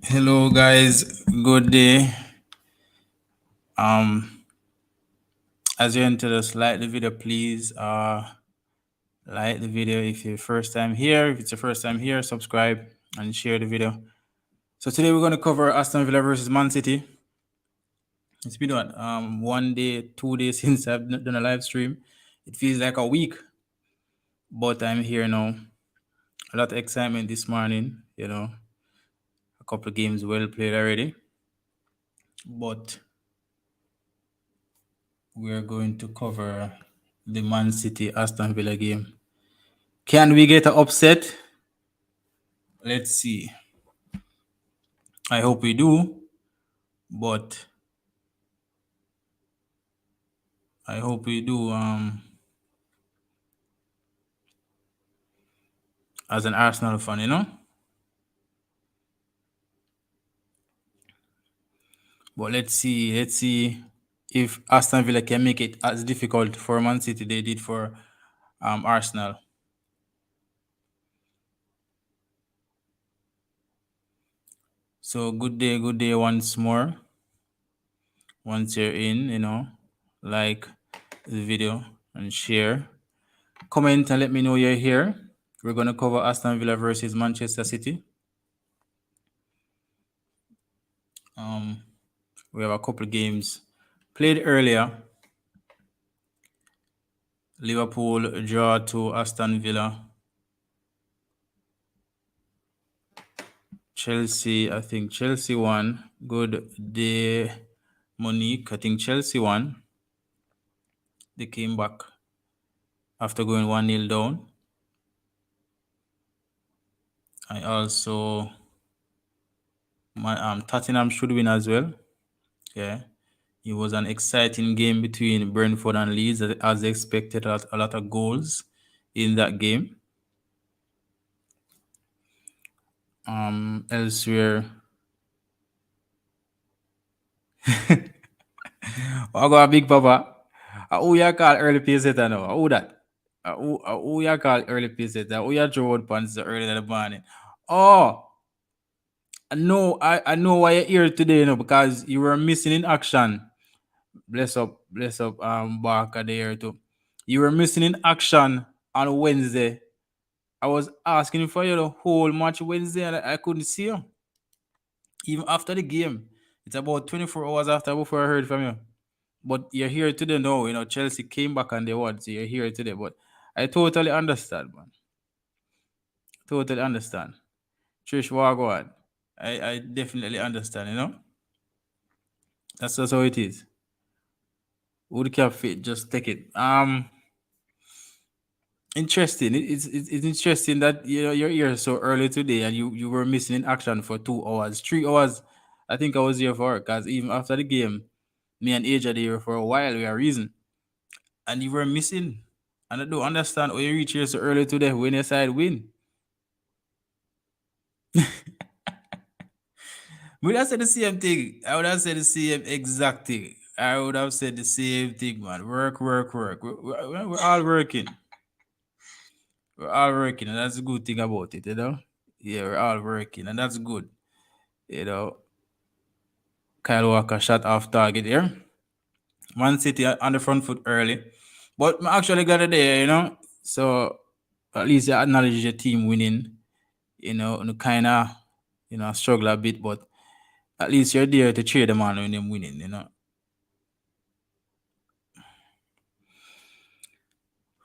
Hello guys, good day. As you enter this, like the video, please. Like the video if you're first time here. If it's your first time here, subscribe and share the video. So today we're gonna cover Aston Villa versus Man City. It's been what 1 day, 2 days since I've done a live stream. It feels like a week, but I'm here now. A lot of excitement this morning. A couple of games well played already, but we're going to cover the Man City Aston Villa game. Can we get an upset? Let's see. I hope we do, but I hope we do. As an Arsenal fan. But let's see. Let's see if Aston Villa can make it as difficult for Man City they did for Arsenal. So good day once more. Once you're in, like the video and share. Comment and let me know you're here. We're gonna cover Aston Villa versus Manchester City. We have a couple games played earlier. Liverpool draw to Aston Villa. Chelsea, I think Chelsea won. Good day, Monique. I think Chelsea won. They came back after going 1-0 down. I also Tottenham should win as well. Yeah. It was an exciting game between Brentford and Leeds, as expected. A lot of goals in that game. Elsewhere, I got a big papa. Who you call early paysetter now? Who that? Who you call early paysetter? Who you throw out pants early in the morning? Oh, I know why you're here today, because you were missing in action. Bless up, Barker there too. You were missing in action on Wednesday. I was asking for you the whole match Wednesday and I couldn't see you. Even after the game. It's about 24 hours after before I heard from you. But you're here today now. Chelsea came back and they won. So you're here today. But I totally understand, man. Totally understand. Trish Wagwan. I definitely understand. That's just how it is. Would cap fit, just take it. Interesting. It's interesting that you're here so early today and you were missing in action for 2 hours, 3 hours. I think I was here for because even after the game, me and AJ there for a while. We are reason, and you were missing. And I don't understand why you reach here so early today when your side win. Would I say the same thing? I would have said the same exact thing. I would have said the same thing, man. Work. We're all working. We're all working, and that's a good thing about it. Yeah, we're all working, and that's good. You know, Kyle Walker shot off target here. Man City on the front foot early, but I actually got it there. So at least I acknowledge your team winning. And kind of struggle a bit, but at least you're there to cheer them on when them winning.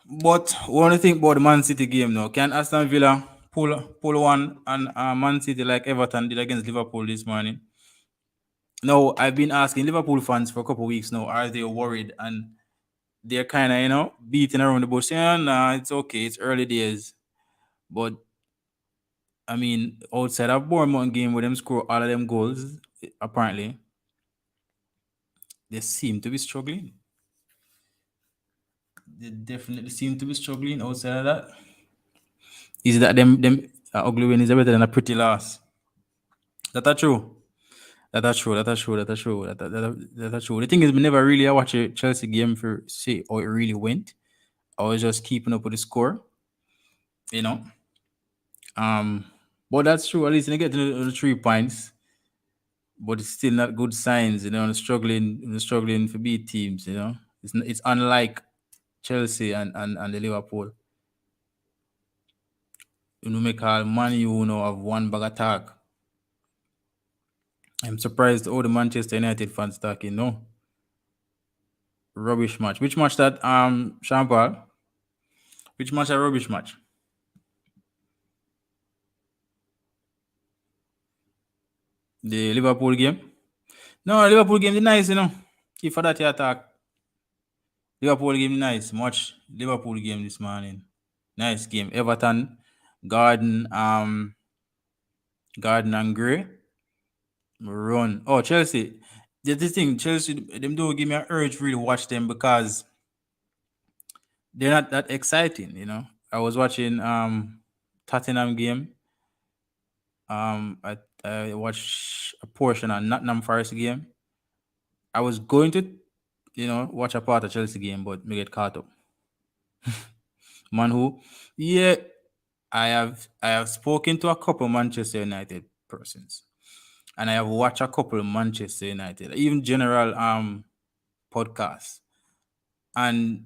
But what do you think about the Man City game now? Can Aston Villa pull one and Man City like Everton did against Liverpool this morning? No, I've been asking Liverpool fans for a couple of weeks now. Are they worried? And they're kind of beating around the bush. Yeah, nah, it's okay. It's early days, but I mean, outside of Bournemouth game where them score all of them goals, apparently they seem to be struggling. They definitely seem to be struggling outside of that. Is that them ugly win is better than a pretty loss? That are true. That are true. That are true. That are true. That are true. The thing is, we never really watch a Chelsea game for see how it really went. I was just keeping up with the score, you know. But that's true. At least they get to the 3 points. but it's still not good signs. Struggling for beat teams. It's unlike Chelsea and the Liverpool. Make all Man U have one bag attack. I'm surprised all the Manchester United fans talking. No rubbish match. Which match that Champal? Which match a rubbish match? The Liverpool game. No, Liverpool game is nice. If for that you attack, Liverpool game nice. Much Liverpool game this morning. Nice game. Everton, Garden, Garden and Gray. Run. Oh, Chelsea. The thing, Chelsea, them don't give me an urge to really watch them because they're not that exciting. I was watching Tottenham game. I watched a portion of Nottingham Forest game. I was going to, watch a part of Chelsea game, but me get caught up. Man who, yeah, I have spoken to a couple Manchester United persons, and I have watched a couple of Manchester United, even general podcasts, and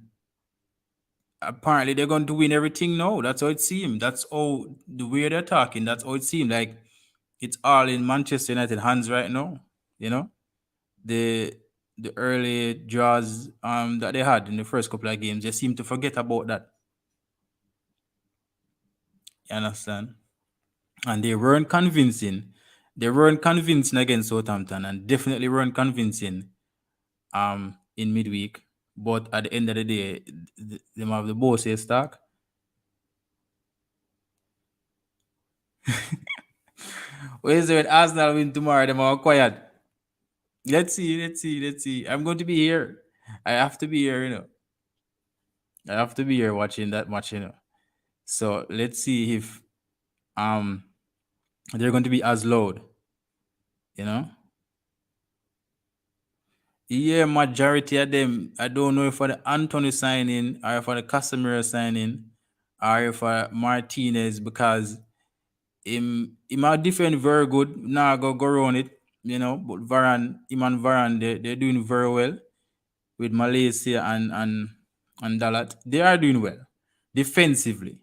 apparently they're going to win everything now. That's how it seems. That's how the way they're talking. That's how it seems. Like it's all in Manchester United hands right now. You know the the early draws that they had in the first couple of games. They seem to forget about that. You understand? And they weren't convincing. They weren't convincing against Southampton, and definitely weren't convincing in midweek. But at the end of the day, they have the boss here stack. What is it? Arsenal win tomorrow, them are quiet. Let's see. I'm going to be here. I have to be here. I have to be here watching that match. So let's see if um they're going to be as loud, you know. Yeah, majority of them. I don't know if for the Anthony signing or for the Casemiro signing or for Martinez because him are defend very good. Now go around it. But him and Varane, they're doing very well with Malaysia and Dalat. They are doing well defensively.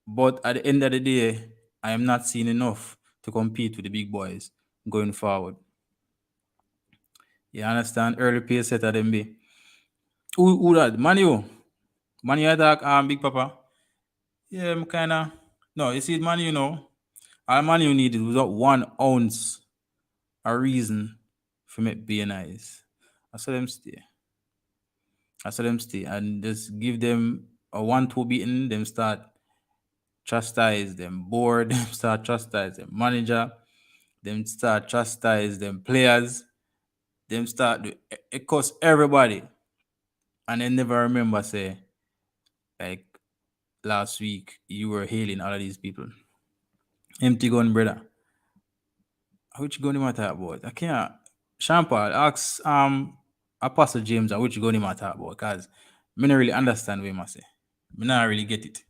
But at the end of the day, I am not seeing enough to compete with the big boys going forward. You understand? Early pace set at them be. Who that? Manu. Manu attack Big Papa. Yeah, I'm kinda no, you see Manu. All Manu needed was not 1 ounce a reason for me be nice. I saw them stay. And just give them a 1-2 beating, them start chastise them board, them start chastise them manager, them start chastise them players, them start it costs everybody. And they never remember say like last week you were hailing all of these people. Empty gun brother. Which gun him talk about? I can't Champal ask Apostle James which gun him talk about because me not really understand what he say. Me not really get it.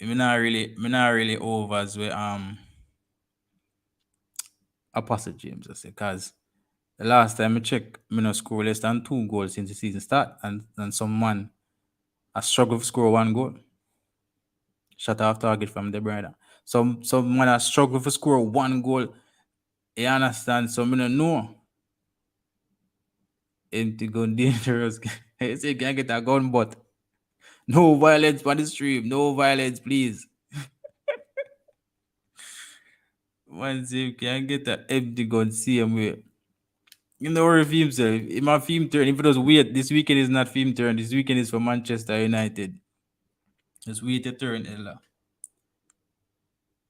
Me not really over as well Apostle James I say because the last time I check, me no score less than 2 goals since the season start, and some man I struggle to score 1 goal. Shot off target from the brother. Some man I struggle to score 1 goal. You understand? So me no know. Empty gun dangerous. He say can get a gun, but no violence on the stream. No violence, please. Man say can get a empty gun same way. You know where film himself. In my film turn, if it was weird, this weekend is not film turn. This weekend is for Manchester United. Just wait your turn, Ella.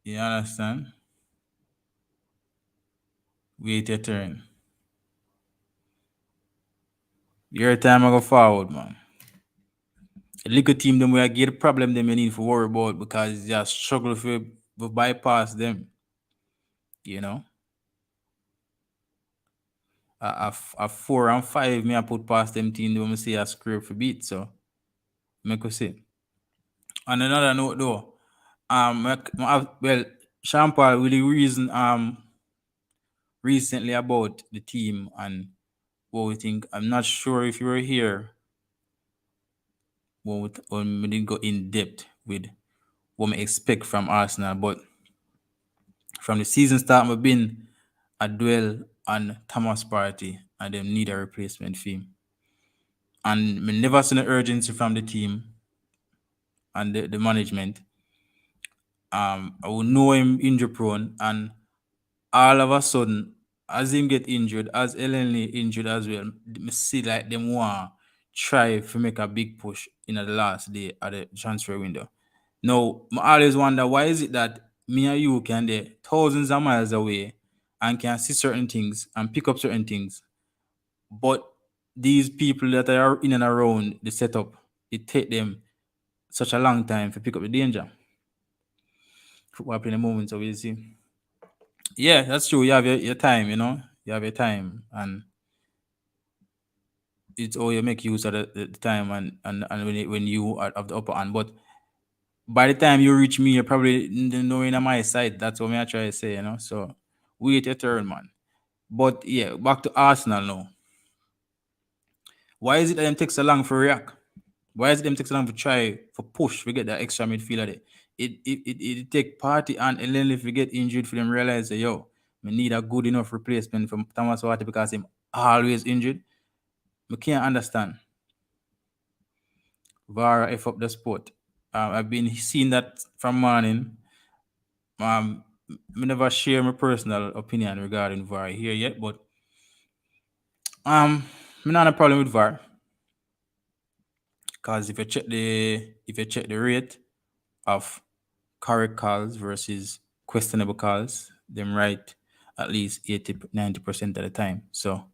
You understand? Wait your turn. Your time I go forward, man. A little team them where I get a problem them you need to worry about because you just struggle to bypass them. You know? A 4 and 5 me I put past them team when I say a script for beat. So make us see. On another note though, well, Champal with the reason recently about the team and what we think. I'm not sure if you were here when we didn't go in depth with what we expect from Arsenal, but from the season start, we've been a dwell on Thomas Party and them need a replacement for him. And we never seen an urgency from the team and the management. I will know him injury prone, and all of a sudden, as him get injured, as Eleni injured as well, me see like them want try to make a big push in the last day of the transfer window. Now, I always wonder why is it that me and you can be thousands of miles away and can see certain things and pick up certain things, but these people that are in and around the setup, it take them such a long time to pick up the danger. Football playing the moment, so we see. Yeah, that's true. You have your time, You have your time, and it's all you make use of the time and when you are of the upper hand. But by the time you reach me, you're probably knowing on my side. That's what I try to say, So wait your turn, man. But yeah, back to Arsenal now. Why is it that them take so long for react? Why is it them take so long to try for push to get that extra midfielder there? It take Party and Eleni if we get injured for them realize that we need a good enough replacement for Thomas Partey because him always injured. I can't understand. VAR F up the sport. I've been seeing that from morning. I never share my personal opinion regarding VAR here yet, but I'm not a problem with VAR because if you check the rate of correct calls versus questionable calls, them right at least 80-90% of the time. So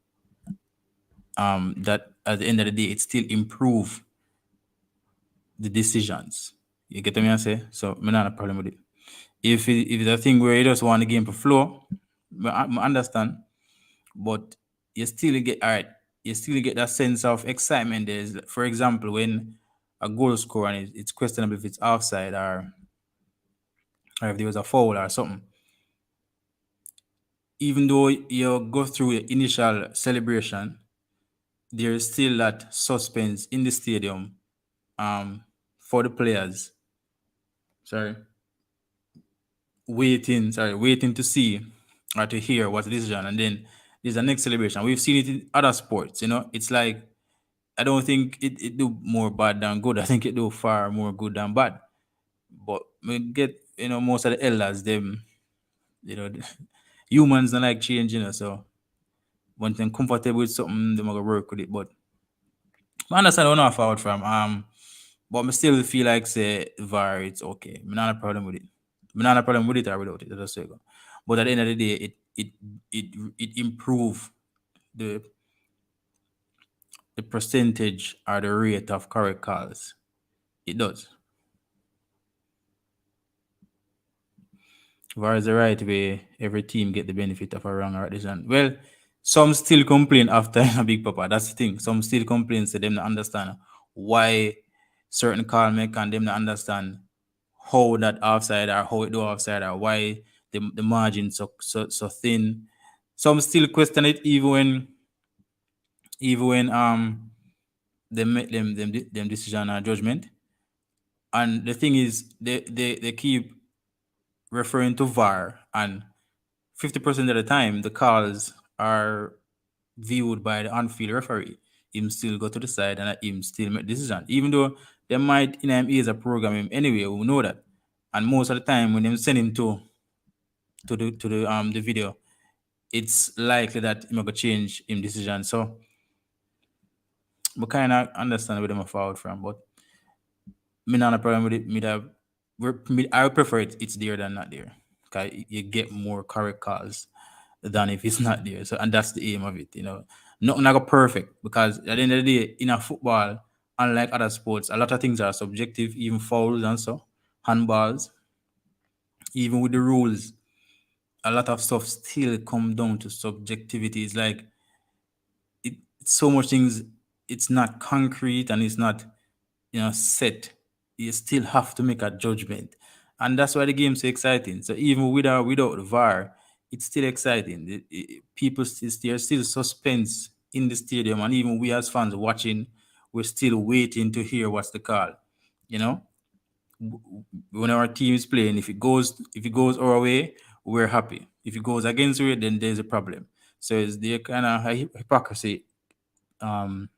that at the end of the day, it still improve the decisions. You get what I say? So I'm not a problem with it. If it's a thing where you just want the game to flow, I understand. But you still get all right. You still get that sense of excitement. There's, for example, when a goal score and it's questionable if it's offside or if there was a foul or something. Even though you go through your initial celebration, there is still that suspense in the stadium for the players. Waiting to see or to hear what's the decision, and then there's the next celebration. We've seen it in other sports, It's like I don't think it do more bad than good. I think it do far more good than bad. But we get most of the elders them, you know, humans don't like change, So when they're comfortable with something, they're gonna work with it. But I understand where I'm forward from. But I still feel like say VAR, it's okay. I'm not a problem with it. I'm not a problem with it or without it. That's just go. But at the end of the day, it improve the the percentage or the rate of correct calls. It does. VAR is the right way every team get the benefit of a wrong or right decision. Well, some still complain after a big papa. That's the thing. Some still complain, say them not understand why certain call make and them not understand how that offside or how it do offside or why the margin so thin. Some still question it even when they make them decision or judgment. And the thing is they keep referring to VAR, and 50% of the time the calls are viewed by the on-field referee. Him still go to the side and him still make decision. Even though they might in him is a program him anyway, we know that. And most of the time when they send him to the video, it's likely that him go change him decision. So we kinda understand where them are forward from, but me not a problem with it. I would prefer it's there than not there. Okay, you get more correct calls than if it's not there. So and that's the aim of it. Nothing like a perfect because at the end of the day, in a football, unlike other sports, a lot of things are subjective, even fouls and so, handballs, even with the rules, a lot of stuff still come down to subjectivity. It's like so much things. It's not concrete and it's not set. You still have to make a judgment, and that's why the game's so exciting. So even without the VAR, it's still exciting. People still there's still suspense in the stadium, and even we as fans watching, we're still waiting to hear what's the call. You know, when our team is playing, if it goes our way, we're happy. If it goes against us, then there's a problem. So it's the kind of hypocrisy um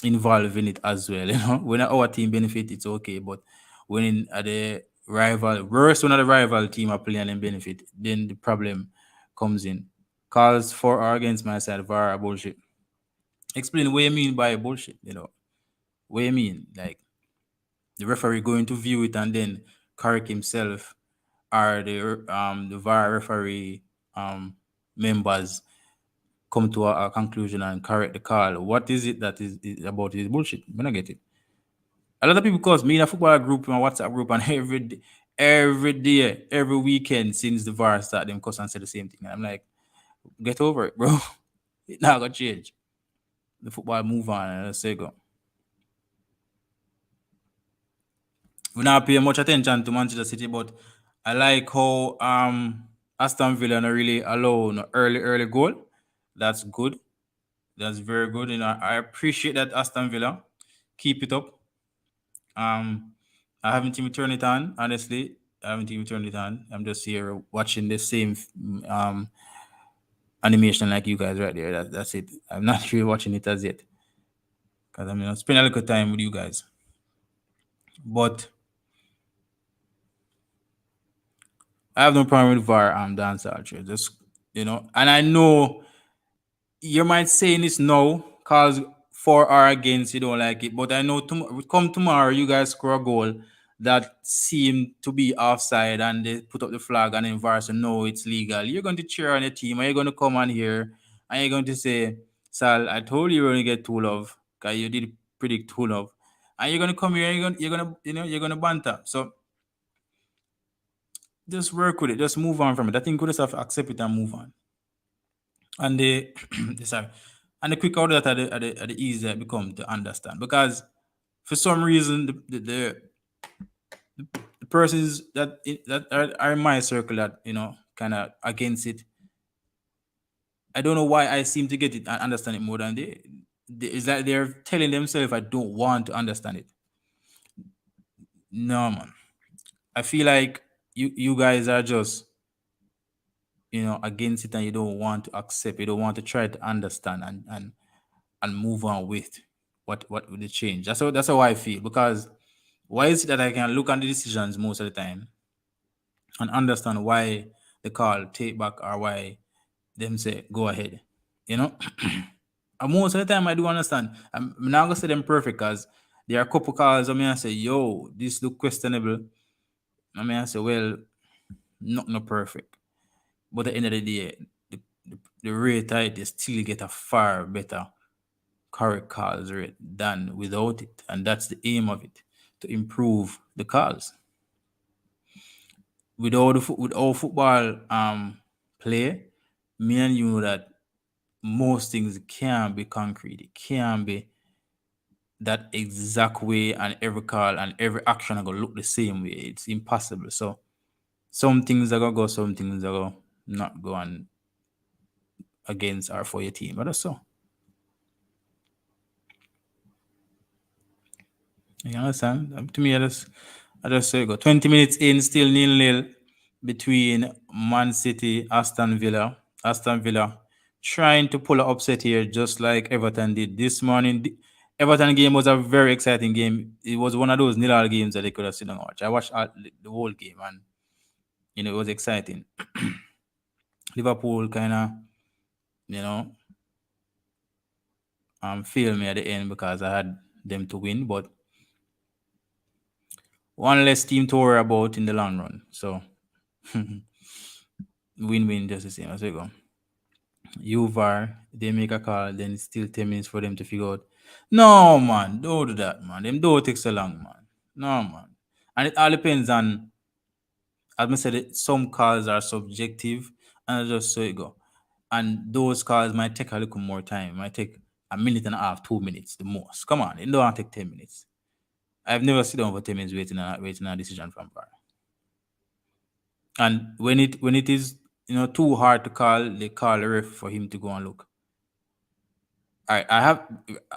involved in it as well. You know, when our team benefit, it's okay, but when at the rival, worse when the rival team are playing and benefit, then the problem comes in. Calls for or against my side VAR are bullshit. Explain what you mean by bullshit. What you mean, like the referee going to view it and then correct himself, or the VAR referee members come to a conclusion and correct the call. What is it that is about this bullshit? I'm gonna get it. A lot of people cause me in a football group, in a WhatsApp group, and every day, every weekend since the VAR started, them cuss and say the same thing. And I'm like, get over it, bro. It not gonna change. The football move on and let's say go. We not pay much attention to Manchester City, but I like how Aston Villa not really allow no early goal. That's good. That's very good. I appreciate that, Aston Villa. Keep it up. Um, I haven't even turned it on. Honestly, I haven't even turned it on. I'm just here watching the same um animation like you guys right there. That's it. I'm not really watching it as yet because I'm spending a little time with you guys. But I have no problem with VAR dance archer. Just and I know you might say this now because for or against you don't like it, but I know come tomorrow you guys score a goal that seemed to be offside and they put up the flag and then VAR say no, it's legal. You're going to cheer on your team, and you're going to come on here and you're going to say, Sal, I told you you're going to get two love because you did predict two love, and you're going to come here and you're gonna banter. So just work with it, just move on from it. I think you just have to accept it and move on. And the sorry, and the quicker that are the easier it become to understand, because for some reason the persons that are in my circle that kind of against it, I don't know why I seem to get it and understand it more than they it's like they're telling themselves I don't want to understand it. No, man, I feel like you guys are just against it, and you don't want to accept, you don't want to try to understand and move on with what would the change. That's how I feel, because why is it that I can look at the decisions most of the time and understand why the call take back, or why them say go ahead, you know? And most of the time I do understand. I'm not gonna say them perfect, because there are a couple calls I mean I say, yo, this look questionable. I mean I say, well, not perfect. But at the end of the day, the rate I they still get a far better correct calls rate than without it. And that's the aim of it, to improve the calls. With all football play, me and you know that most things can't be concrete. It can't be that exact way, and every call and every action are gonna look the same way. It's impossible. So some things are gonna go, some things are gonna not go on against or for your team. But that's so. You understand? To me, I just say go. 20 minutes in, still nil-nil between Man City, Aston Villa. Aston Villa trying to pull an upset here, just like Everton did this morning. The Everton game was a very exciting game. It was one of those nil-all games that they could have seen and watch. I watched the whole game, and it was exciting. Liverpool kind of, you know, failed me at the end because I had them to win, but one less team to worry about in the long run. So win-win just the same as we go. UVAR, they make a call, then it's still 10 minutes for them to figure out. No, man, don't do that, man. Them don't take so long, man. No, man. And it all depends on, as I said, some calls are subjective, and just so it go. And those calls might take a little more time. Might take a minute and a half, 2 minutes, the most. Come on, it don't take 10 minutes. I've never sit down for 10 minutes waiting a decision from VAR. And when it is too hard to call. They call the ref for him to go and look. All right, I have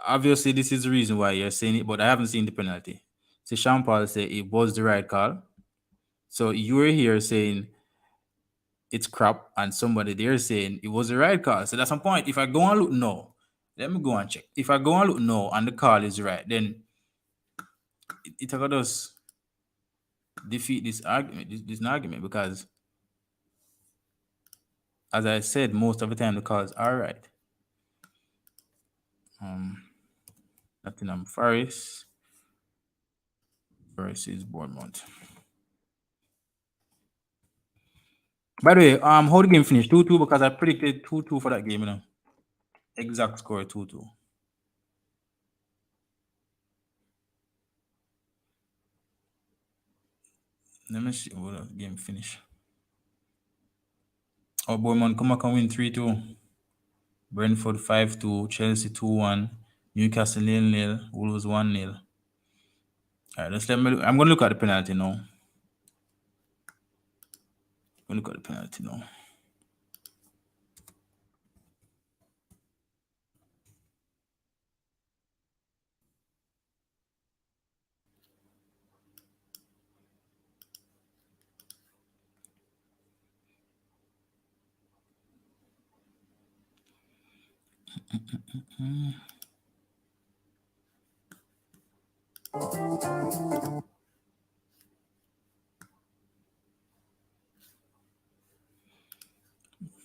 obviously this is the reason why you're saying it, but I haven't seen the penalty. So Sean Paul said it was the right call. So you were here saying it's crap, and somebody there saying it was the right call. So that's some point. If I go and look, no. Let me go and check. If I go and look, no, and the call is right, then it will just defeat this argument, this argument, because as I said, most of the time the calls are right. Nottingham Forest versus Bournemouth. By the way, how the game finished? 2-2, because I predicted 2-2 for that game, Exact score 2-2. Let me see what the game finish. Oh, Bournemouth come back and win 3-2. Brentford 5-2, Chelsea 2-1, Newcastle 0-0, Wolves 1-0. All right, I'm going to look at the penalty now. I'm going to look at the penalty now.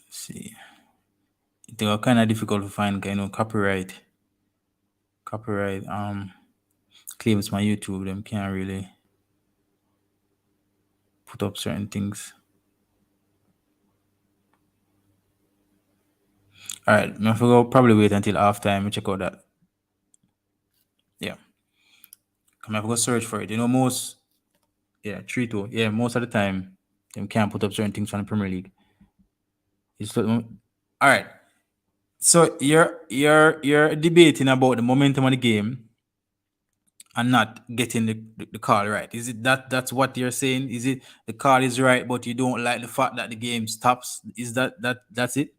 See, it was kind of difficult to find, copyright claims my YouTube. Them can't really put up certain things. All right, I forgot. Probably wait until halftime and check out that. Yeah, I have to go search for it. Most 3-2. Yeah, most of the time them can't put up certain things from the Premier League. All right. So you're debating about the momentum of the game and not getting the call right. Is it that's what you're saying? Is it the call is right, but you don't like the fact that the game stops? Is that's it?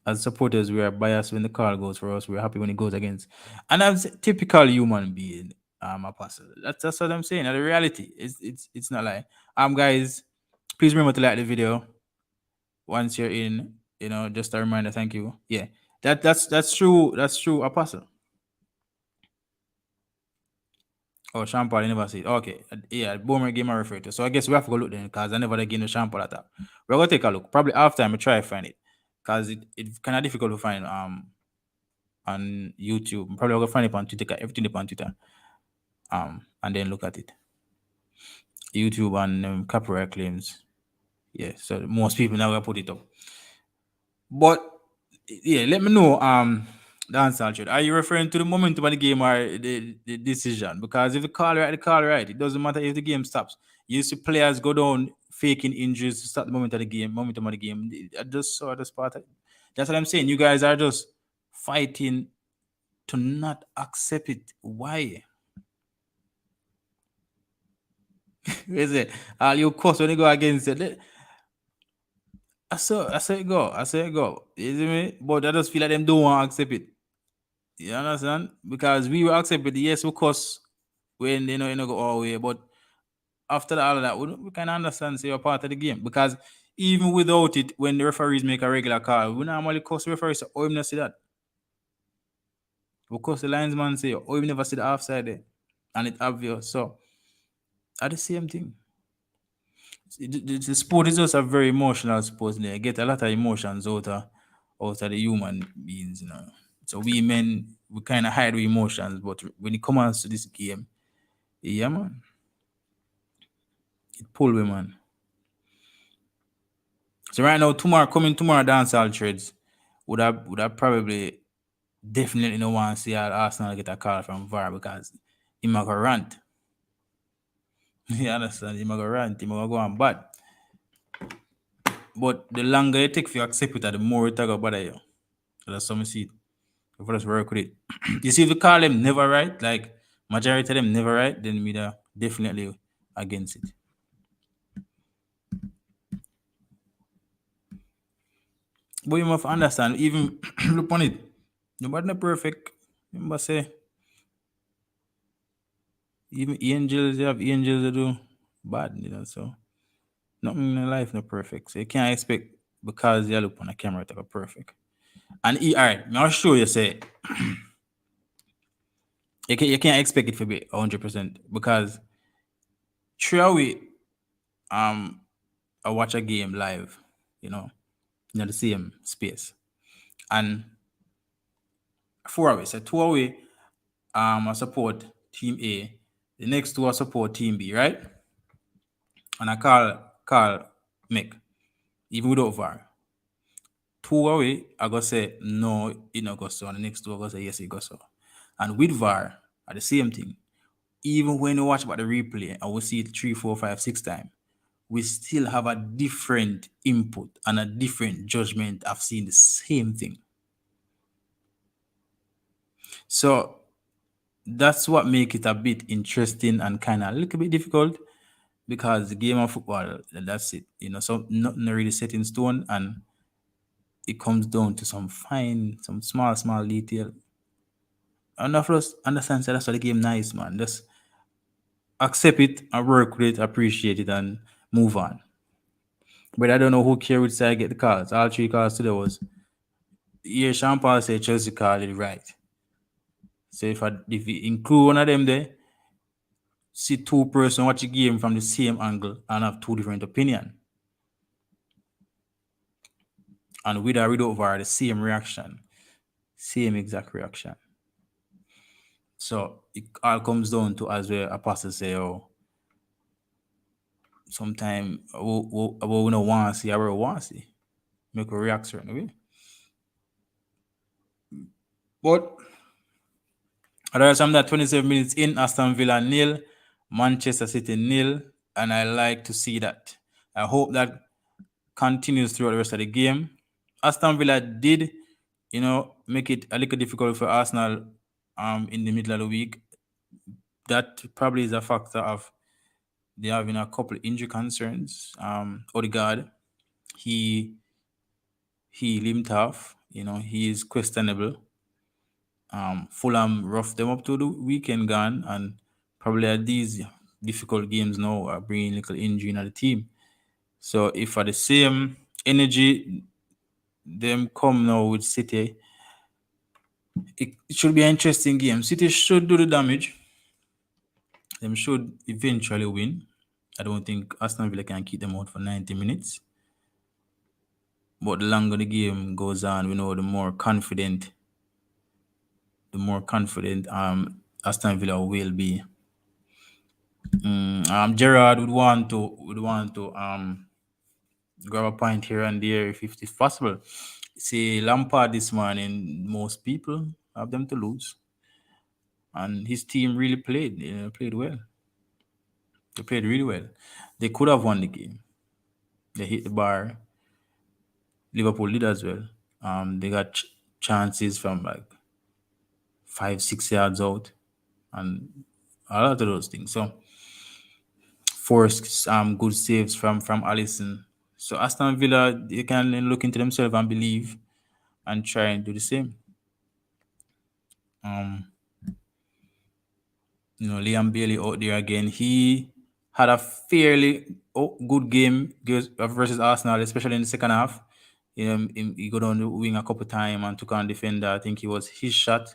As supporters, we are biased when the call goes for us. We're happy when it goes against. And I'm typical human being, Apostle. That's what I'm saying. And the reality it's not like guys, please remember to like the video once you're in, just a reminder, thank you. Yeah. That's true. That's true, Apostle. Oh, Sean Paul, I never see it. Okay. Yeah, Boomer game I refer to. So I guess we have to go look then, because I never again no Sean Paul attack. We're gonna take a look. Probably after I try to find it. Because it's kind of difficult to find on YouTube. I'm probably gonna find it on Twitter, everything up on Twitter. And then look at it. YouTube and copyright claims. Yeah, so most people now gonna put it up. But yeah, let me know. Dance Alfred, are you referring to the momentum of the game or the decision? Because if the call right, the call right. It doesn't matter if the game stops. You see players go down faking injuries to start the momentum of the game. I just saw the spot. That's what I'm saying. You guys are just fighting to not accept it. Why? Is it? All you course when you go against it. I saw it go. I saw it go. You see me? But I just feel like them don't want to accept it. You understand? Because we will accept it, yes, of course, when go all way. But after all of that, we can understand say you're part of the game. Because even without it, when the referees make a regular call, we normally cost the referees, oh, you never see that. Because the linesman say, oh, you never see the offside there. And it's obvious. So, are the same thing. The sport is just a very emotional sport. They get a lot of emotions out of the human beings, So we men, we kind of hide our emotions, but when it comes to this game, yeah, man, it pull we, man. So right now, tomorrow, dancehall trades would have probably definitely no want to see Arsenal get a call from VAR, because he might go rant. You understand? He might go rant. He might go on bad. But the longer it take for you to accept it, the more it go bother you. So that's some see it. For us work with it. You see, if you call them never right, like majority of them never right, then we are definitely against it. But you must understand, even look on it. Nobody not perfect. Remember say even angels, you have angels that do bad, so nothing in life not perfect. So you can't expect because you look on a camera to go perfect. And all right, I'll show you say you can't expect it to be 100% because throughout it, um I watch a game live, you know, in the same space. And 4 hours, so 2 hours, I support team A, the next two I support team B, right? And I call Mick, even without VAR. 2 hours, I go say no, it not go so. And the next two I go say yes, it go so. And with VAR, are the same thing. Even when you watch about the replay and we see it 3, 4, 5, 6 times, we still have a different input and a different judgment of seeing the same thing. So that's what make it a bit interesting and kind of a little bit difficult because the game of football, that's it. So nothing really set in stone, and it comes down to some small detail. And of course, understand that's why the game nice, man. Just accept it and work with it, appreciate it, and move on. But I don't know who care which side get the calls. All three calls today was, yeah, Sean Paul said Chelsea called it right. So if you include one of them there, see two person watch the game from the same angle and have two different opinion. And with or without VAR, the same reaction. Same exact reaction. So it all comes down to, as well apostles say, oh, sometimes we don't want to see, I will want to see. Make a react certain way. But other than that, 27 minutes in, Aston Villa nil, Manchester City nil, and I like to see that. I hope that continues throughout the rest of the game. Aston Villa did, make it a little difficult for Arsenal in the middle of the week. That probably is a factor of they having a couple of injury concerns. Odegaard, he limped off. He is questionable. Fulham roughed them up to the weekend gone, and probably at these difficult games now are bringing little injury in the team. So if at the same energy them come now with City, it should be an interesting game. City should do the damage. Them should eventually win. I don't think Aston Villa can keep them out for 90 minutes. But the longer the game goes on, we know the more confident Aston Villa will be. Gerard would want to grab a point here and there if it's possible. See Lampard this morning, most people have them to lose, and his team really played well. They played really well. They could have won the game. They hit the bar. Liverpool did as well. They got chances from like 5, 6 yards out, and a lot of those things. So forced good saves from Allison. So Aston Villa, they can look into themselves and believe and try and do the same. Um, Liam Bailey out there again. He had a fairly good game versus Arsenal, especially in the second half. He got on the wing a couple times and took on defender. I think it was his shot,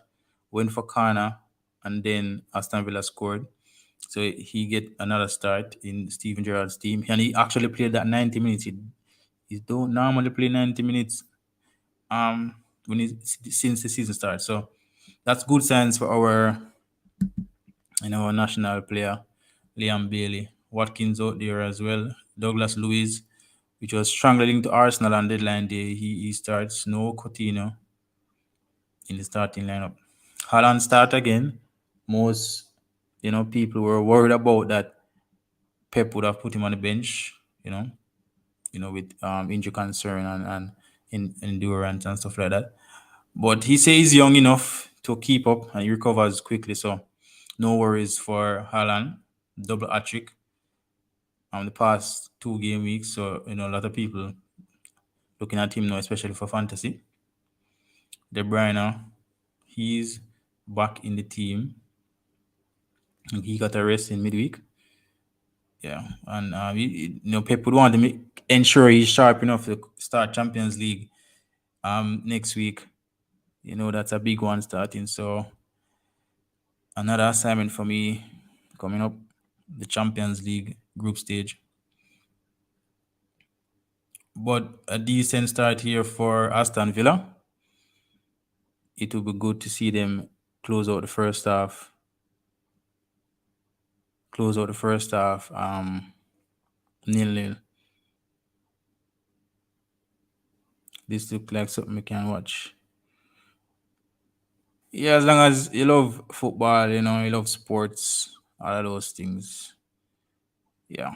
went for corner, and then Aston Villa scored. So he get another start in Steven Gerrard's team, and he actually played that 90 minutes. He don't normally play 90 minutes when since the season starts. So that's good signs for our national player Liam Bailey. Watkins out there as well. Douglas Luiz, which was strongly linked to Arsenal on deadline day. He starts. No Coutinho in the starting lineup. Haaland start again. Most people were worried about that Pep would have put him on the bench, with injury concern and endurance and stuff like that. But he says he's young enough to keep up and he recovers quickly. So no worries for Haaland. Double hat trick the past 2 game weeks. So a lot of people Looking at him now, especially for fantasy. De Bruyne, he's back in the team. And he got a rest in midweek. Yeah, and Pep would want to ensure he's sharp enough to start Champions League next week. That's a big one starting. So another assignment for me coming up, the Champions League group stage. But a decent start here for Aston Villa. It will be good to see them close out the first half. Nil-nil. This look like something we can watch. Yeah, as long as you love football, you love sports, all of those things. Yeah.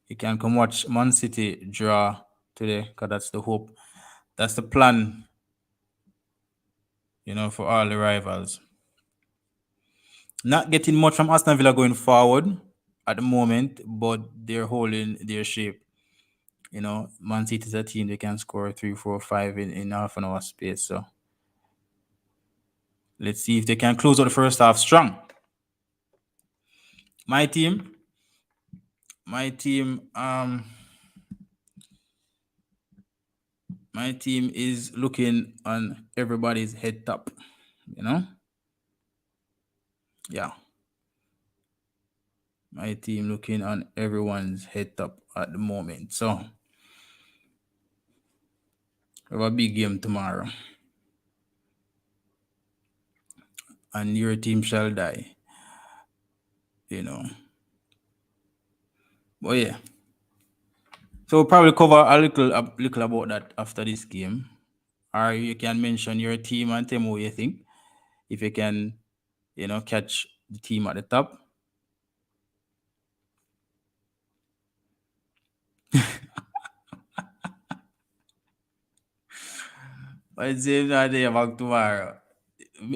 You can come watch Man City draw today, because that's the hope. That's the plan, for all the rivals. Not getting much from Aston Villa going forward at the moment, but they're holding their shape. Man City is a team they can score 3, 4, 5 in half an hour space. So let's see if they can close out the first half strong. My team, my team is looking on everybody's head top. Yeah. My team looking on everyone's head top at the moment. So we have a big game tomorrow. And your team shall die. But yeah. So we'll probably cover a little about that after this game. Or you can mention your team and tell me what you think. If you can, catch the team at the top. But same that day about tomorrow.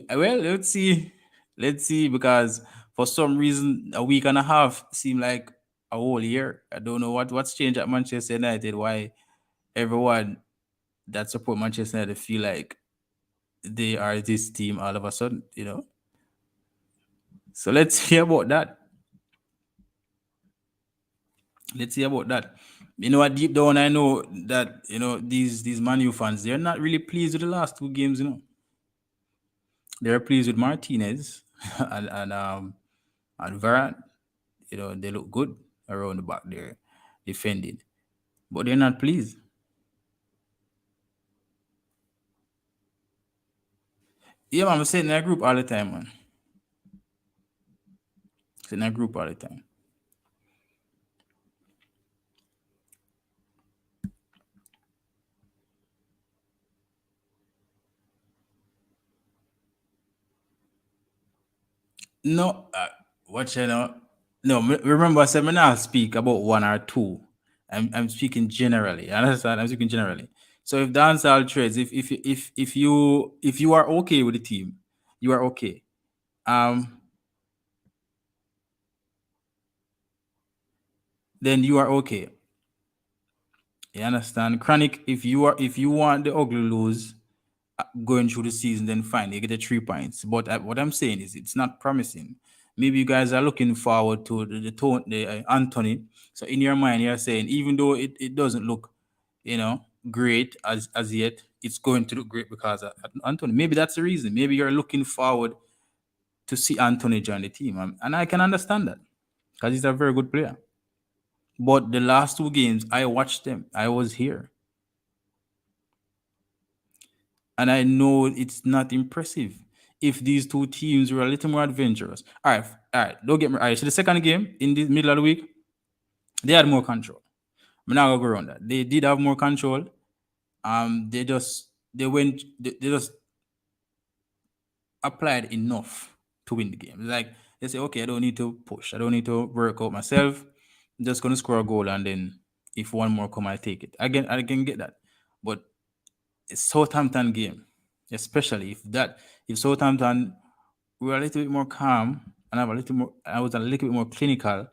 Well, let's see. Let's see, because for some reason a week and a half seemed like a whole year. I don't know what's changed at Manchester United. Why everyone that support Manchester United feel like they are this team all of a sudden. So let's see about that. Let's see about that. You know what? Deep down, I know that these Man U fans, they're not really pleased with the last two games. They're pleased with Martinez and Varane. They look good around the back there, defending, but they're not pleased. Yeah, man, I'm sitting in that group all the time, man. Sitting in that group all the time. No, what you know? No, remember I said me not speak about one or two. I'm speaking generally. You understand? I'm speaking generally. So if dancehall trades, if you are okay with the team, you are okay. Um, then you are okay. You understand? Chronic, if you want the ugly lose going through the season, then fine, you get the 3 points. But what I'm saying is, it's not promising. Maybe you guys are looking forward to the Anthony. So in your mind, you're saying, even though it doesn't look, great as yet, it's going to look great because of Anthony. Maybe that's the reason. Maybe you're looking forward to see Anthony join the team, and I can understand that, because he's a very good player. But the last two games, I watched them. I was here. And I know it's not impressive. If these two teams were a little more adventurous. All right. Don't get me. All right. So the second game in the middle of the week, they had more control. I'm not gonna go around that. They did have more control. They just applied enough to win the game. Like, they say, okay, I don't need to push. I don't need to work out myself. I'm just gonna score a goal, and then if one more come, I take it. I can get that. But it's Southampton game, especially if Southampton were a little bit more calm and I was a little bit more clinical,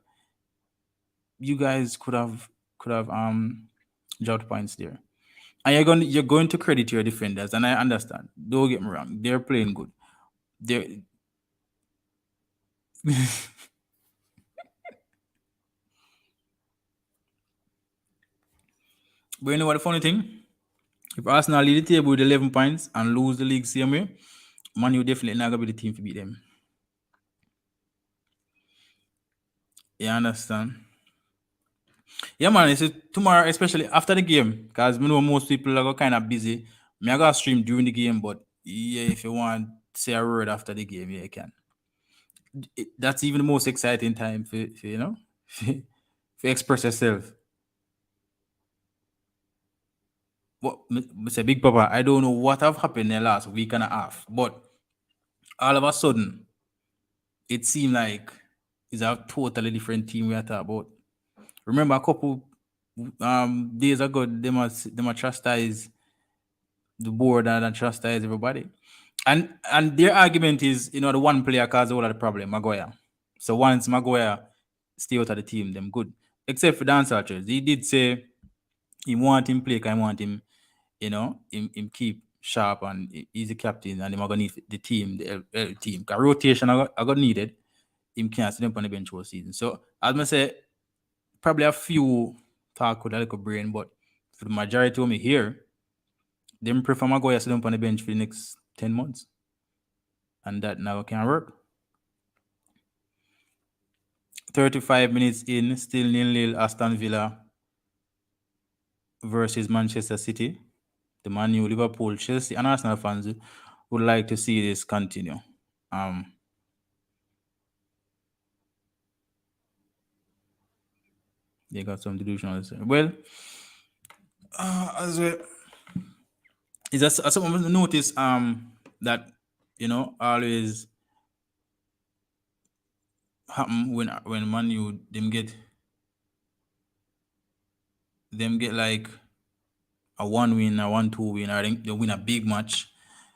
you guys could have dropped points there. And you're going to credit your defenders, and I understand. Don't get me wrong, they're playing good. They're but you know what the funny thing? If Arsenal lead the table with 11 points and lose the league same way, Man U definitely not gonna be the team to beat them. You understand? Yeah, man. It's tomorrow, especially after the game, because we know most people are kind of busy. Me, I got stream during the game, but yeah, if you want to say a word after the game, yeah, you can. That's even the most exciting time for for express yourself. What say, Big Papa? I don't know what have happened in the last week and a half, but all of a sudden, it seemed like it's a totally different team we are talking about. Remember a couple days ago, them a chastise the board and chastise everybody. And their argument is, the one player caused all of the problem, Maguire. So once Maguire stay out of the team, them good. Except for Dan Archers. He did say he want him play, I want him, him keep sharp and he's the captain and him are gonna need the team, the team. Cause rotation I got needed. Him can't sit up on the bench all season. So as I say, probably a few talk with a little brain, but for the majority of me here, them prefer Maguire sit up on the bench for the next 10 months. And that now can work. 35 minutes in, still nil-nil Aston Villa versus Manchester City. The Man U, Liverpool, Chelsea, and Arsenal fans would like to see this continue. They got some delusional. Well, as well, is that someone notice that always happen when Man U them get like a 1 win, a 1-2 win, or they win a big match,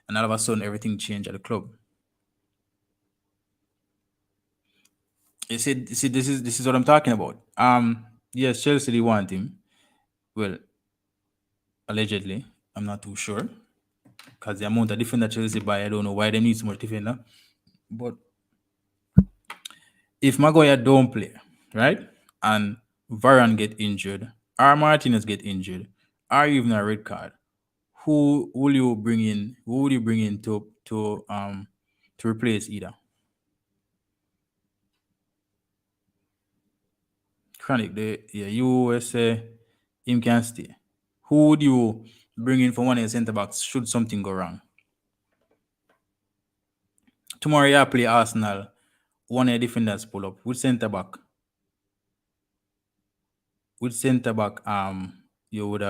and all of a sudden everything changed at the club. You see, this is what I'm talking about. Yes, Chelsea they want him. Well, allegedly, I'm not too sure because the amount of defender Chelsea buy, I don't know why they need so much defender. But if Maguire don't play, right, and Varane get injured, or Martinez get injured, or even a red card, who will you bring in? Who would you bring in to replace either? Chronic, you always say him can stay. Who would you bring in for one of your centre backs should something go wrong? Tomorrow you play Arsenal, one of your defenders pull up. With centre back? With centre back, you would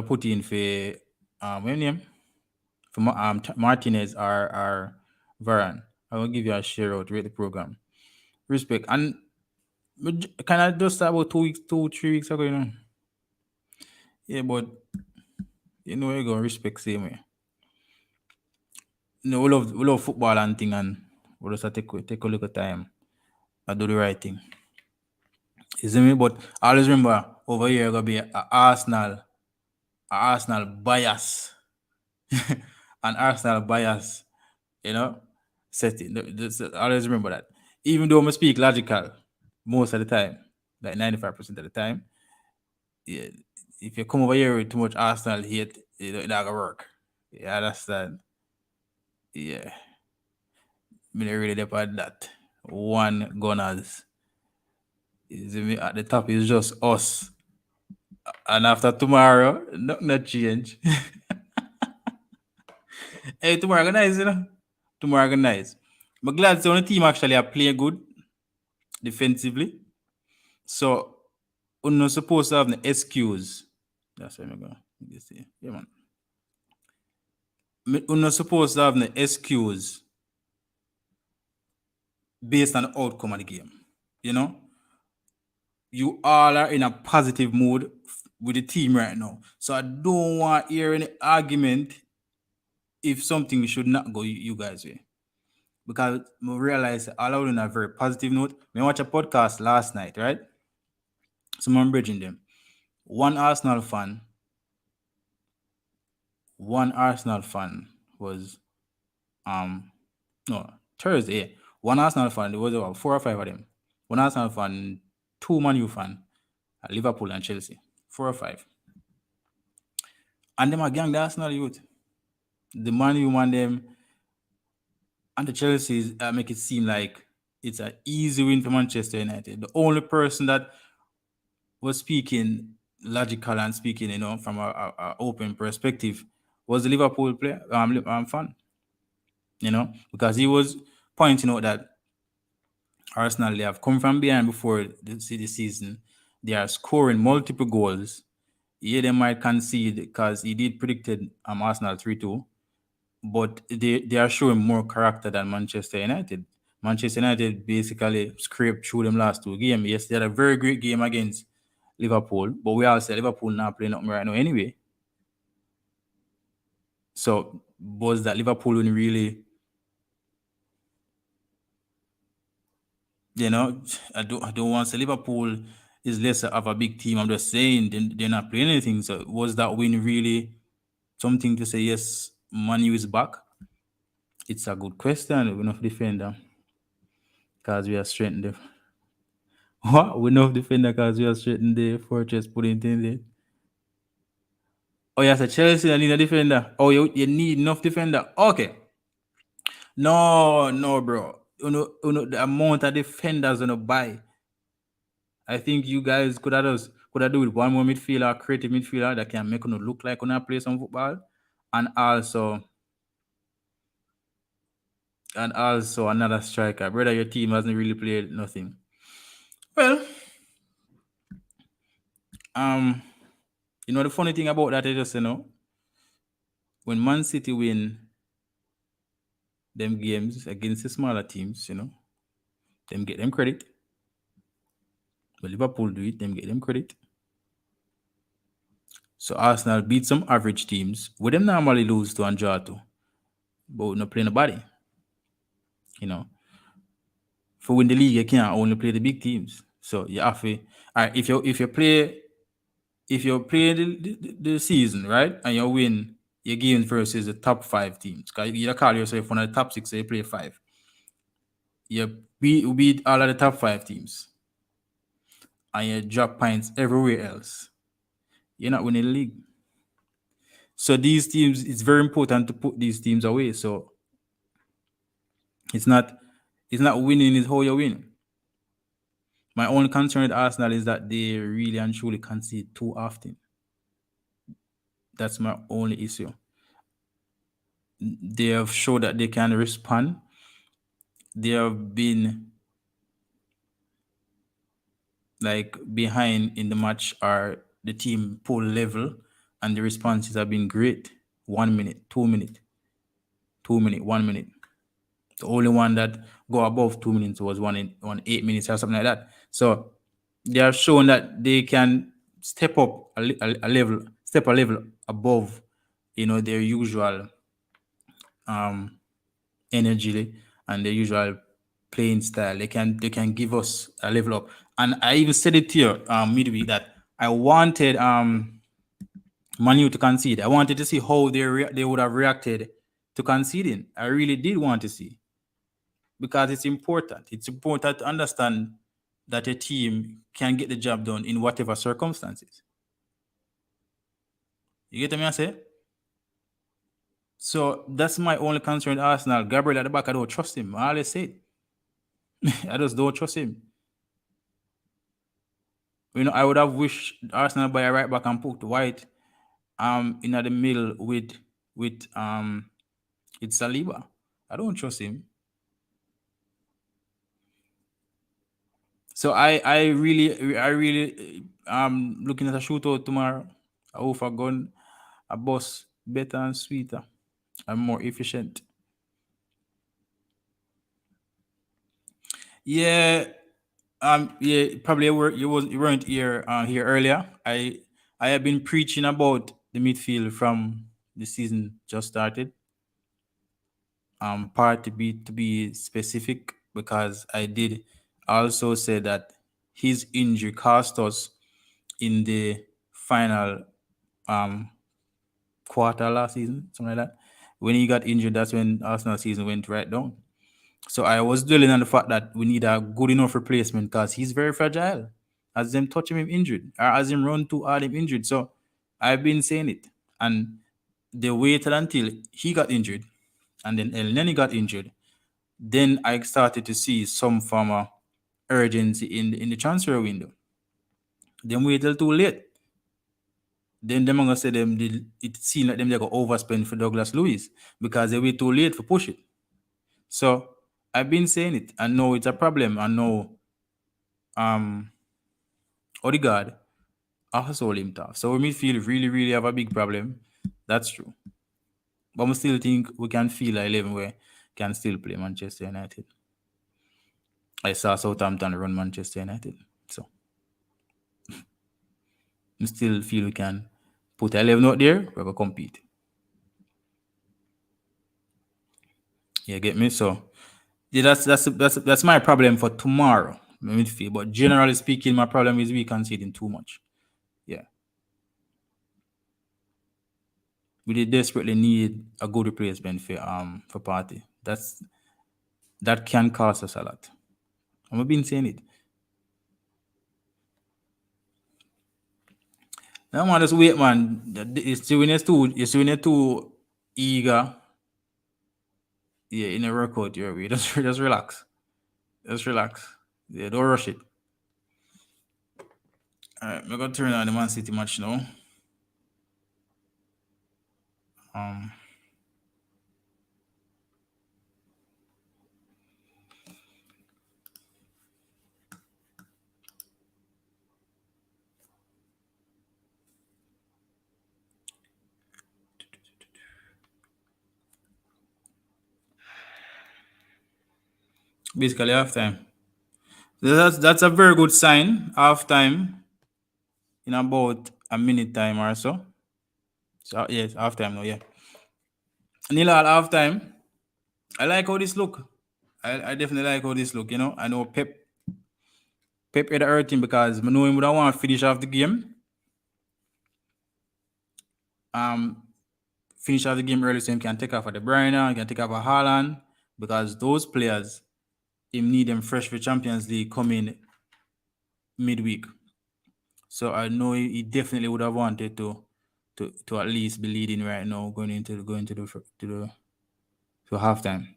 put in for what name? For Martinez or Varane. I will give you a share out, rate the program. Respect. And can I just start about 2 weeks, 3 weeks ago, Yeah, but you're gonna respect same way. We love football and thing, and we just take a little time and do the right thing. You see me? But I always remember over here gonna be a Arsenal bias, an Arsenal bias, setting. I always remember that. Even though I speak logical most of the time, like 95% of the time, yeah, if you come over here with too much Arsenal hate, it's not gonna work. Yeah, that's that. Yeah, me not really depend that. One gunners. At the top is just us. And after tomorrow, nothing not change. Hey, tomorrow gonna nice. Tomorrow gonna nice. I'm glad the only team actually are playing good defensively. So we're not supposed to have the excuse. That's what I'm gonna say. Yeah, man. We're not supposed to have the excuse based on the outcome of the game. You know? You all are in a positive mood with the team right now. So I don't want to hear any argument if something should not go you guys' way. Because I realize all of them on a very positive note. I watched a podcast last night, right? Someone bridging them. One Arsenal fan, one Arsenal fan was um no Thursday. Yeah. One Arsenal fan. There was about 4 or 5 of them. One Arsenal fan, two Man U fan, Liverpool and Chelsea. 4 or 5, and them are gang the Arsenal youth. The Man U man them and the Chelsea's make it seem like it's an easy win for Manchester United. The only person that was speaking logical and speaking, from a open perspective, was the Liverpool player fan, because he was pointing out that Arsenal, they have come from behind before the season. They are scoring multiple goals. Yeah, they might concede because he did predicted Arsenal 3-2, but they are showing more character than Manchester United. Manchester United basically scraped through them last two games. Yes, they had a very great game against Liverpool, but we all say Liverpool not playing nothing right now anyway. So was that Liverpool will really, I don't want to say Liverpool is lesser of a big team. I'm just saying they're not playing anything. So was that win really something to say? Yes, Man U is back. It's a good question. We're not defender because we are strengthened. What? We know defender because we are strengthened the fortress putting things in. Oh, yes, a Chelsea. I need a defender. Oh, you need enough defender. Okay. No, no, bro. The amount of defenders on a buy. I think you guys could have do with one more midfielder, creative midfielder that can make you look like when I play some football, and also another striker. Brother, your team hasn't really played nothing. Well, um, the funny thing about that is just when Man City win them games against the smaller teams, them get them credit. But Liverpool do it, them get them credit. So Arsenal beat some average teams, where them normally lose to and draw to, but we not play nobody. You know, for win the league, you can't only play the big teams. So you have to. All right, if you play the season right and you win your games versus the top 5 teams, because you call yourself one of the top 6, so you play 5. You beat all of the top 5 teams, and you drop points everywhere else. You're not winning the league. So these teams, it's very important to put these teams away. So it's not winning is how you win. My only concern with Arsenal is that they really and truly concede too often. That's my only issue. They have showed that they can respond. They have been like behind in the match, or the team pull level, and the responses have been great. 1 minute, 2 minute, 2 minute, 1 minute. The only one that go above 2 minutes was one in 8 minutes or something like that. So they have shown that they can step up a level, step a level above, their usual energy and their usual playing style. They can give us a level up. And I even said it here midweek that I wanted Manu to concede. I wanted to see how they would have reacted to conceding. I really did want to see, because it's important. It's important to understand that a team can get the job done in whatever circumstances. You get me? I say. So that's my only concern with Arsenal. Gabriel at the back, I don't trust him. I always say it. I just don't trust him. I would have wished Arsenal buy a right back and put White in the middle with it's Saliba. I don't trust him. So I really looking at a shootout tomorrow. I hope a gun, a boss better and sweeter and more efficient. Yeah, yeah, probably you weren't here earlier. I have been preaching about the midfield from the season just started. Part to be specific, because I did also say that his injury cost us in the final um quarter last season, something like that. When he got injured, that's when Arsenal season went right down. So I was dwelling on the fact that we need a good enough replacement because he's very fragile. As them touch him injured, or as him run too hard him injured. So I've been saying it. And they waited until he got injured and then El Neni got injured. Then I started to see some form of urgency in the transfer window. Then wait till too late. Then them gonna say it seemed like them they go overspend for Douglas Lewis because they were too late for push it. So I've been saying it. I know it's a problem. I know Odegaard also him tough. So midfield really, really have a big problem. That's true. But I still think we can feel a 11 where can still play Manchester United. I saw Southampton run Manchester United. So I still feel we can put 11 out there, we're gonna compete. You get me? So yeah, that's my problem for tomorrow, midfield. But generally speaking, my problem is we conceding too much. Yeah. We did desperately need a good replacement for Party. That can cost us a lot. I've been saying it. Now man, just wait, man. You're still when you're too eager. Yeah, in a workout, you're way. Just relax. Just relax. Yeah, don't rush it. Alright, we're gonna turn on the Man City match now. Basically halftime. That's a very good sign. Halftime in about a minute time or so. So yes, halftime now, yeah. Nil all halftime. I like how this look. I definitely like how this look, you know. I know Pep had hurt him because I know him would want to finish off the game. Finish off the game early so he can take off at De Bruyne, he can take off a Haaland, because those players him need them fresh for Champions League coming midweek. So I know he definitely would have wanted to at least be leading right now going into the halftime.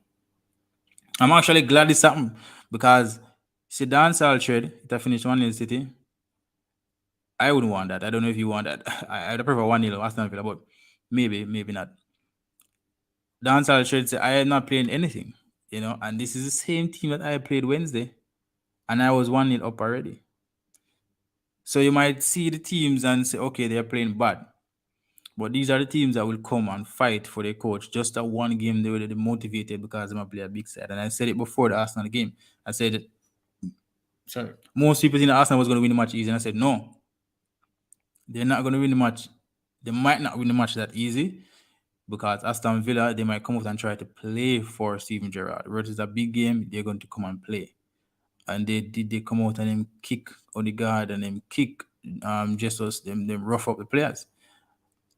I'm actually glad this happened because see dancehall trade it finished 1-0 City. I wouldn't want that. I don't know if you want that. I'd prefer 1-0 Aston Villa, but maybe not. Dancehall trade say I am not playing anything, you know, and this is the same team that I played Wednesday, and I was 1-0 up already. So you might see the teams and say, okay, they're playing bad. But these are the teams that will come and fight for their coach. Just that one game, they were motivated because they might play a big side. And I said it before the Arsenal game. I said, sorry, most people think Arsenal was going to win the match easy. And I said, no, they're not going to win the match. They might not win the match that easy because Aston Villa, they might come out and try to play for Steven Gerrard. Where it's a big game, they're going to come and play. And they come out and then kick Odegaard and then kick Jesus, them rough up the players.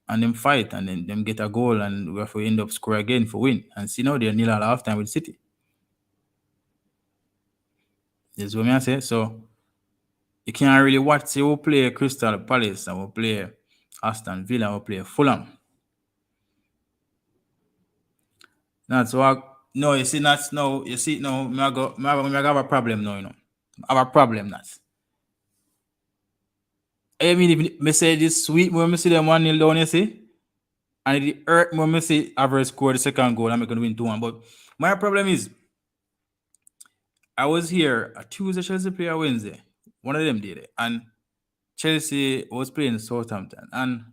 And them fight and then them get a goal and we have to end up score again for win. And see now they're nil at halftime with City. That's what I say. So you can't really watch. Say we'll play Crystal Palace and we'll play Aston Villa and we'll play Fulham. That's what no, you see that's no, you see no, I have a problem now, you know. I have a problem that's. I mean if me say this sweet when me see them 1-0 down, you see? And it hurt when me see Average score the second goal and I'm gonna win 2-1. But my problem is I was here a Tuesday, Chelsea play a Wednesday. One of them did it. And Chelsea was playing Southampton. And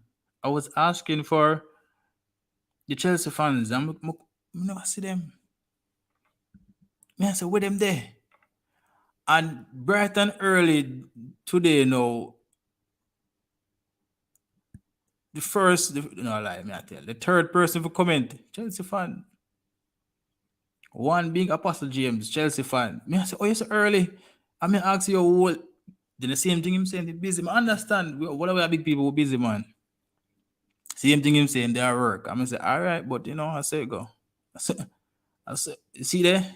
I was asking for the Chelsea fans. I never see them. I said, where them there? And Brighton early today, the third person for comment, Chelsea fan. One being Apostle James, Chelsea fan. I said, oh, you're so early. I ask you what Then the same thing him saying they busy. I understand. What are big people who busy, man? Same thing him saying they are work. I'm gonna say, all right, but I say go. I say, you see there?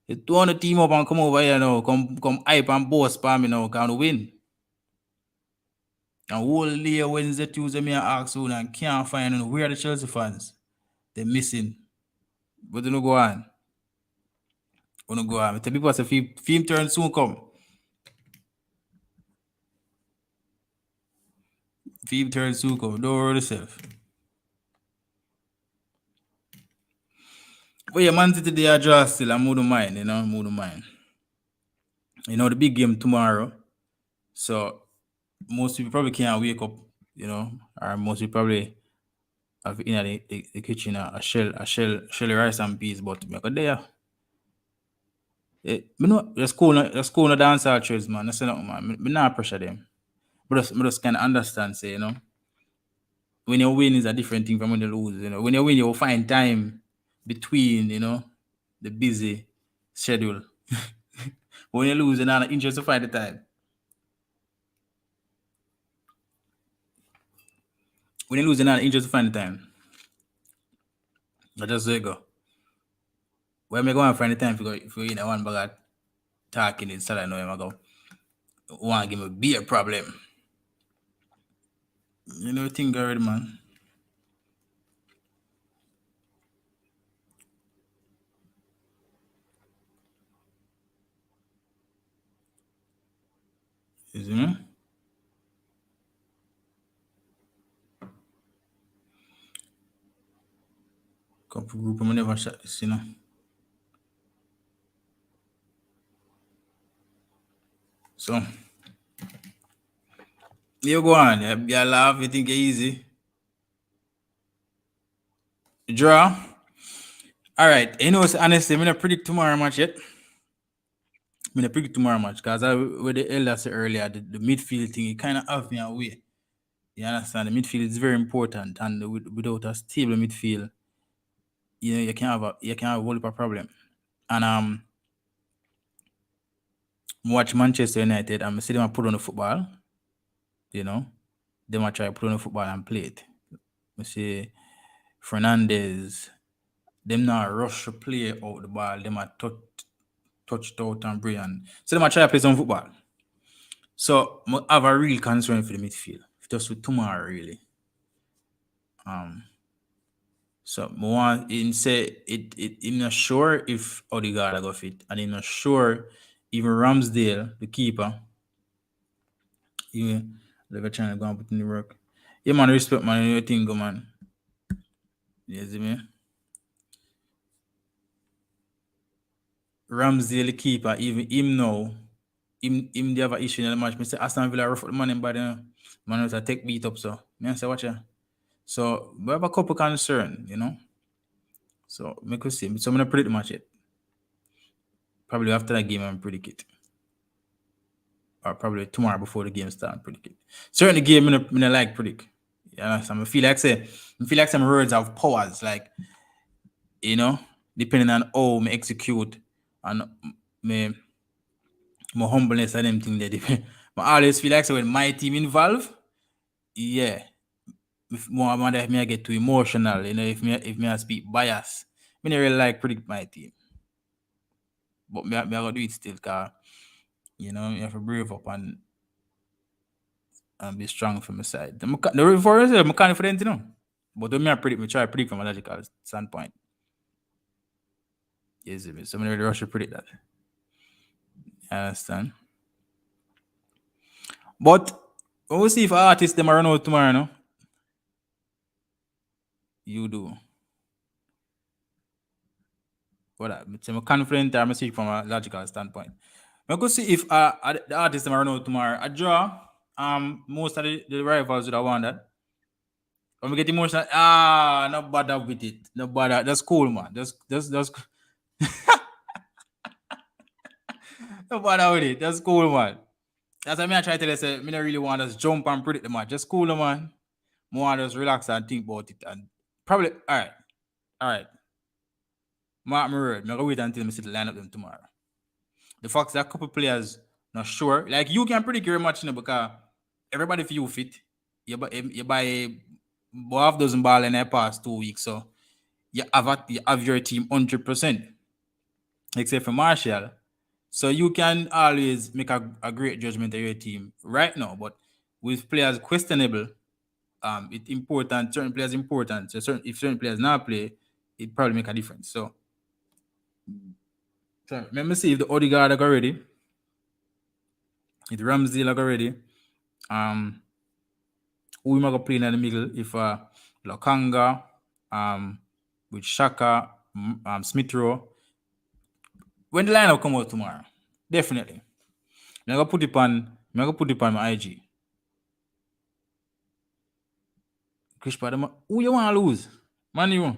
You don't want to team up and come over here now. Come hype and boast for me now. Can win. And whole day Wednesday, Tuesday, me ask you and can't find where the Chelsea fans. They're missing. But you know go on. You know go on. Tell people say film turn soon come. Film turn soon come. Don't worry yourself. But yeah, Man City they are draw still. I'm don't mind, more don't mind. The big game tomorrow. So most people probably can't wake up, or most people probably have in the kitchen a shell rice and peas, but me go there. Me know the school no dance all trades, man. That's nothing, man. Me not pressure them. But just can understand, say, when you win is a different thing from when you lose. When you win, you'll find time between, the busy schedule. When you lose, you're not interested to find the time. When you lose, you're not interested to find the time. That's just there you go. Where am I going to find the time if you in one bag talking instead of knowing I go want to give me a beer problem. Think already, man. You see me? Couple group, I never shot this, So, you go on. You laugh, you think it's easy. Draw. All right. Honestly, I'm not predict tomorrow match yet. I'm not predict tomorrow match because with the elders earlier, the midfield thing, it kind of off me away. You understand? The midfield is very important, and without a stable midfield, you can have a whole heap of problem. And watch Manchester United, and I see them put on the football. They might try to put on the football and play it. I see Fernandez, them not rush to play out the ball. They might touch it out and brilliant. So they might try to play some football. So I have a real concern for the midfield, just with tomorrow really. So one in say I'm not sure if Odegaard go fit, and I'm not sure even Ramsdale, the keeper, even they're trying to go and put in the work. Yeah, man, respect, man. You think, go, man. You see me? Ramsdale, the keeper, even him now, him they have an issue in the match. I say Aston Villa rough the man in by the man was a take beat up. So I say watch ya. So we have a couple concern, So make us see. So I'm gonna predict the match yet. Probably after that game I'm predict it. Or probably tomorrow before the game starts, predict it. Certain the game I'm gonna like predict. I feel like some words have powers, like depending on how me execute and me humbleness and them thing they depend. But I always feel like when my team involved, yeah. If more if me I get too emotional, if me I speak bias, me not really like predict my team. But me I gotta do it still, cause you have to brave up and be strong from my side. I'm confident, But when me I predict, me try to predict from a logical standpoint. Yes, so I'm really rush to predict that. I understand. But we'll see if artists them are run out tomorrow, no? You do. What I'm confident I'm see from a logical standpoint. I could see if the artists them are run out tomorrow. I draw most of the rivals would have won that. When we get emotional, no bother with it. No bother. That's cool, man. That's no bother with it. That's cool, man. That's what I try to tell you. Say, me not really want us jump and predict the match. Just cool, man. More want us relax and think about it. And probably, all right. Mark my word. I'm going to wait until I see the lineup them tomorrow. The fact that a couple players Not sure. Like you can predict your match, because everybody feel fit. You buy half dozen ball in the past 2 weeks, so you have your team 100%, except for Marshall. So you can always make a great judgment of your team right now, but with players questionable, it's important. Certain players important. So if certain players not play, it probably make a difference. So let me see if the Odegaard are ready. If Ramsey are ready. Who am I gonna play in the middle? If Lokanga, with Shaka, Smith Rowe. When the lineup come out tomorrow, definitely. I'm gonna put it on my IG. Chris Padma, who you wanna lose? Man, you.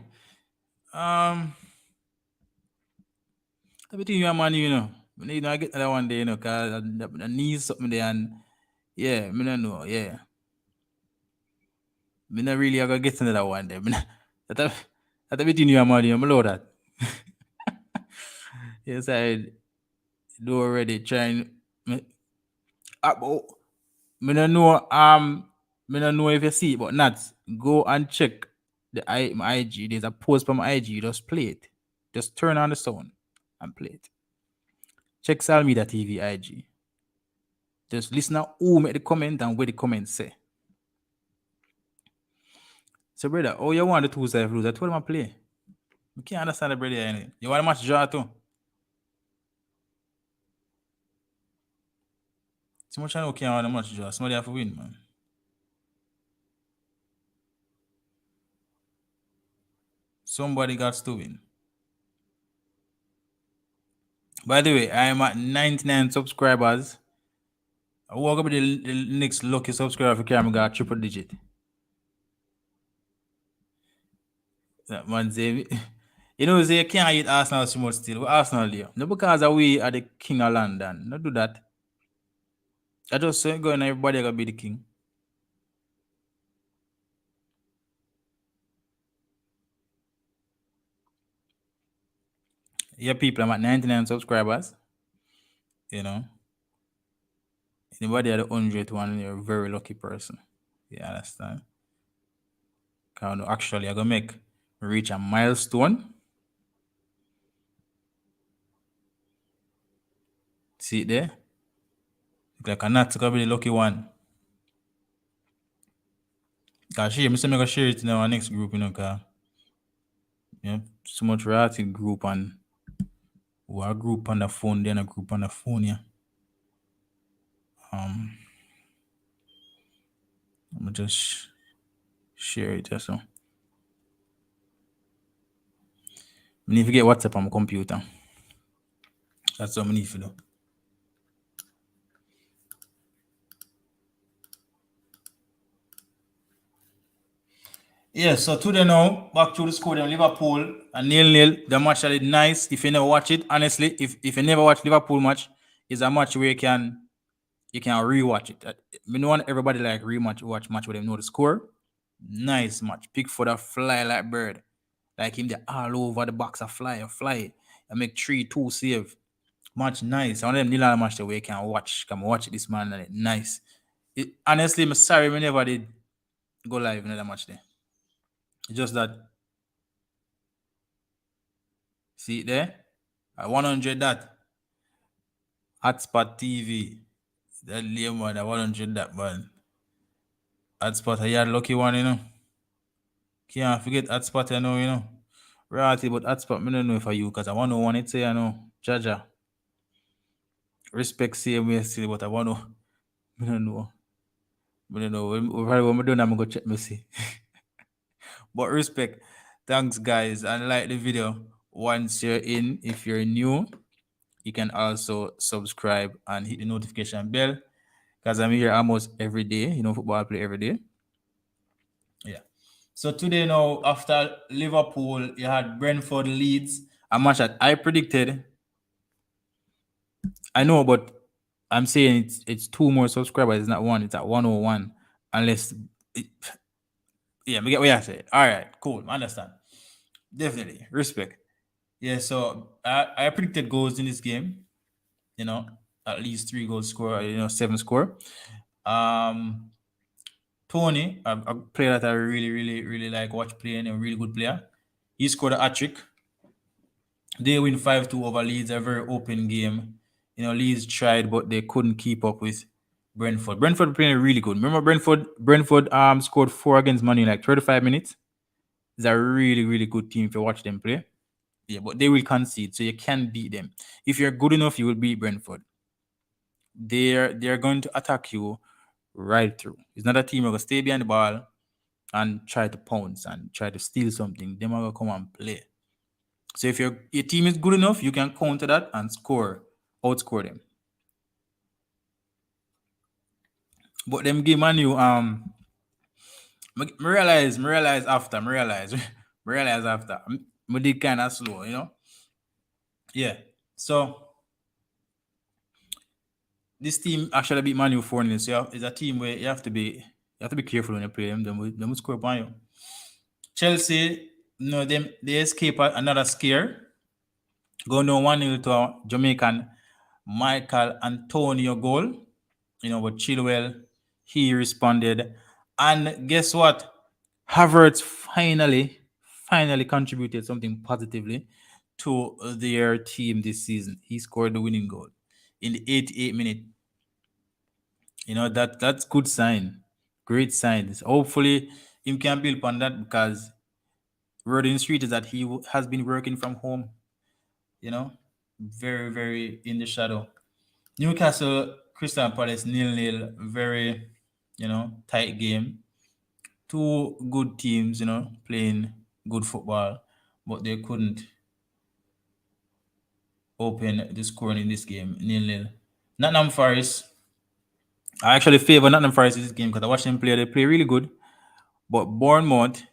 Between you and Man, I get that one day, cause I need something there, and yeah, me don't know, yeah. Me not really I gonna get into that one day. That between you and Man, I'm know that. Yes, I do already trying. But me don't know. Me don't know if you see it, but not go and check my IG. There's a post from my IG. Just play it. Just turn on the sound and play it. Check Salmida TV IG. Just listen to who make the comment and what the comment say. So, brother, oh, you want the two side lose? I told him I play. You can't understand the brother. Anyway. You want a match draw too? So much I know can't want a match draw. Somebody have to win, man. Somebody got to win. By the way, I am at 99 subscribers. I walk up the next lucky subscriber for camera got triple digit. That man say, say you can't eat Arsenal so much still. What Arsenal do? No, because we are the king of London. Not do that. I just say go and everybody gonna be the king. Yeah, people, I'm at 99 subscribers. Anybody at the 100 one, you're a very lucky person. You understand? Actually, I'm gonna reach a milestone. See it there? Look like I'm not gonna be the lucky one. Cause I'm gonna share it in our next group, cause so much variety group and a group on the phone, then a group on the phone, yeah. I'm gonna just share it so. I need to get WhatsApp on my computer. That's what I need to do. Yeah, so today now, back to the score in Liverpool and 0-0. The match is nice. If you never watch it, honestly, if you never watch Liverpool match, it's a match where you can rewatch it. Me know want everybody like watch match where they know the score. Nice match. Pickford a fly like bird. Like him there all over the box a fly. I make 3-2 save. Match nice. One of them nil match the way you can watch. Come watch this man and nice. Honestly, I'm sorry we never did go live in that match there. Just that. See it there? At 100 that. Hotspot TV. That lame one at 100 that man. Hotspot, you had lucky one, Can't forget Hotspot, Reality, but Hotspot, I don't know if I you, because I want to want it say, Jaja. Respect same way still, but I want to, I don't know. I don't know. When I'm done, I'm going to check me see. But respect. Thanks, guys. And like the video. Once you're in, if you're new, you can also subscribe and hit the notification bell. Because I'm here almost every day. Football I play every day. Yeah. So today now, after Liverpool, you had Brentford Leeds, a match that I predicted. I know, but I'm saying it's two more subscribers. It's not one. It's at 101. Unless, yeah, we get what you say. All right, cool. I understand. Definitely respect. Yeah. So I predicted goals in this game. at least 3 goals score, 7 score. Um, Tony, a player that I really, really, really like watch playing, a really good player. He scored a hat trick. They win 5-2 over Leeds, a very open game. Leeds tried, but they couldn't keep up with Brentford. Brentford playing really good. Remember Brentford scored 4 against Man U in like 35 minutes. It's a really, really good team if you watch them play. Yeah, but they will concede, so you can beat them. If you're good enough, you will beat Brentford. They're going to attack you right through. It's not a team who will stay behind the ball and try to pounce and try to steal something. They're going to come and play. So if your team is good enough, you can counter that and outscore them. But them game Man U, me realize after, me realize, me realize after. Me did kind of slow. Yeah. So this team actually beat Man U 4-0. So it's a team where you have to be careful when you play them. They will score upon you. Chelsea, they escape another scare. Go down 1-0 to Jamaican Michael Antonio goal. But Chilwell, he responded. And guess what? Havertz finally contributed something positively to their team this season. He scored the winning goal in the 88th minute. That's good sign. Great signs. Hopefully, him can build on that because word in the street is that he has been working from home. Very, very in the shadow. Newcastle, Crystal Palace 0-0. Very, tight game. Two good teams, playing good football, but they couldn't open the scoring in this game. 0-0. Nottingham Forest. I actually favor Nottingham Forest in this game because I watched them play. They play really good. But Bournemouth,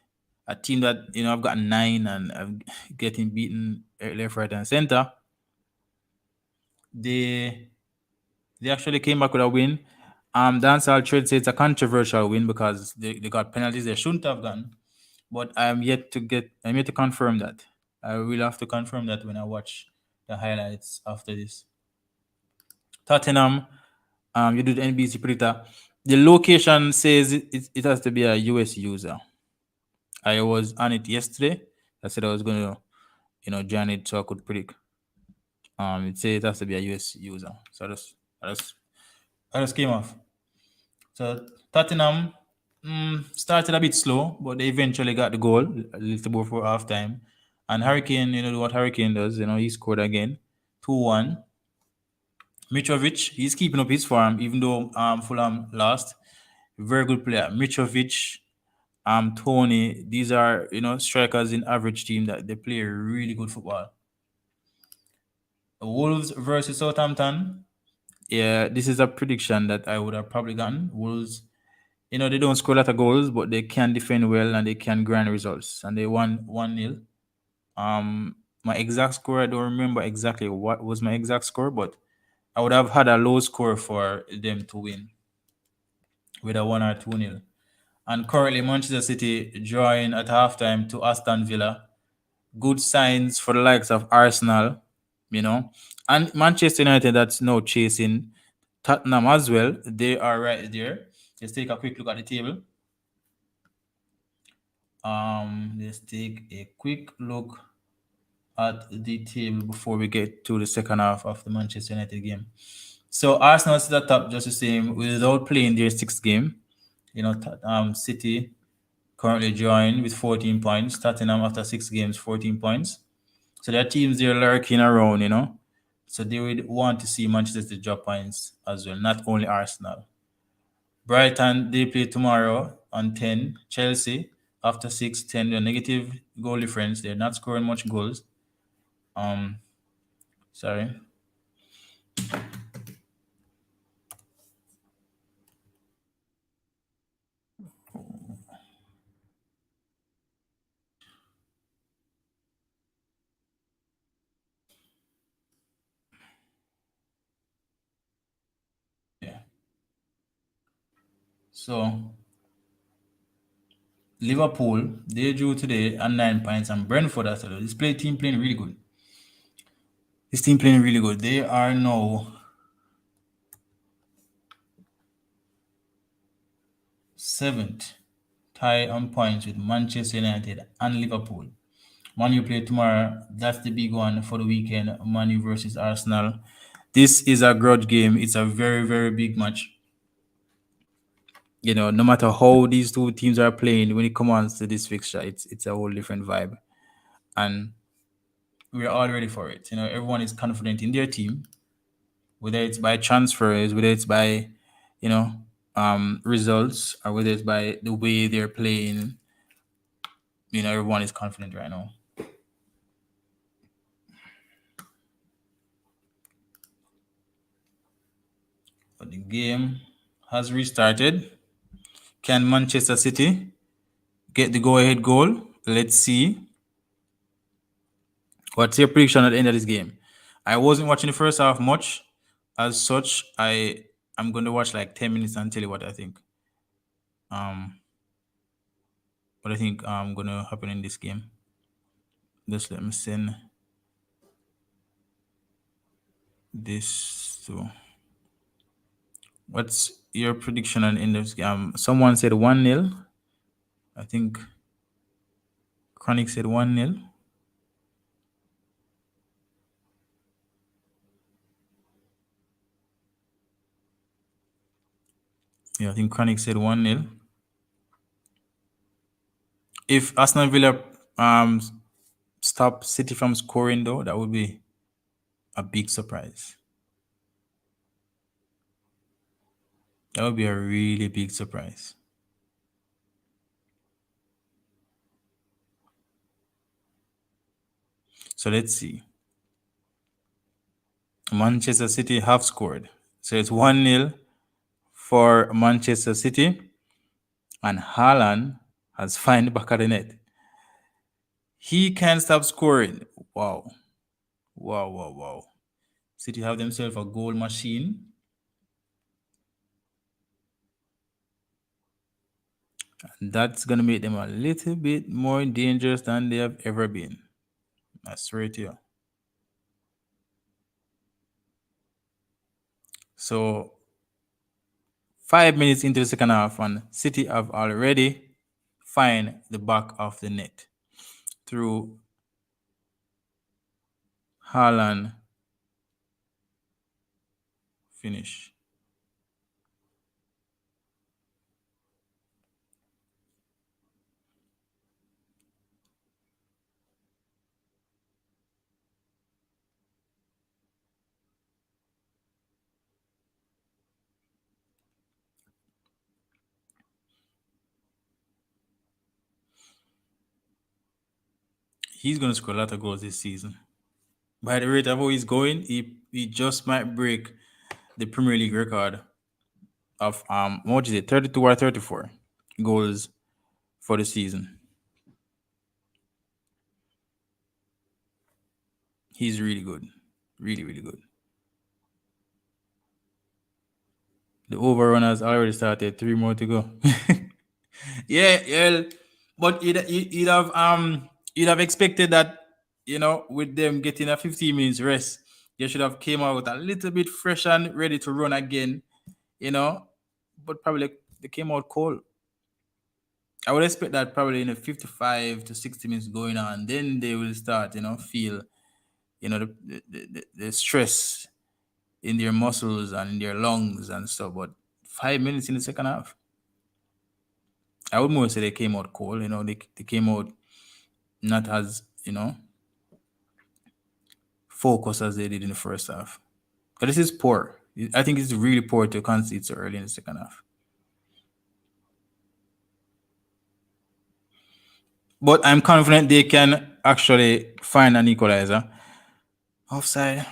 a team that I've got 9 and I'm getting beaten left, right, and center. They actually came back with a win. Dancehall Trade say it's a controversial win because they got penalties they shouldn't have done. But I'm yet to confirm that. I will have to confirm that when I watch the highlights after this. Tottenham, you do the NBC predictor. The location says it has to be a US user. I was on it yesterday. I said I was going to, join it so I could predict. It says it has to be a US user. So I just came off. So Tottenham started a bit slow, but they eventually got the goal a little before halftime. And Hurricane, what Hurricane does, he scored again, 2-1. Mitrovic, he's keeping up his form, even though Fulham lost. Very good player. Mitrovic, Tony, these are strikers in average team that they play really good football. Wolves versus Southampton. Yeah, this is a prediction that I would have probably gotten. Wolves, they don't score a lot of goals, but they can defend well and they can grind results. And they won 1-0. My exact score, I don't remember exactly what was my exact score, but I would have had a low score for them to win with a 1 or 2-0. And currently, Manchester City drawing at halftime to Aston Villa. Good signs for the likes of Arsenal, and Manchester United that's now chasing Tottenham as well. They are right there. Let's take a quick look at the table. Let's take a quick look at the table before we get to the second half of the Manchester United game. So Arsenal is at the top just the same without playing their 6th game. City currently joined with 14 points. Tottenham after 6 games, 14 points. So there are teams they're lurking around, So they would want to see Manchester City drop points as well, not only Arsenal. Brighton, they play tomorrow on 10. Chelsea, after 6, 10, the negative goal difference. They're not scoring much goals. Sorry. Yeah. So Liverpool, they drew today at 9 points, and Brentford as well. Team playing really good. This team playing really good. They are now seventh, tie on points with Manchester United and Liverpool. Man U play tomorrow. That's the big one for the weekend. Man U versus Arsenal. This is a grudge game. It's a very, very big match. No matter how these two teams are playing, when it comes to this fixture, it's a whole different vibe. And we're all ready for it. Everyone is confident in their team, whether it's by transfers, whether it's by, you know, results, or whether it's by the way they're playing. Everyone is confident right now. But the game has restarted. Can Manchester City get the go-ahead goal? Let's see. What's your prediction at the end of this game? I wasn't watching the first half much. As such, I'm going to watch like 10 minutes and tell you what I think. What I think going to happen in this game. Just let me send this to. What's your prediction on the end of this game? Someone said 1-0. I think Chronic said 1-0. Yeah, I think Chronic said 1-0. If Aston Villa stop City from scoring, though, that would be a big surprise. That would be a really big surprise. So let's see. Manchester City have scored. So it's 1-0 for Manchester City. And Haaland has found the back of the net. He can't stop scoring. Wow. Wow, wow, wow. City have themselves a goal machine. And that's going to make them a little bit more dangerous than they have ever been. I swear to you. So 5 minutes into the second half, and City have already found the back of the net through Haaland finish. He's going to score a lot of goals this season. By the rate of how he's going, he just might break the Premier League record of what is it, 32 or 34 goals for the season. He's really good. Really, really good. The overrun has already started. 3 more to go. Yeah. But you'd have expected that, with them getting a 15 minutes rest, they should have came out a little bit fresh and ready to run again, but probably they came out cold. I would expect that probably in a 55 to 60 minutes going on, then they will start, feel, the stress in their muscles and in their lungs and stuff. But 5 minutes in the second half, I would more say they came out cold. They came out not as focused as they did in the first half. But this is poor. I think it's really poor to concede so early in the second half. But I'm confident they can actually find an equalizer. Offside.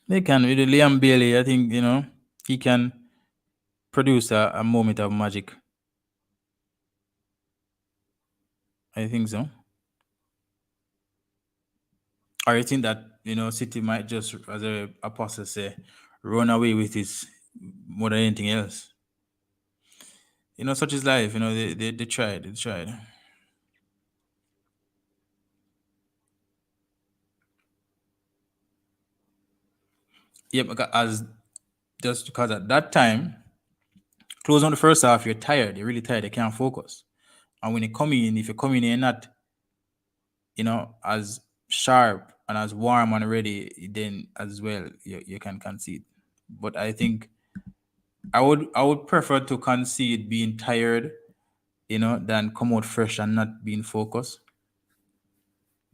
They can with Liam Bailey. I think he can produce a moment of magic. I think so. Or you think that City might just, as a apostle say, run away with it more than anything else. Such is life. They tried. Yeah, as just because at that time, close on the first half, you're tired. You're really tired. You can't focus. And when you come in, if you come in, you're not, as sharp and as warm and ready, then as well you can concede. But I think I would prefer to concede being tired, than come out fresh and not being focused.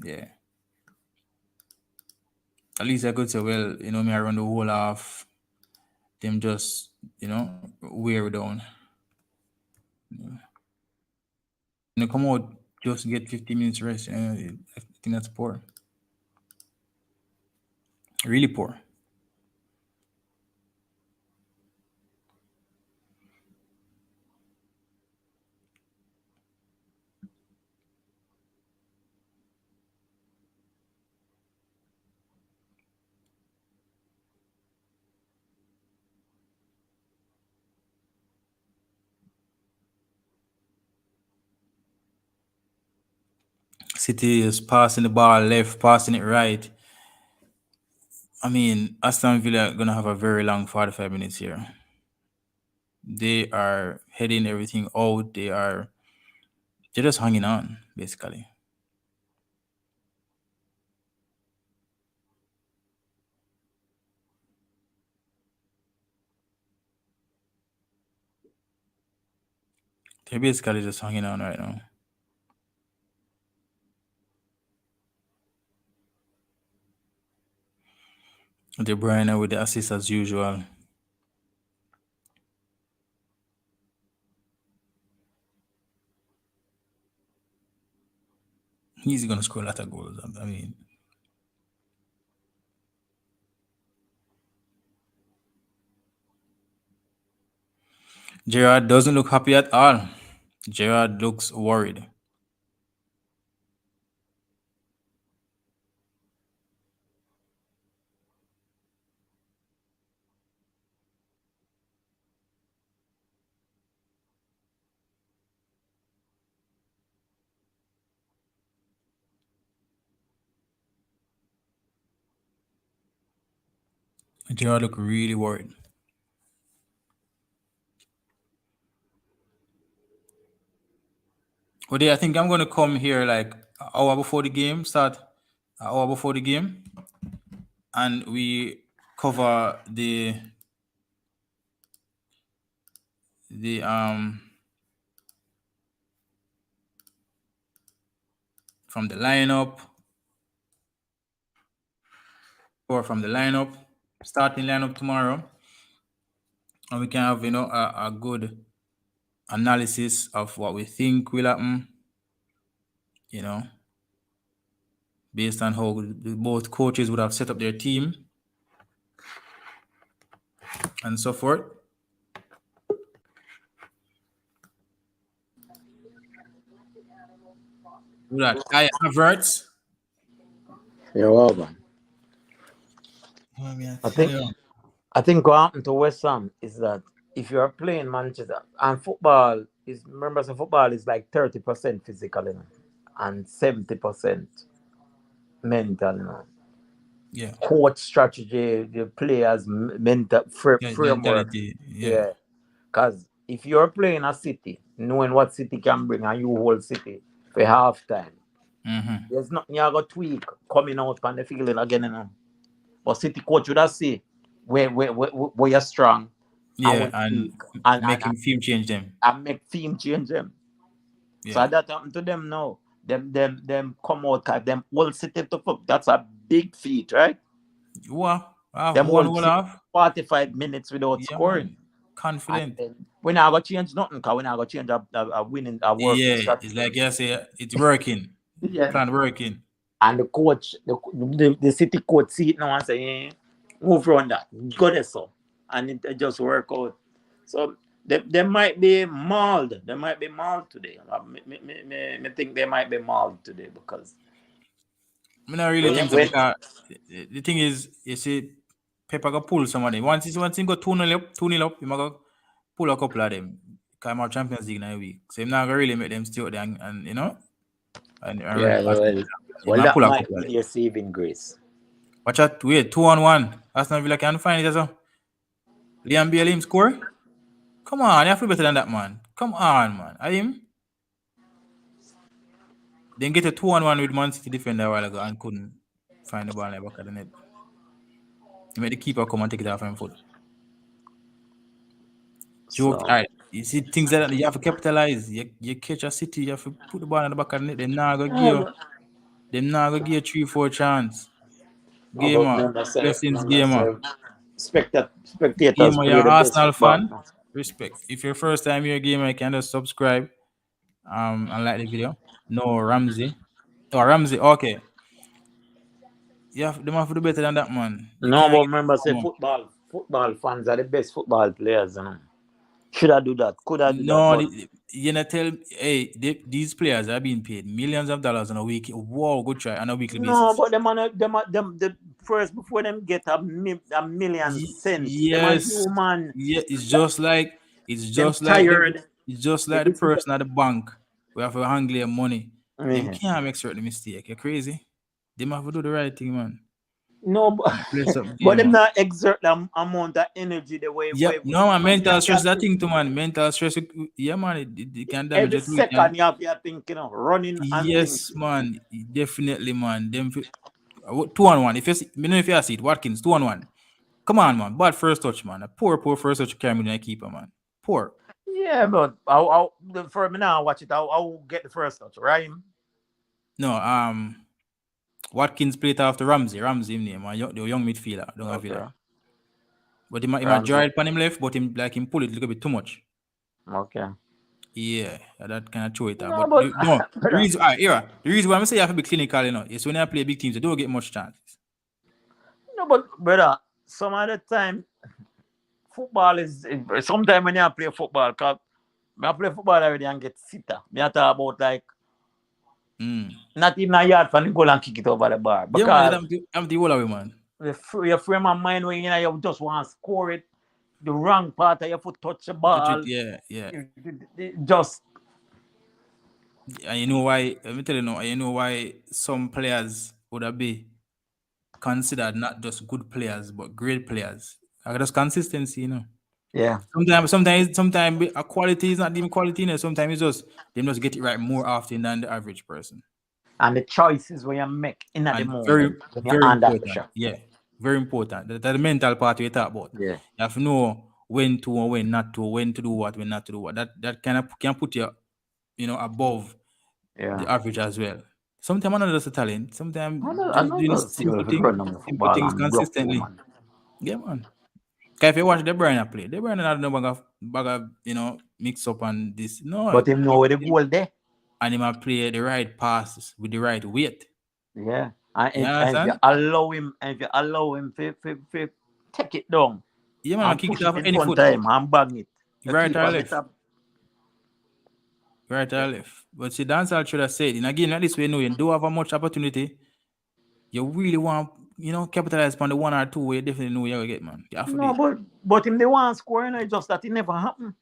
Yeah. At least I could say, well, me around the whole half, them just, wear down. Come out just get 50 minutes rest. I think that's poor. Really poor. City is passing the ball left, passing it right. I mean, Aston Villa are gonna have a very long 45 minutes here. They are heading everything out. They're just hanging on, basically. They're basically just hanging on right now. De Bruyne with the assist as usual. He's gonna score a lot of goals. I mean, Gerard doesn't look happy at all. Gerard looks worried. Gerard look really worried. But yeah, I think I'm gonna come here like an hour before the game start, an hour before the game, and we cover the from the lineup or from the lineup, starting lineup tomorrow, and we can have a good analysis of what we think will happen. You know, based on how both coaches would have set up their team and so forth. With that, I Havertz. Yeah, well, man. Oh, man, I tell think you. I think what happened to West Ham is that if you are playing Manchester and football is remember so football is like 30% physical, and 70% mental, Yeah, Coach strategy, the players mental yeah, framework. mentality. Yeah. Yeah. Because if you're playing a City, knowing what City can bring and you hold City for half time, Mm-hmm. there's nothing you got to tweak coming out on the field again, But City coach would have say where you're strong and Yeah, when and weak and, make him film change them. and make team change them. Yeah. So that happened to them now. Them come out cause them all City to foot. That's a big feat, right? Wow, Them one all will City have. 45 minutes without Yeah, scoring. man. And Confident. then we're not gonna change nothing because we're not gonna change a winning a working Yeah, it's strategy. like you say, it's working. Yeah. Plan working. And the coach, the City coach see it now and say, move on that. Go there, so. And it just work out. So they might be mauled. They might be mauled today. Me think they might be mauled today because I mean, I really think so when because the thing is, you see, Pepper go pull somebody. Once he go 2-0 up, 2-0 up, he might go pull a couple of them. Because I'm our Champions League in a week. So he's not going to really make them stay out there and and run yeah, past them. well, He well might that pull a might couple of be them. their saving grace. Watch out, wait, 2-1. Aston Villa can find it as well. Liam Bailey him score? Come on, you have to be better than that, man. Come on, man. Are him? Then get a 2-1 with Man City defender a while ago and couldn't find the ball in the back of the net. He made the keeper come and take it off him foot. Joke, So alright. You see things like that you have to capitalize. You catch a City, you have to put the ball in the back of the net. Them now go give you 3-4 chance. Gamer, blessings gamer. spectators Gamer, you're play an the best Arsenal football. fan. Respect. If you're first time you're a gamer, you can just subscribe and like the video. No, Ramsey. Oh, Ramsey, okay. Them have to do better than that, man. You No, can't but get remember, say more. football fans are the best football players. Should I do that? Could I do that? No, But you know, these players are being paid millions of dollars on a week. Wow, good try on a weekly no, basis. but them the first before them get a million cent. Them are Yes, human. yeah, it's Them just like tired. the This is person at the bank who have to handle your money. Them yeah. can't make certain mistake. You're crazy. Them have to do the right thing, man. No, but, Bless up but game, them man. not exert the amount of energy the way Yep. No, man. man Mental can stress is a think. thing too, man. Mental stress, yeah, man. It can damage Every your tooth. Can second you have to think, running and yes, thinking. man. Definitely, man. 2-1. If you see, me know if you see it, Watkins 2-1. Come on, man. Bad first touch, man. A poor first touch carry me than a keeper, man. Poor. Yeah, but for me now, watch it. I'll get the first touch, right? No, Watkins played after Ramsey. Ramsey him name, man. The young midfielder, don't have Okay. Villa. But he might Ramsey. draw it on him left, but him pull it a little bit too much. Okay. Yeah, that kind of throw it out. No, But but the reason, the reason why I'm saying you have to be clinical, is when I play big teams, you don't get much chances. no, but brother, some of the time football is sometimes when you play football, cause I play football already and get sitter. Me I talk about like not even a yard from the goal and kick it over the bar. Yeah, man, Because I'm the whole away, man. your frame of mind when you just want to score it, the wrong part of your foot touch the Touch it, ball. yeah. Just And you know why? Let me tell you now. You know why some players would have be considered not just good players but great players. Like just consistency. yeah. Sometimes a quality is not even quality. Sometimes it's just them just get it right more often than the average person. And the choices where you make in at the And very, moment when you're very under important. pressure. Yeah, very important. That's the mental part we talk about. Yeah. You have to know when to or when not to, when to do what, when not to do what. That kind of can put you, above the Yeah. average as well. Sometimes another just a talent. Sometimes I just know doing those simple things, run on the football and block you, consistently. man. Yeah, man. 'Cause if you watch De Bruyne play, De Bruyne not no bag of mix up and this. No, But him know where the goal there. and him a play the right passes with the right weight. Yeah. And You if you understand? allow him to take it down Yeah, man, and kick it push it off in any front foot. of him and bang it. The Right or keeper left. better. Right or left. But see, dancehall should have said in a game like this way, you don't have a much opportunity. You really want, capitalize on the one or two way, you definitely know you're gonna get, man. You have to do No, it. but him the one scoring, it's just that it never happened.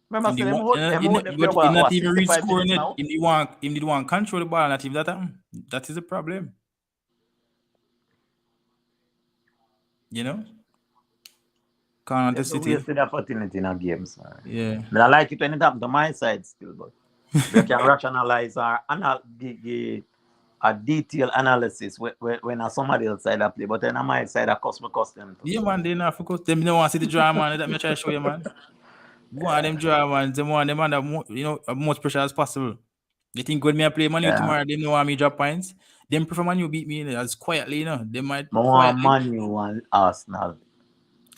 Remember, I In the said them one, hold them for but in not about even reach 65 scoring minutes it, now. in the one control the ball, not even that happen. That is the problem. You know? Can't the Them the city. wasted opportunity in a game, sir. Yeah. But I like it when it happened to my side still, but we can rationalize or give a detailed analysis when somebody else side I play, but then on my side I cost them too. Yeah, So man, they not focus. Them don't want to see the drama, man. Let me try to show you, man. You want them drama, man. They want them under as much pressure as possible. They think when me I play Manu yeah. tomorrow, they know want me drop points. Them prefer Manu beat me as quietly, They might I want quietly Man U and Arsenal.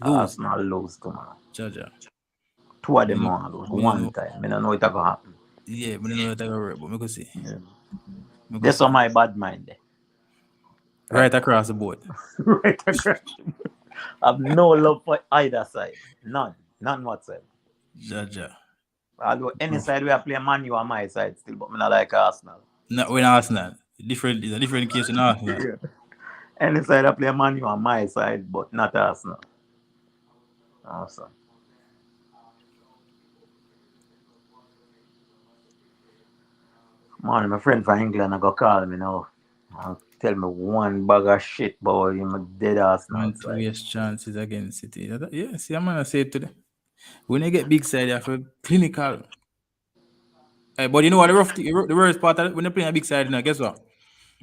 lose. Arsenal lose tomorrow. Jaja. Two of Me them no, want lose me no one know. time. I don't know it ever happen. Yeah, me no know that I work, but me go see. Yeah. Me go That's see. on my bad mind there. Right across the board. Right across. I've no love for either side. None. None whatsoever. Jaja. Although any side we are playing Man U on my side still, but me not like Arsenal. Not when Arsenal. It's a different case in Arsenal. Yeah. Any side I play Man U on my side, but not Arsenal. Awesome. Man, my friend from England I go call me now. tell me one bag of shit about him, a dead ass now. Man It's to like, waste chances against City. Yeah, see, I'm gonna say it today. When they get big side, you have to clinical. But you know what the worst part of it, when they play a big side, you know, guess what?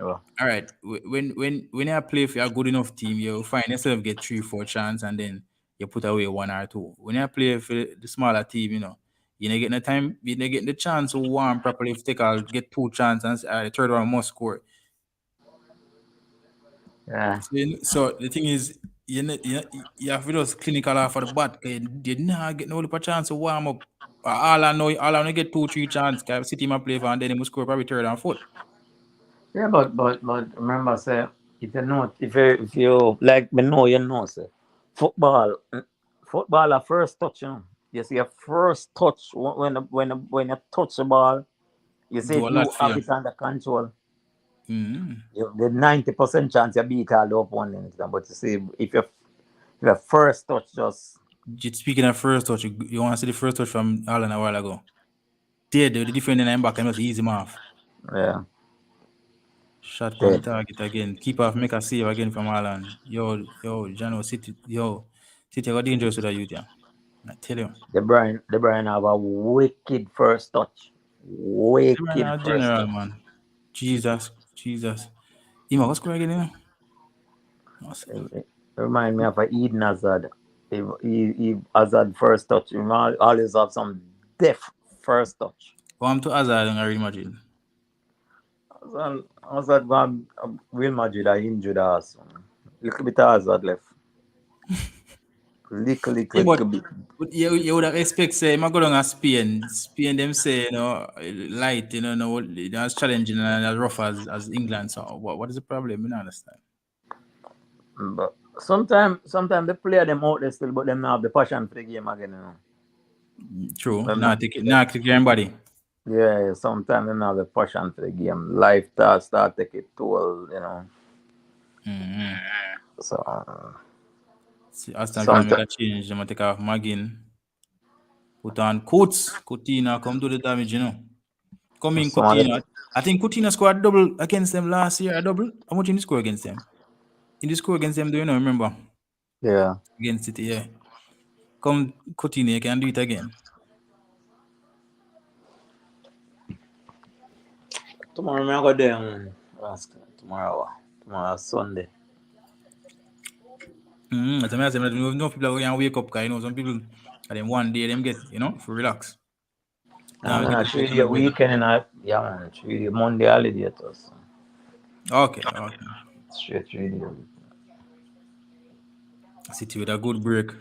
oh, All right, when you play for a good enough team, you find yourself get 3, 4 chance, and then you put away 1 or 2. When you play for the smaller team, you don't get the time, you don't get the chance to warm properly. If take out get 2 chances, the third one must score. yeah. So the thing is, you have to just clinical off for the bat. You did not get no little chance to warm up. All I know get 2, 3 chances. Cause City might play for, and then he must score probably third and fourth. Yeah, but remember, say, if you like me know, you know, say, football, football, a first touch, you see a first touch when you touch the ball, you say Do if a lot you for have you. it under control, Mm-hmm. you the 90% chance you beat all the opponent. But you see, if your first touch just Speaking of first touch, you want to see the first touch from Alan a while ago. There, the defending line back and just ease him off. yeah, Shot on dead. target again. Keep off, make a save again from Alan. Yo, Jano, City got dangerous with that youth, yeah. I tell you. De Bruyne have a wicked first touch, They were wicked not first general, touch. man. Jesus. Ima, what's going again, Awesome. It remind me of a Eden Hazard. If Hazard first touch, he always have some def first touch. Come to Hazard and Real Madrid. Hazard gone Real Madrid are injured us. Little bit of Hazard left. Yeah, Little bit. but you would have expect say I'm going to Spain. Spain them say light, no they're as challenging and as rough as England. So what is the problem? I don't understand. But sometimes they play them out there still, but them not have the passion for the game again. True. Them Not not, take it. Not take your own body. yeah, sometimes them not have the passion for the game. Life start take it toll. Mm-hmm. So See, Aston Villa make sometimes a change. They might take off Magin. Put on Coates. Coutinho come do the damage. Come in some of Coutinho. them, I think Coutinho scored double against them last year. A double. How much in the score against them? In the score against them, do you know? Remember yeah. against City? Yeah. Come Coutinho, you can do it again. Tomorrow me I go there. Tomorrow Sunday. As I say, no people are going to wake up. Cause, some people, and then one day them get for relax. I'm Can't get gonna up treat on the you bed. weekend and yeah man, treat you Monday holiday to us. Okay. Straight treat you. City with a good break.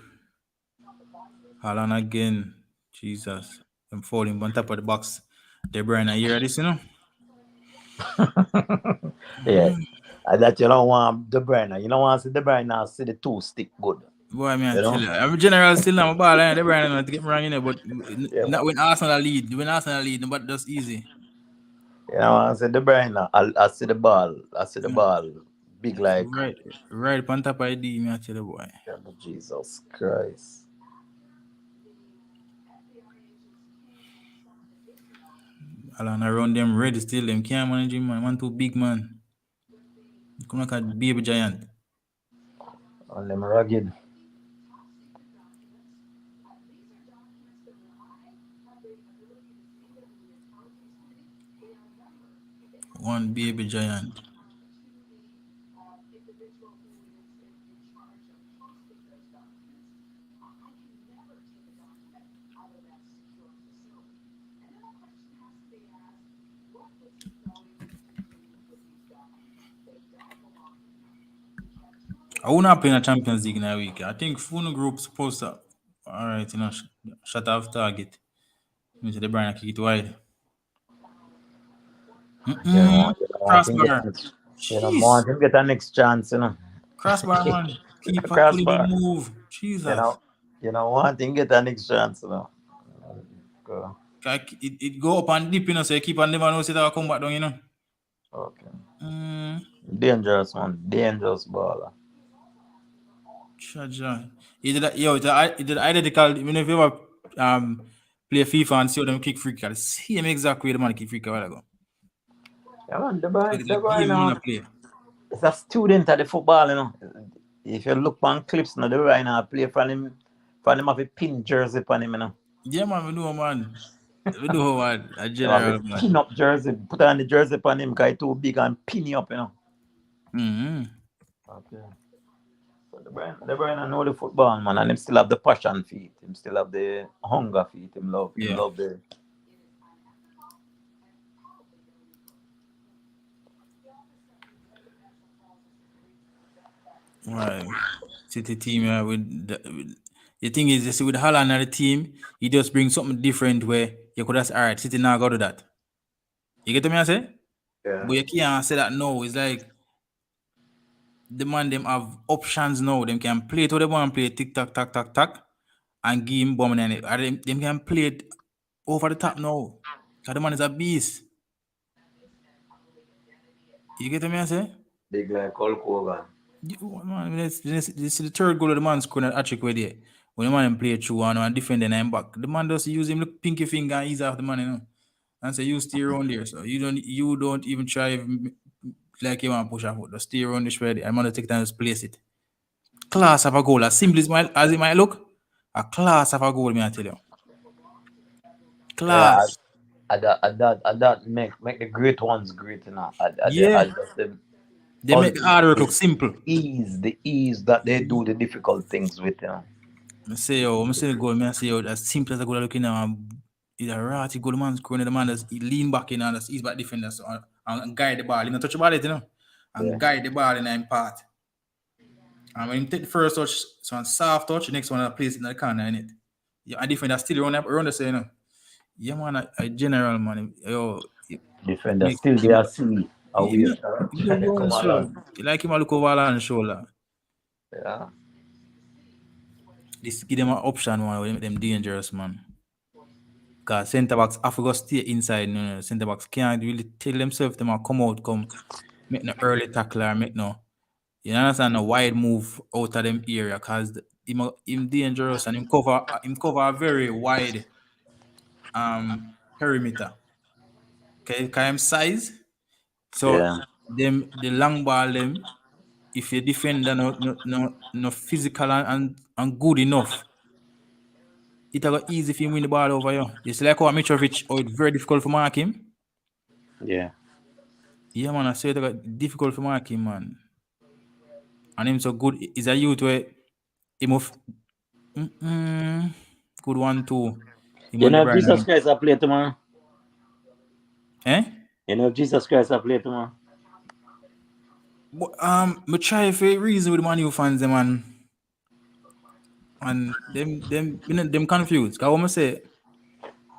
Haaland again. Jesus. I'm falling on top of the box. De Bruyne a year of this, Yeah. And that you don't want De Bruyne. You don't want to see De Bruyne now see the two stick good. Boy, I mean, I You tell know? you, I'm a general still now. Ball, De Bruyne, not to get me wrong, but Yeah, not man. when Arsenal lead. When Arsenal lead, but just easy. You know want to see De Bruyne. I see the ball. I see the Mm, ball. Big like right on top of the D, me, I tell you, boy. yeah, but Jesus Christ. Alan around them ready still, them can't manage him, man. One too big, man. Come like a baby giant. On them rugged. One baby giant. I will not play in a Champions League in a week. I think Funo Group supposed to. All right, shut off target. Me say the Brian kick it wide. You don't want him Crossbar. want Jeez. him get a next chance. Crossbar, man. Keeper couldn't Crossbar. move. You Jesus. know, you know one thing get an next chance. Go. It go up and dip, so you keep on never know it will come back down. Okay. Mm, Dangerous one, dangerous baller. Chaja. It's identical. Even if you ever play FIFA and see how them kick free kick, same exact way the man kick free kick a while ago. Yeah man, Like the game you wanna play. It's a student at the football, you know. If you look on clips now, the right now play for him have a pin jersey on him, you know. Yeah, man, we know, man. We know, man. A They have a general, man. pin up jersey, put on the jersey on him, guy too big and pin you up, you know. Mm-hmm. Okay. So the Brian I know the football man, and him still have the passion for it. Him still have the hunger for it. Him Yeah. love the Right. City team the thing is, you see, with Holland and the team, he just brings something different where you could just, all right, City now go to that. You get me, I say? yeah, But you can't say that no. It's like the man them have options now. Them can play it how they want to play tick tack tack tack tack and give him bomb and it. Or them can play it over the top now. Cause the man is a beast. You get me, I say? big like Hulk Hogan. Man, this is the third goal of the man scoring at trick with there. When the man play through and defend the nine back, the man just use him look pinky finger and ease off the man, you know. And say you stay around there. So you don't even try like you want to push a foot. Just stay around this ready. I'm gonna take time to place it. Class of a goal, as simple as it might look, a class of a goal, me I tell you. Yeah, Class. that make the great ones great, you know. Yeah. I just the They make the hard work ultimate look simple. the ease that they do the difficult things with, you know. I say, yo, I'm saying the goal, man. I say, yo, as simple as a goal looking now, it's a ratty goal, man. Scoring the man that's he lean back in and that's ease back defenders and guide the ball. You know, touch the ball, you know, and Yeah, guide the ball in that part. And when you take the first touch, so on soft touch, the next one I place it in the corner in it. Yeah, and defender still around the same, you know. Yeah, man, a general man. Yo, it defender makes still him, there see a he way make him do young come so. along. You like him a look over and shoulder. Yeah, This give them an option, man. With them dangerous, man. Because centre backs have to go stay inside. No, centre backs can't really tell themselves them come out, come make no early tackler, make no. You understand a wide move out of them area because him dangerous and him cover a very wide perimeter. Okay, him size. So yeah, them the long ball them if your defender no physical and good enough, it'll go easy if you win the ball over you. It's like how Mitrovic, it's very difficult for mark him. yeah. Yeah, man, I say it got difficult for mark him, man. And him so good. Is a youth where him of good one too. Him You on the know if brand. Jesus Christ I play tomorrow. Eh? You know if Jesus Christ I play tomorrow. But me try for reason with Man U fans, them and them you know, them confused. Cause when I say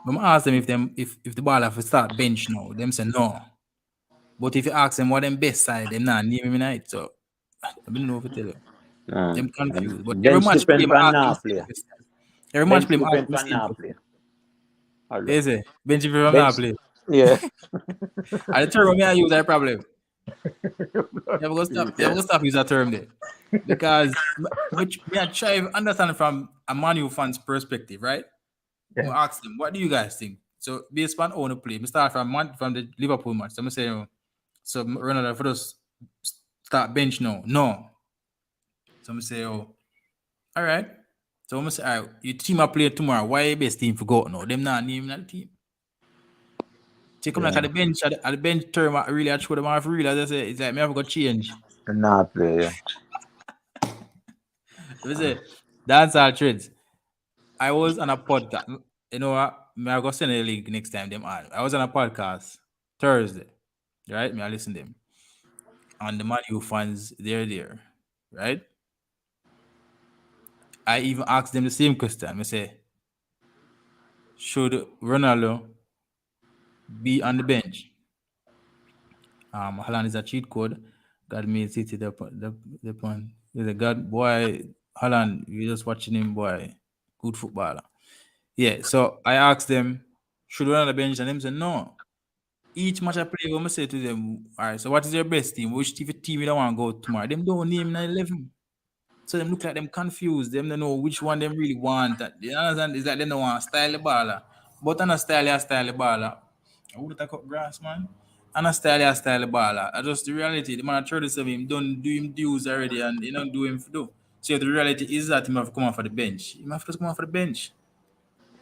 when I ask them if the ball have to start bench now, them say no. But if you ask them what them best side, them not name him in it. So I don't know if I tell you. Them confused. But every Bench match play, depend I on ask them now the same play. question. Every match Bench play, I ask depend them the on same now question. play. Hello. They say bench if you from now Bench. play. Yeah. And the term me I use that problem. Never gonna stop use that term there. Because me I try to understand from a Man U fan's perspective, right? I Yeah. ask them, what do you guys think? So based on own play, me start from the Liverpool match. So I say, so Ronaldo for us start bench now. No. So I say, oh, all right. So I'm say, all right, your team are playing tomorrow. Why your best team forgot now? Them not naming that team. So come like Yeah. at the bench term, I really I show them off real. As I say, it's like me have got change. Now play. Yeah. So I say, dance all trades. I was on a podcast. You know what? Me I go send a link next time them on. I was on a podcast Thursday. Right? Me I listen to them. And the Man U fans, they're there. Right? I even asked them the same question. I say, should Ronaldo be on the bench? Holland is a cheat code. God made City the point. He's a God boy. Holland, you just watching him, boy. Good footballer. Yeah. So I asked them, should we on the bench? And them said no. Each match I play, I'm gonna say to them, all right. So what is your best team? Which team you don't want to go tomorrow? Them don't name 11. So them look like them confused. Them don't know which one them really want. You understand? Is that them don't want style the baller. But on a style the baller. I would take up grass, man. And a style baller. I just the reality. The man at 37, him done do him dues already, and you don't do him for do. So the reality is that him have to come off for the bench. He have to come off for the bench.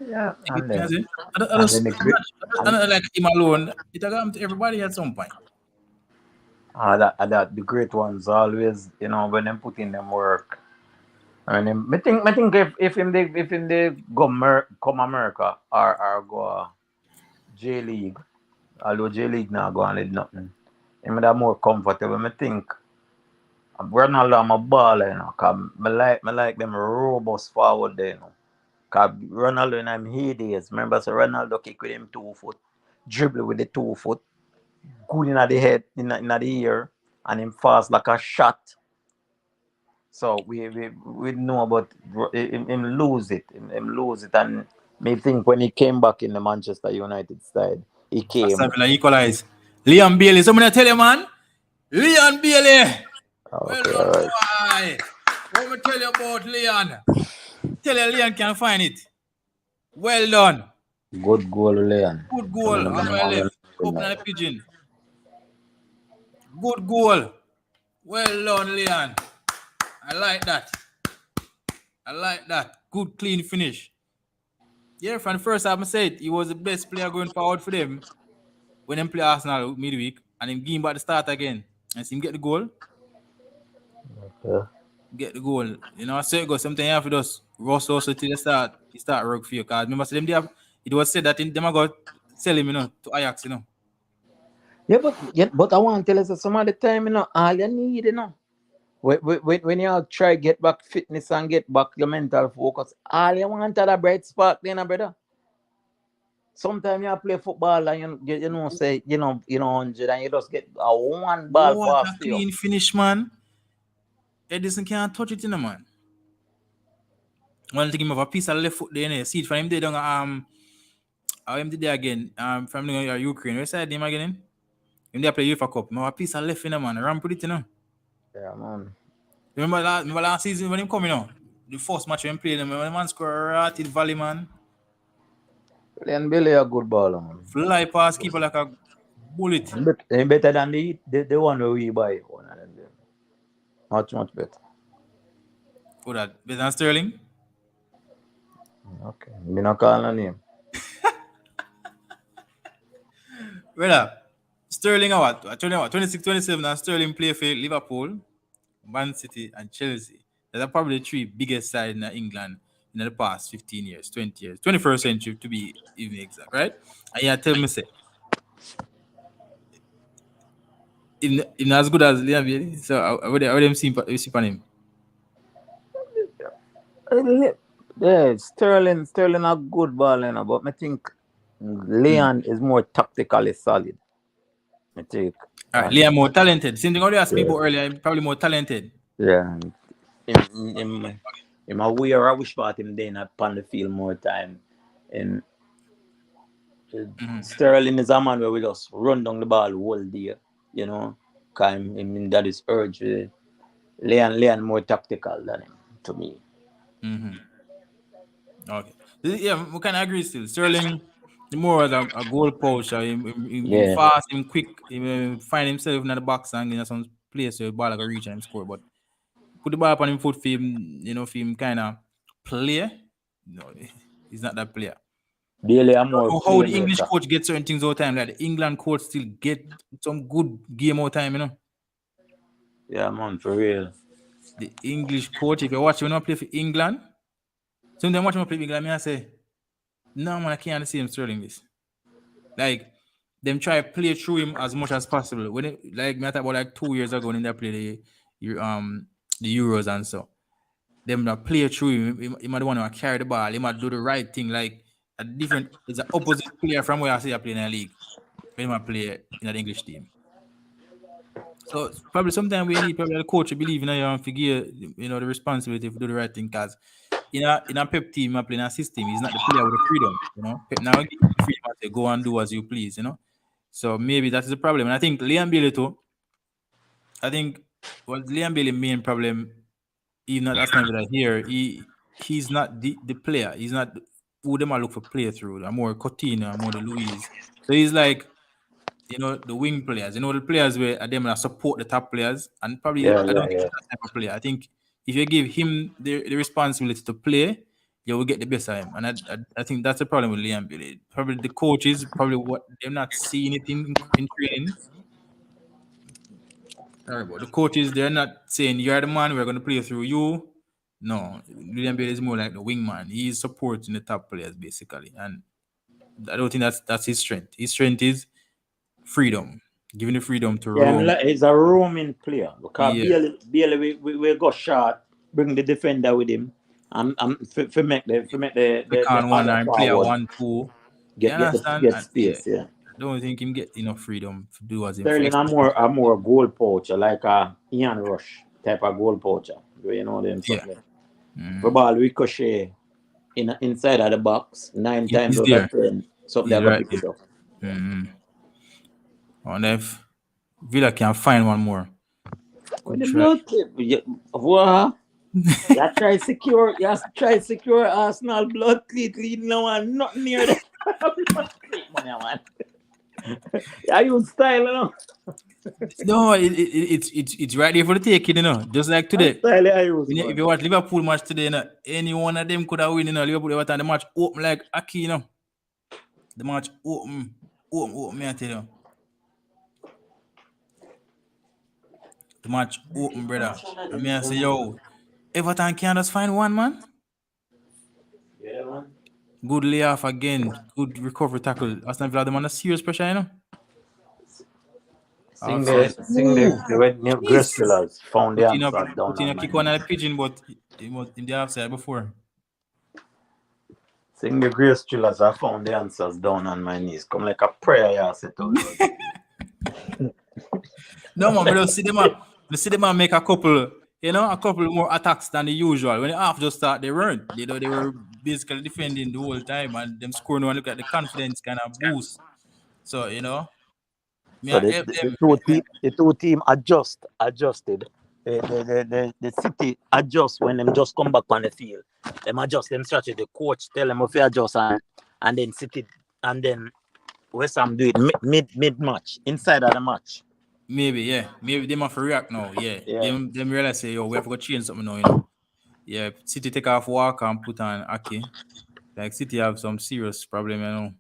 Yeah, You get and me, I then say? I and just, then the I'm great and not like him alone. It will come to everybody at some point. that the great ones always, when them put in them work. I mean, I think if him they come America or go J League, although J League now go on with nothing, him that more comfortable. I think Ronaldo I'm a baller, cause me like them robust forward there, Cause Ronaldo in him heydays, remember so Ronaldo kick with him 2 foot, dribble with the 2 foot, good in the head, in the ear, and him fast like a shot. So we know about him lose it, him lose it, and me think when he came back in the Manchester United side, he Aston came. Villa equalize. Liam Bailey. Someone tell you, man. Leon Bailey. Well Okay, all done, right, boy. What me tell you about Leon? Tell you Leon can find it. Well done. good goal, Leon. Good I goal mean, off I my want left. to Open the pigeon. Good goal. Well done, Leon. I like that. I like that. Good clean finish. Yeah, from the first half, I said he was the best player going forward for them when them play Arsenal midweek and him give him back the start again. And see him get the goal. yeah. Get the goal. You know, I say it goes something you have to just rush also till the start. He start work for you. Cause remember, so them they have, it was said that them are going to sell him, to Ajax, But I want to tell you so some of the time, all you need, when you try get back fitness and get back your mental focus, all you want is a bright spark, then, brother. Sometimes you play football and say 100 and you just get a one ball What a pass to you. clean finish, man. Edison can't touch it, man. One thing him have a piece of left foot there, see it from him there down how him did there again, from Ukraine. Where side him again? Him there play UEFA Cup. Him have a piece of left in man. Ram put it. Yeah, man. Remember last season when him come, the first match when him played, remember the man score right in Valley, man. Len Billy a good baller, man. Fly past keeper like a bullet. He better than the one where we buy. One of them. Much, much better. For that. Better than Sterling. Okay. Me not call a name. Brother, Sterling or what? I tell you what, 26, 27 and Sterling play for Liverpool, Man City, and Chelsea. Those are probably the three biggest sides in England in the past 15 years, 20 years, 21st century to be even exact, right? And yeah, tell me, say, in as good as Liam Bailey. So, I would them see on him. Yeah, Sterling a good baller, but I think Mm. Leon is more tactically solid. I think. All right, And Liam more talented. Same thing what you asked me yeah, about earlier, I'm probably more talented. yeah. In my way, I wish about him then upon the field more time. And Mm-hmm. Sterling is a man where we just run down the ball whole day, you know. Cause that is urge. Leon more tactical than him to me. Mm-hmm. Okay. Yeah, we can agree still. Sterling, the more as a goal poacher, him Yeah. fast, him quick, him find himself in the box and some place where the ball like reach and him score. But put the ball up on him foot for him, for him kind of play. No, he's not that player. Daily are I don't more know how the English playmaker. coach get certain things all the time. Like the England coach still get some good game all the time. Yeah, man, for real. The English coach, if you watch when I play for England, sometimes watch him play for England, I say, no man, I can't see him Sterling this. Like them try to play through him as much as possible. When like me I talk about like 2 years ago when they play the Euros and so them that play through him, he might want to carry the ball, he might do the right thing, like a different it's an opposite player from where I see I play in the league. When I play in the English team. So probably sometimes we need probably the coach to believe in you and figure the responsibility to do the right thing because in a pep team, I play in a system. He's not the player with the freedom, Pep now give you the freedom to go and do as you please. So maybe that is the problem. And I think Liam Bailey too. I think what Liam Bailey main problem, even not Aston Villa here, he's not the player. He's not who them I look for play through. I'm more Coutinho, I'm more the Luis. So he's like the wing players, the players where them that support the top players, and probably Yeah, I don't yeah, think yeah. he's that type of player. I think if you give him the responsibility to play, you will get the best of him. And I think that's the problem with Liam Billy. Probably the coaches, probably what they're not seeing it in training. Sorry, but the coaches, they're not saying you're the man, we're going to play through you. No, Liam Billy is more like the wingman. He's supporting the top players basically, and I don't think that's his strength. His strength is freedom, giving the freedom to Yeah, roam. he's a roaming player because Yeah, Bailey we go short, bring the defender with him, and for make pick the on one other and play a forward 1-2. You understand? get And yeah, space. Yeah, I don't think him get enough freedom to do as him for Sterling especially. a more goal poacher like a Ian Rush type of goal poacher. You know them Yeah, something. The ball ricochet inside of the box 9 times he's out there. of 10. Something He's they go right pick there. it up. Mm-hmm. I wonder if Villa can find one more. With Good the try. blood clip, what? You try secure Arsenal blood cleat leading now and not near the blood cleat money, man. Yeah, you style, you know. No, it's right there for the taking, Just like I today. style I use, If you man. watch Liverpool match today, any one of them could have win, Liverpool they were the match open like Aki, The match open, me I tell you. The match open, brother. I mean I say, yo, Everton can't just find one man. Yeah, man. Good layoff again. Good recovery tackle. Aston Villa them under serious pressure, Offside. Sing Ooh, the when new Jesus. Gristillers found the Coutinho, answer down on Coutinho my kick one knees. at the pigeon, but he was in the offside before. Sing the Gristillers, I found the answers down on my knees. Come like a prayer, yeah, set out, Lord. No man, but you see them make a couple more attacks than the usual. When the half just start, they weren't. They were basically defending the whole time and them scoring one look at the confidence kind of boost. So, me So I the, help the, them. the two team adjusted. The City adjust when them just come back on the field. Them adjust them strategy. The coach tell them if you adjust and then City and then West Ham do it mid match inside of the match. Maybe, yeah. Maybe they have to react now. Yeah. Yeah. Them realize say, yo, we have to go change something now. Yeah, City take off Walker and put on Aki. Like City have some serious problem.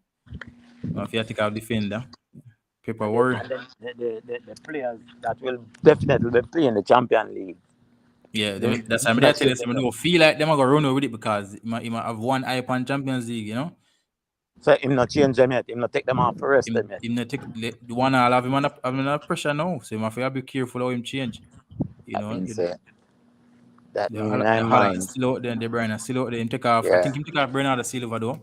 If you take off defender, people And then, worry. and then the players that will definitely be playing the Champion League. Yeah, They that's why I not tell you, changing no, feel like them are gonna run over with it because he might have one eye on Champions League. So him not change them yet. Him not take them off for rest them Him, yet. him not take the one I'll have him under pressure now. So him have to be careful how him change. That means that The mean in the nine Holland mind. is still out there, De Bruyne is still out there. Him take off. I Yeah. think him take off Bernardo Silva though.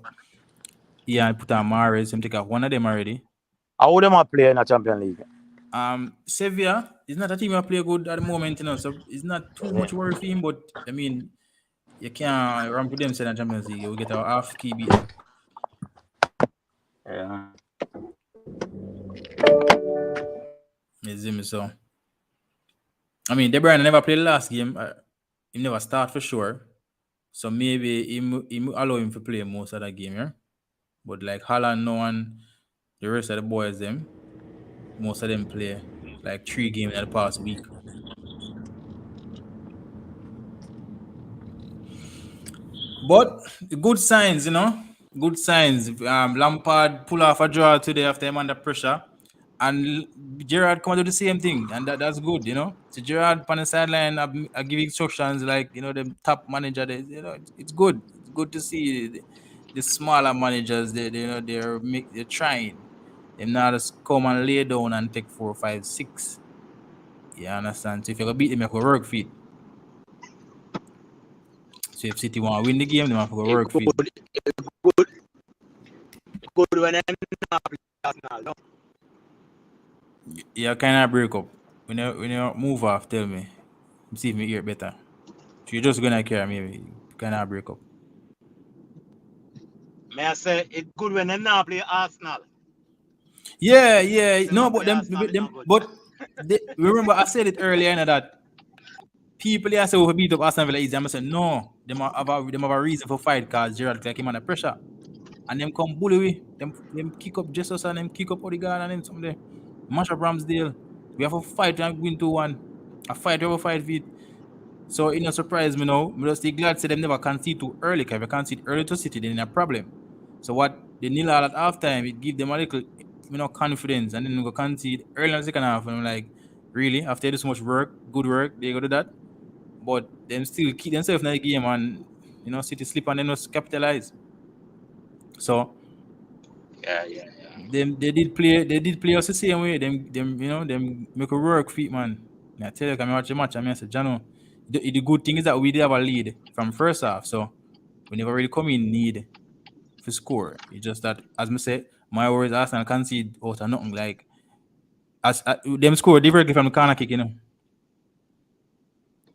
Yeah, and put on Mahrez. Him take off one of them already. How them are playing in the Champion League? Sevilla is not a team that play good at the moment, so it's not too much worry for him. But I mean, you can't ramp with them in the Champions League. You will get a half key beat them. Yeah. You see me, so. I mean, De Bruyne never played the last game. He never start for sure. So maybe he allow him to play most of that game, yeah? But like Holland, no one, the rest of the boys, them, most of them play like 3 games in the past week. But good signs, good signs. Lampard pull off a draw today after him under pressure. And Gerard come and do the same thing, and that's good, So Gerard on the sideline, I give instructions like the top manager. It's good. It's good to see the smaller managers. They're trying. They're not just come and lay down and take 4, 5, 6. You understand? So if you go beat them, you have to work for it. So if City want to win the game, they have to go work for it. Good when I'm not playing Arsenal, no? Yeah, kind of break up. When you move off, tell me. See if me hear better. So you're just gonna care, maybe kind of break up. May I say it's good when I'm not playing Arsenal. Yeah. No, but remember I said it earlier, that people here say we beat up Aston Villa easy. I said no, them have a reason for fight because Gerald like him under pressure. and them come bully we. Them kick up Jesus and them kick up Odegaard and them something there. Mash up Ramsdale. We have a fight and win 2-1. A fight over fight feet. So it not surprise me now. Me just glad say them never concede too early. Because if you concede early to City, then a problem. So what they nil all at halftime, it give them a little confidence, and then we go concede early in the second half. And I'm like, really? After they do so much work, good work, they go do that. But them still keep themselves in the game, and City slip and then just capitalize. So Yeah. they did play us the same way. Them make a work feet, man. I tell you, I watch the match. I said, Jano, the good thing is that we did have a lead from first half, so we never really come in need for score. It's just that, as I said, my worries Arsenal concede out of nothing. Like as them score directly from the corner kick,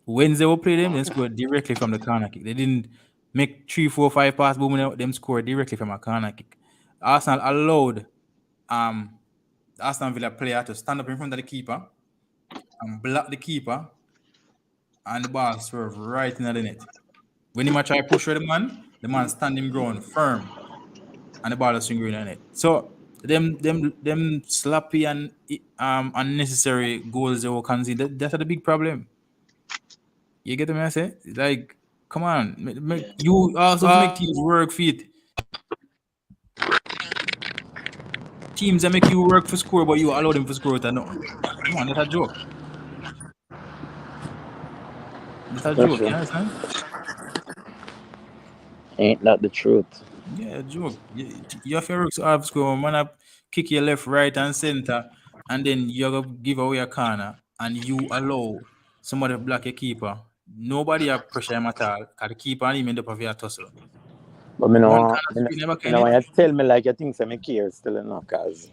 Wednesday we play them score directly from the corner kick. They didn't make 3, 4, 5 pass boom. Them score directly from a corner kick. Arsenal allowed the Aston Villa player to stand up in front of the keeper and block the keeper, and the ball swerve right into the net. When he might try to push the man standing ground firm, and the ball is swinging in the net. So them sloppy and unnecessary goals they will concede. That's the big problem. You get what I say? Like, come on, you also make teams work fit. Teams that make you work for score, but you allow them for score with nothing. Come on, that's a joke. That's a joke, you understand? Ain't that the truth? Yeah, joke. You have to work score, man up, kick your left, right, and center, and then you're gonna give away a corner, and you allow somebody to block your keeper. Nobody have pressure him at all. Cause the keeper and him end up having a tussle. But me One know, corner me never know can when you tell me like you think some me care still enough, cause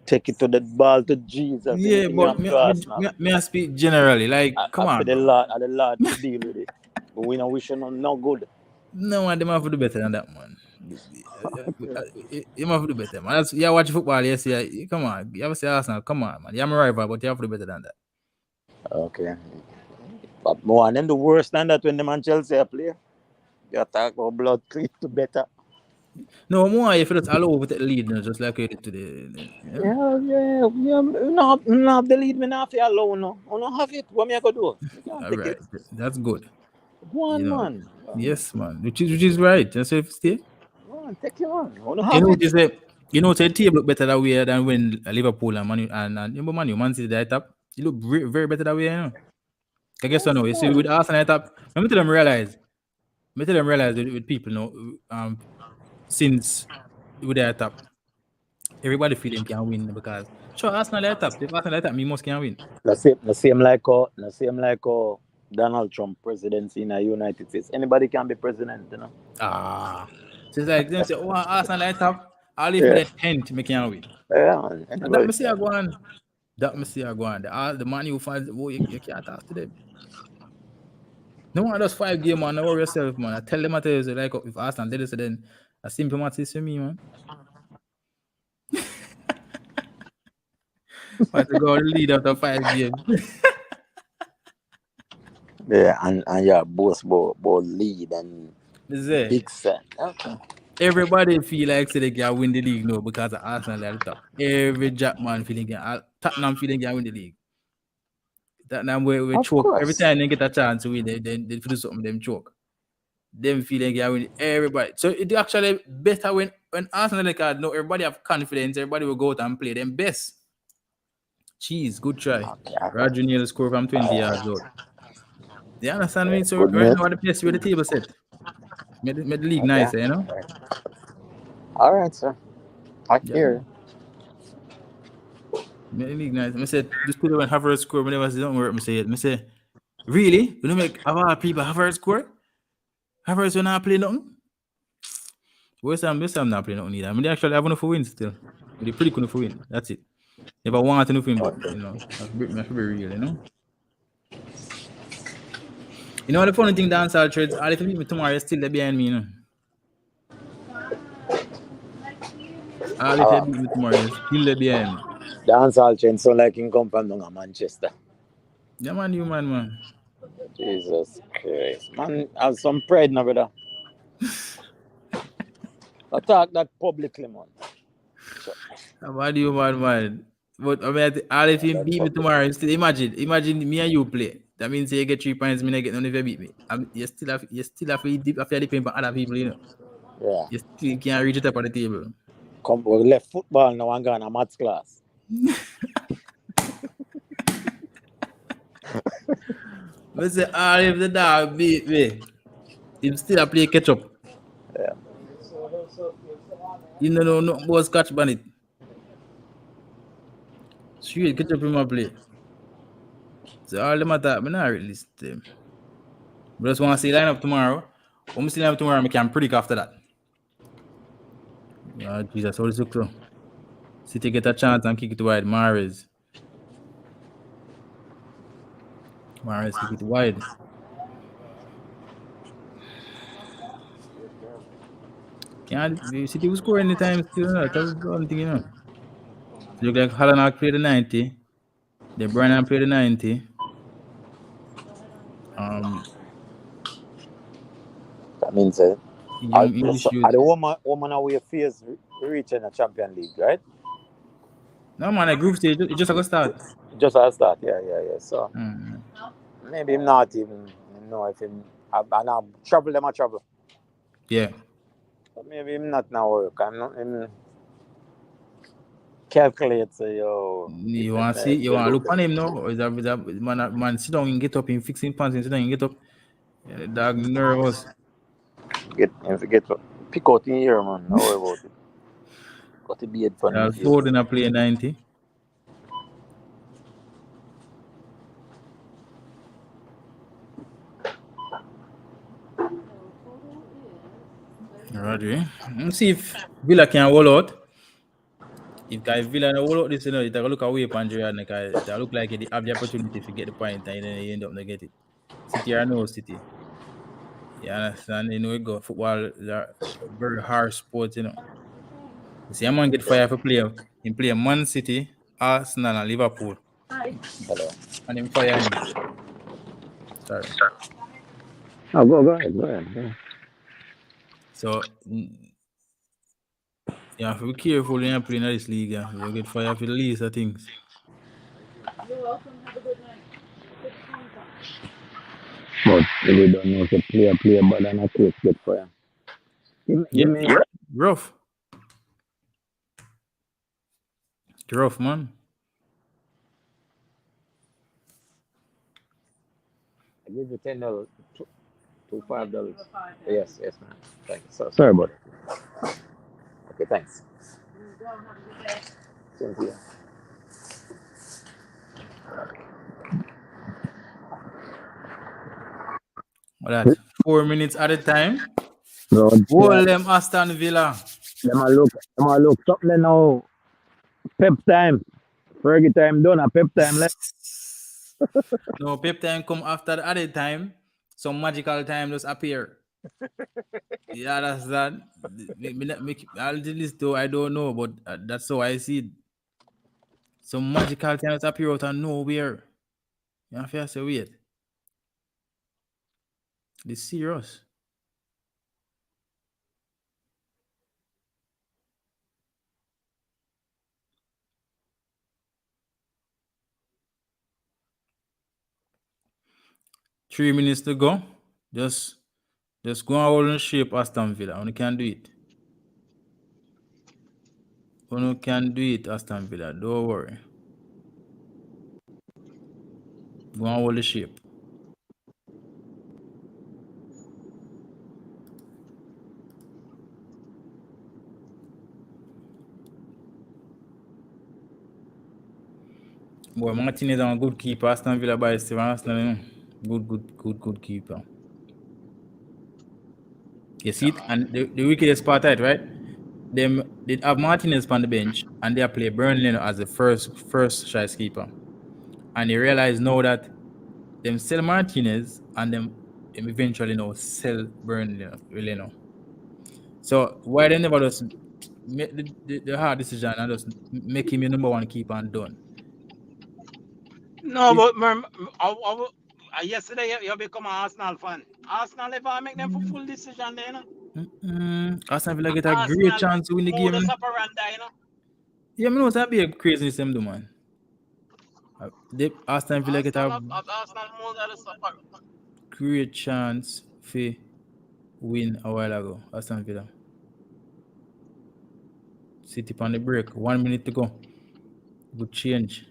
take it to the ball to Jesus. Yeah, Anything but happen to Arsenal, I speak generally. Like, come after on, the bro. Lord to deal with it. But we know we should no good. No one them have to do better than that, man. You have to do better, man. You watch football, yes, yeah. Come on, you ever say Arsenal? Come on, man. You're my rival, but you have to do better than that. Okay. But more them the worse than that when the man Chelsea play. You talk about blood clean to better. No, more if it's all over the lead, just like you did today. Yeah? Yeah. No have the lead, me not feel alone. No. I don't have it. What me I go do? You can't All take right, it. that's good. Go on, man. Yes, man. Which is right. That's if stay. Go on, take it on. I don't You have know, it. just say the table look better that way than when Liverpool and Man City at top. It look very, very better that way. I guess I know. You see, with Arsenal at top, let me tell them realize. With people, since with their top, everybody feel them can win because sure Arsenal at top. If Arsenal at top, me must can win. The same like Donald Trump presidency in the United States. Anybody can be president, you know. So it's like them say, oh, Arsenal at top. I'll leave Yeah. me the 10th, me can win. Yeah. And that Anybody me see I can. go on. That me see I go on. The Man U fans, you can't talk to them. No one does 5 game, man. Don't worry yourself, man. I tell them, like, if Arsenal did this, then a simple match is for me, man. Want to go lead after 5 games. Yeah, and yeah, both lead and Say, big set. Okay. everybody feel like say they can win the league now because of Arsenal at the top. Every Jackman feeling can Tottenham feeling can win the league. Tottenham we Of choke. Every course. time they get a chance to win, they do something, them choke. Them feeling can win everybody. So it actually better when Arsenal like know everybody have confidence, everybody will go out and play them best. Jeez, good try. Okay. Roger Neal score from 20 yards out. You understand me? So Good right mate. now the place where the table set. Made the league Okay. nice, you know? All right, sir. I Yeah. hear. Made the league nice. I said, this people when Havertz score, whenever I say don't work, I say it. I say, really? We don't make a lot of people Havertz score? Havertz will not play nothing? West Ham not playing nothing either. I mean, they actually have enough for win still. But they pretty good for win. That's it. Never want enough win, but, that's be real, you know? You know the funny thing, dance all trades, all if you beat me tomorrow, you're still there behind me, you know? All if you beat me tomorrow, you're still there behind me. Dance all chain so like him come from down Manchester. Yeah, man, you man. Jesus Christ. Man, have some pride now, brother. Attack that publicly, man. How do you man? But I mean, all if you beat me tomorrow, still imagine me and you play. That means you get 3 points, me not get none if you beat me. You still have to depend on other people, you know. Yeah. You still can't reach the top of the table. Come, we left football now and gone a maths class. But say all if the dog beat me, him still a play catch up. Yeah. You know no was catch bandit. Straight catch up in my play. So all them attack, me not really listen to them. But just want to see line up tomorrow. When we see line up tomorrow, I can predict after that. Jesus, how this look so? City get a chance and kick it wide. Mahrez kick it wide. Can't City will score anytime still. That's the only thing, you know. So look like Haaland play the 90. De Bruyne play the 90. That means I, Young English youth. are the woman away fears reaching the Champion League, right? No man, the group stage it just like a start. Just as start, yeah. So Mm. maybe him not even know if him and I trouble them a trouble. Yeah. But maybe him not now work. I'm not him calculate You want to see? You want to look on him now? Or is that man sit down and get up in fixing pants and sit down and get up? Yeah, the dog nervous. get pick out in here, man. Don't worry about it. Got to be it for me. Ford in a play 90. Rodri. Let's see if Villa can roll out. If Villa no roll out this, you know, it will look away upon Gerrard. It look like they have the opportunity to get the point and then they end up not get it. City or no City. You understand? You know, we go football is a very hard sport, you know. You see, a man get fired for play. He play Man City, Arsenal, and Liverpool. Hello. And him fire him. Sorry. Oh, go ahead. So you have to be careful when you play in this league. Yeah. You get fired for the least of things. You're welcome. Have a good night. But we don't know if a player, but then a coach get fired. Yeah. Rough. Rough, man. I give you $10 to $5. Yes, man. Thanks. Sorry about it. Okay, thanks. Same to you. What that? 4 minutes at a time. No, Hold them Aston Villa. Them a look something now. Pep time. Fergie time done. A pep time left. No, pep time come after the other time. Some magical time just appear. Yeah, that's that. I'll do this though. I don't know, but that's how I see it. Some magical time just appear out of nowhere. You have to say wait. This serious. Three minutes to go. Just go and hold and shape Aston Villa. You can do it. You can do it, Aston Villa. Don't worry. Go and hold the shape. Boy, Martinez is a good keeper. Aston Villa by Steven Arsenal, you know. Good keeper. You see it? And the wickedest part of it, right? They have Martinez on the bench and they play Burnley as the first choice keeper. And they realize now that them sell Martinez and them eventually now sell Burnley, really now. So why they never just make the hard decision and just make him your number one keeper and done? No, but yesterday you become an Arsenal fan. Arsenal never make them for full decision there, you know? Aston Villa get a great Arsenal chance to win the game. modus operandi, you know. Yeah, I know that be a crazy them do, man. Aston Villa get a Arsenal modus operandi. great chance for win a while ago. Aston Villa. City on the break. 1 minute to go. Good change.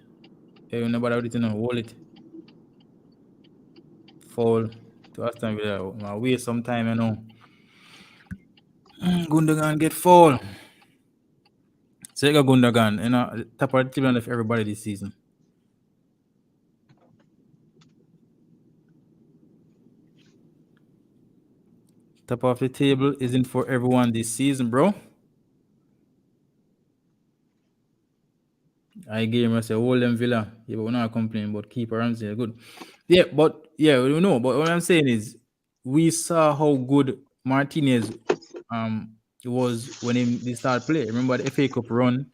Hey, nobody with it now. Hold it. Foul to Aston Villa. Waste some time, you know. Gundogan get foul. Sega Gundogan, you know, top of the table of everybody this season. Top of the table isn't for everyone this season, bro. I gave him I say hold them Villa. Yeah, but we're not complaining about keeper Ramsey. Good. Yeah, but yeah, we know. But what I'm saying is we saw how good Martinez was when he started playing. Remember the FA Cup run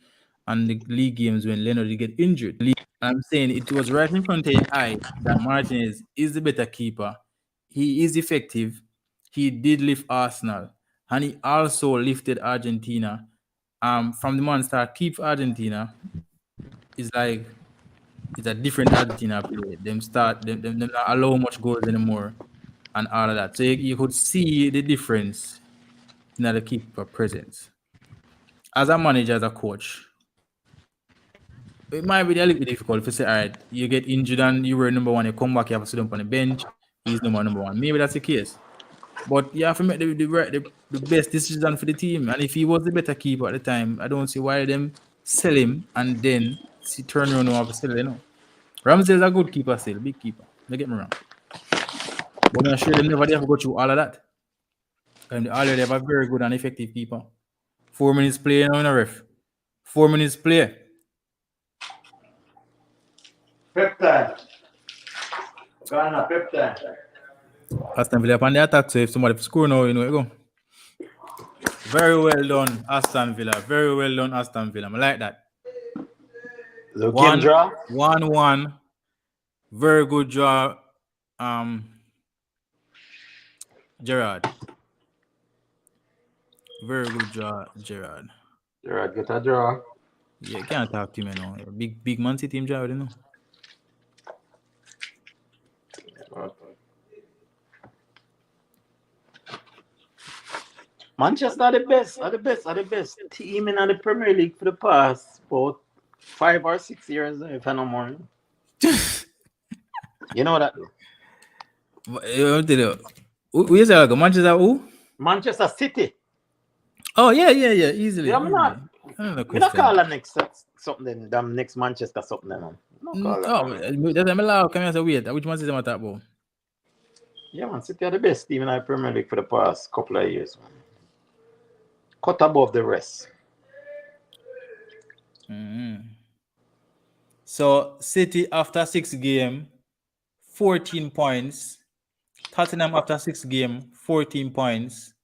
and the league games when Leonard did get injured. I'm saying it was right in front of your eye that Martinez is the better keeper. He is effective. He did lift Arsenal, and he also lifted Argentina. From the man start keep Argentina is like it's a different Argentina play. Them not allow much goals anymore and all of that. So you could see the difference in the keeper presence. As a manager, as a coach, it might be a little bit difficult if you say, all right, you get injured and you were number one, you come back, you have to sit up on the bench, he's number one. Maybe that's the case. But you have to make the best decision for the team. And if he was the better keeper at the time, I don't see why them sell him and then turn around and have to sell, you know. Ramsey is a good keeper still, big keeper. Don't get me wrong. But I'm sure they never have to go through all of that. And they already have a very good and effective keeper. 4 minutes play now in a ref. 4 minutes play. Pep time. Ghana, pep time. Aston Villa upon the attack, so if somebody score now, you know, you go. Very well done, Aston Villa. Very well done, Aston Villa. I like that. The game draw. 1-1. Very good draw. Gerard. Very good draw, Gerard. Gerard get a draw. Yeah, you can't talk to him, you know. Big Man City team, Gerard, you know. Manchester are the best team in the Premier League for the past about 5 or 6 years, if I know more. You know that though. Who is that? Manchester who? Manchester City. Oh yeah, easily. Yeah, I'm not. Another We not question. call the next something. Them next Manchester something. Man. That's a law. Can I say wait? Which Manchester am I talking about? Yeah, man. City are the best team in the Premier League for the past couple of years, man. Cut above the rest. So City after 6 games, 14 points. Tottenham after 6 games, 14 points.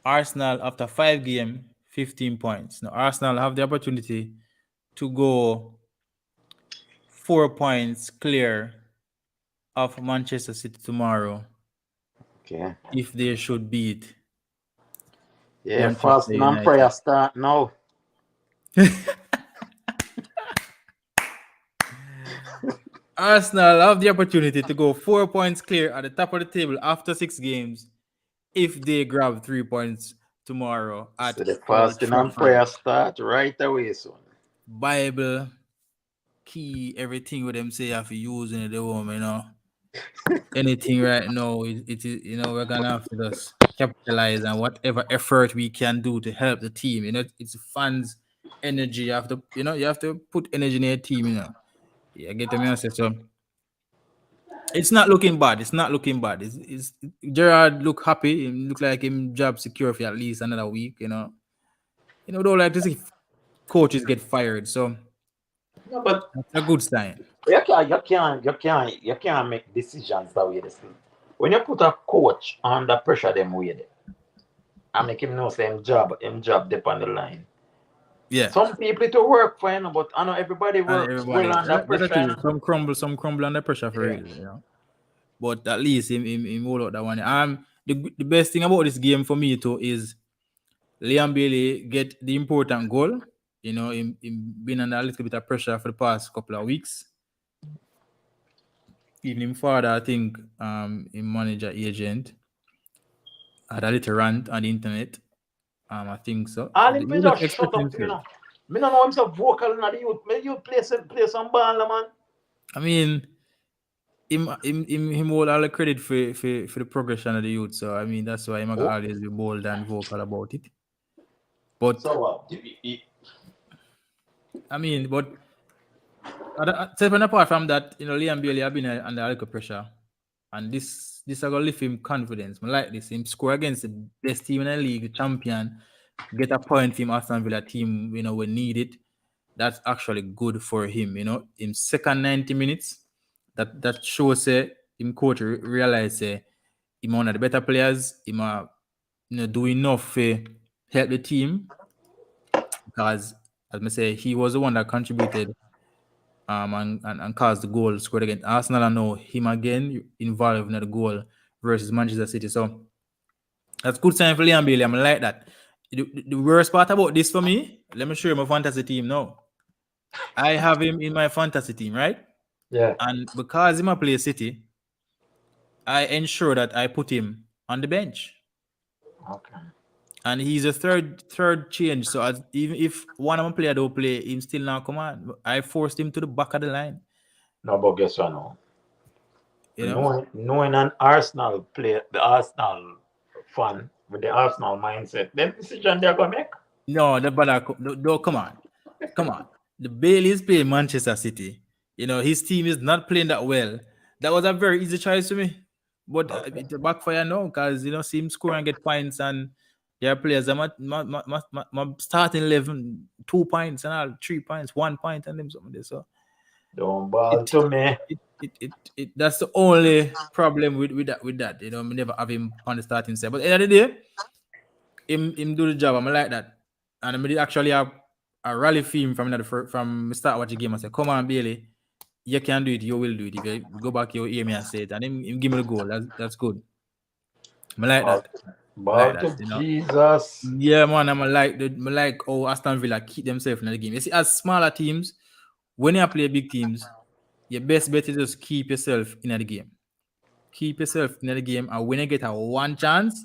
Arsenal after 5 games, 15 points. Now Arsenal have the opportunity to go 4 points clear of Manchester City tomorrow. Okay. If they should beat. Yeah, fasting and prayer start now. Arsenal have the opportunity to go 4 points clear at the top of the table after 6 games if they grab 3 points tomorrow at so the fasting and prayer start right away, son. Bible, key, everything with them say you have to use in the home, you know. Anything right now, it is, you know, we're gonna have to just capitalize on whatever effort we can do to help the team. You know, it's fans' energy. You have to put energy in your team, you know. Yeah, get the message. So it's not looking bad. It's Gerard look happy. It look like him job secure for at least another week. You know, don't like to see coaches get fired. So No, but that's a good sign. you can't make decisions that way. When you put a coach under pressure, them way, and make him know him job dip on the line. Yeah. Some people to work for him, but I know everybody works well under pressure. Some crumble under pressure for real, you know. But at least him hold out that one. the best thing about this game for me too is Liam Bailey get the important goal. You know, him been under a little bit of pressure for the past couple of weeks. Even him father, I think, him manager agent had a little rant on the internet. I think so. All He him just just shut expressed up, himself. Me no know him so vocal in the youth. Me you play some ball, man. I mean, him hold all the credit for the progression of the youth. So I mean, that's why I'm gonna always be bold and vocal about it. But So I mean, but separate apart from that, you know, Liam Bailey have been under a little pressure, and this is gonna lift him confidence. I like this. Him score against the best team in the league, the champion, get a point from Aston Villa team, you know, when needed. That's actually good for him, you know. In second 90 minutes, that shows him coach realize him one of the better players, him you know, do enough to help the team because as I say, he was the one that contributed and caused the goal scored against Arsenal. I know him again involved in the goal versus Manchester City. So that's good sign for Liam Bailey. I'm like that. The worst part about this for me, let me show you my fantasy team now. I have him in my fantasy team, right? yeah. And because him a play City, I ensure that I put him on the bench. Okay. And he's a third change. So even if one of my player don't play, him still now come on. I forced him to the back of the line. No, but guess what now? You know? Knowing an Arsenal player, the Arsenal fan with the Arsenal mindset, then decision they're gonna make. No, no, come on. Come on. The Bailey is playing Manchester City. You know, his team is not playing that well. That was a very easy choice for me. But it backfire now because, you know, see him score and get points and there are players that my starting 11, 2 points and all, 3 points, 1 point and them something there. So Don't ball to me. that's the only problem with that. You know, we never have him on the starting set. But at the end of the day, him do the job. I'm like that. And I did actually have a rally theme from from the start of the game. I said, come on, Bailey, you can do it, you will do it. If you go back, you'll hear me and say it. And him give me the goal. That's good. I like that. Ball Like to that, you know. Jesus. Yeah, man. I'm like oh Aston Villa keep themselves in the game. You see, as smaller teams, when you play big teams, your best bet is just keep yourself in the game. Keep yourself in the game, and when you get a one chance,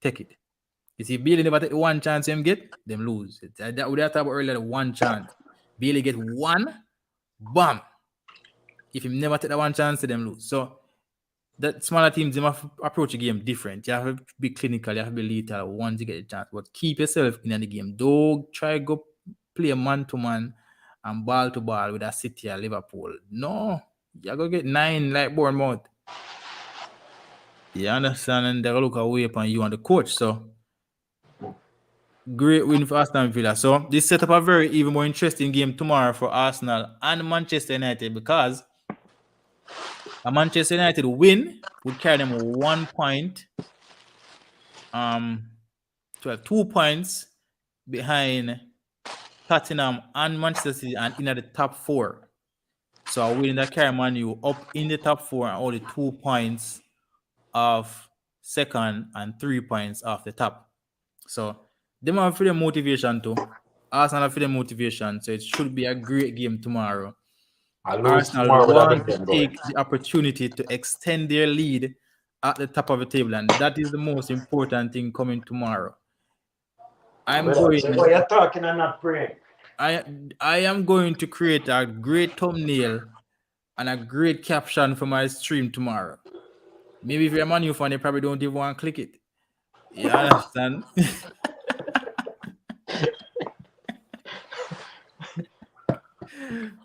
take it. You see, Bailey never take one chance him get, them lose. That we have talked about earlier, the one chance. Bailey get one, bam. If him never take that one chance, them lose. So that smaller teams they have to approach the game different. You have to be clinical, you have to be lethal once you get a chance. But keep yourself in the game. Don't try go play man to man and ball to ball with a City or Liverpool. No, you're gonna get 9 like Bournemouth. You understand? And they're gonna look away upon you and the coach. So great win for Aston Villa. So this set up a very even more interesting game tomorrow for Arsenal and Manchester United because a Manchester United win would carry them 1 point, 2 points behind Tottenham and Manchester City and in the top 4. So a win that carry Man U up in the top 4 and only 2 points of second and 3 points off the top. So them have for the motivation too. Arsenal have for the motivation. So it should be a great game tomorrow. Arsenal want to take the opportunity to extend their lead at the top of the table, and that is the most important thing coming tomorrow. I'm going. What you're talking and not praying. I am going to create a great thumbnail and a great caption for my stream tomorrow. Maybe if you're a Man U fan, you probably don't even want to click it. You understand?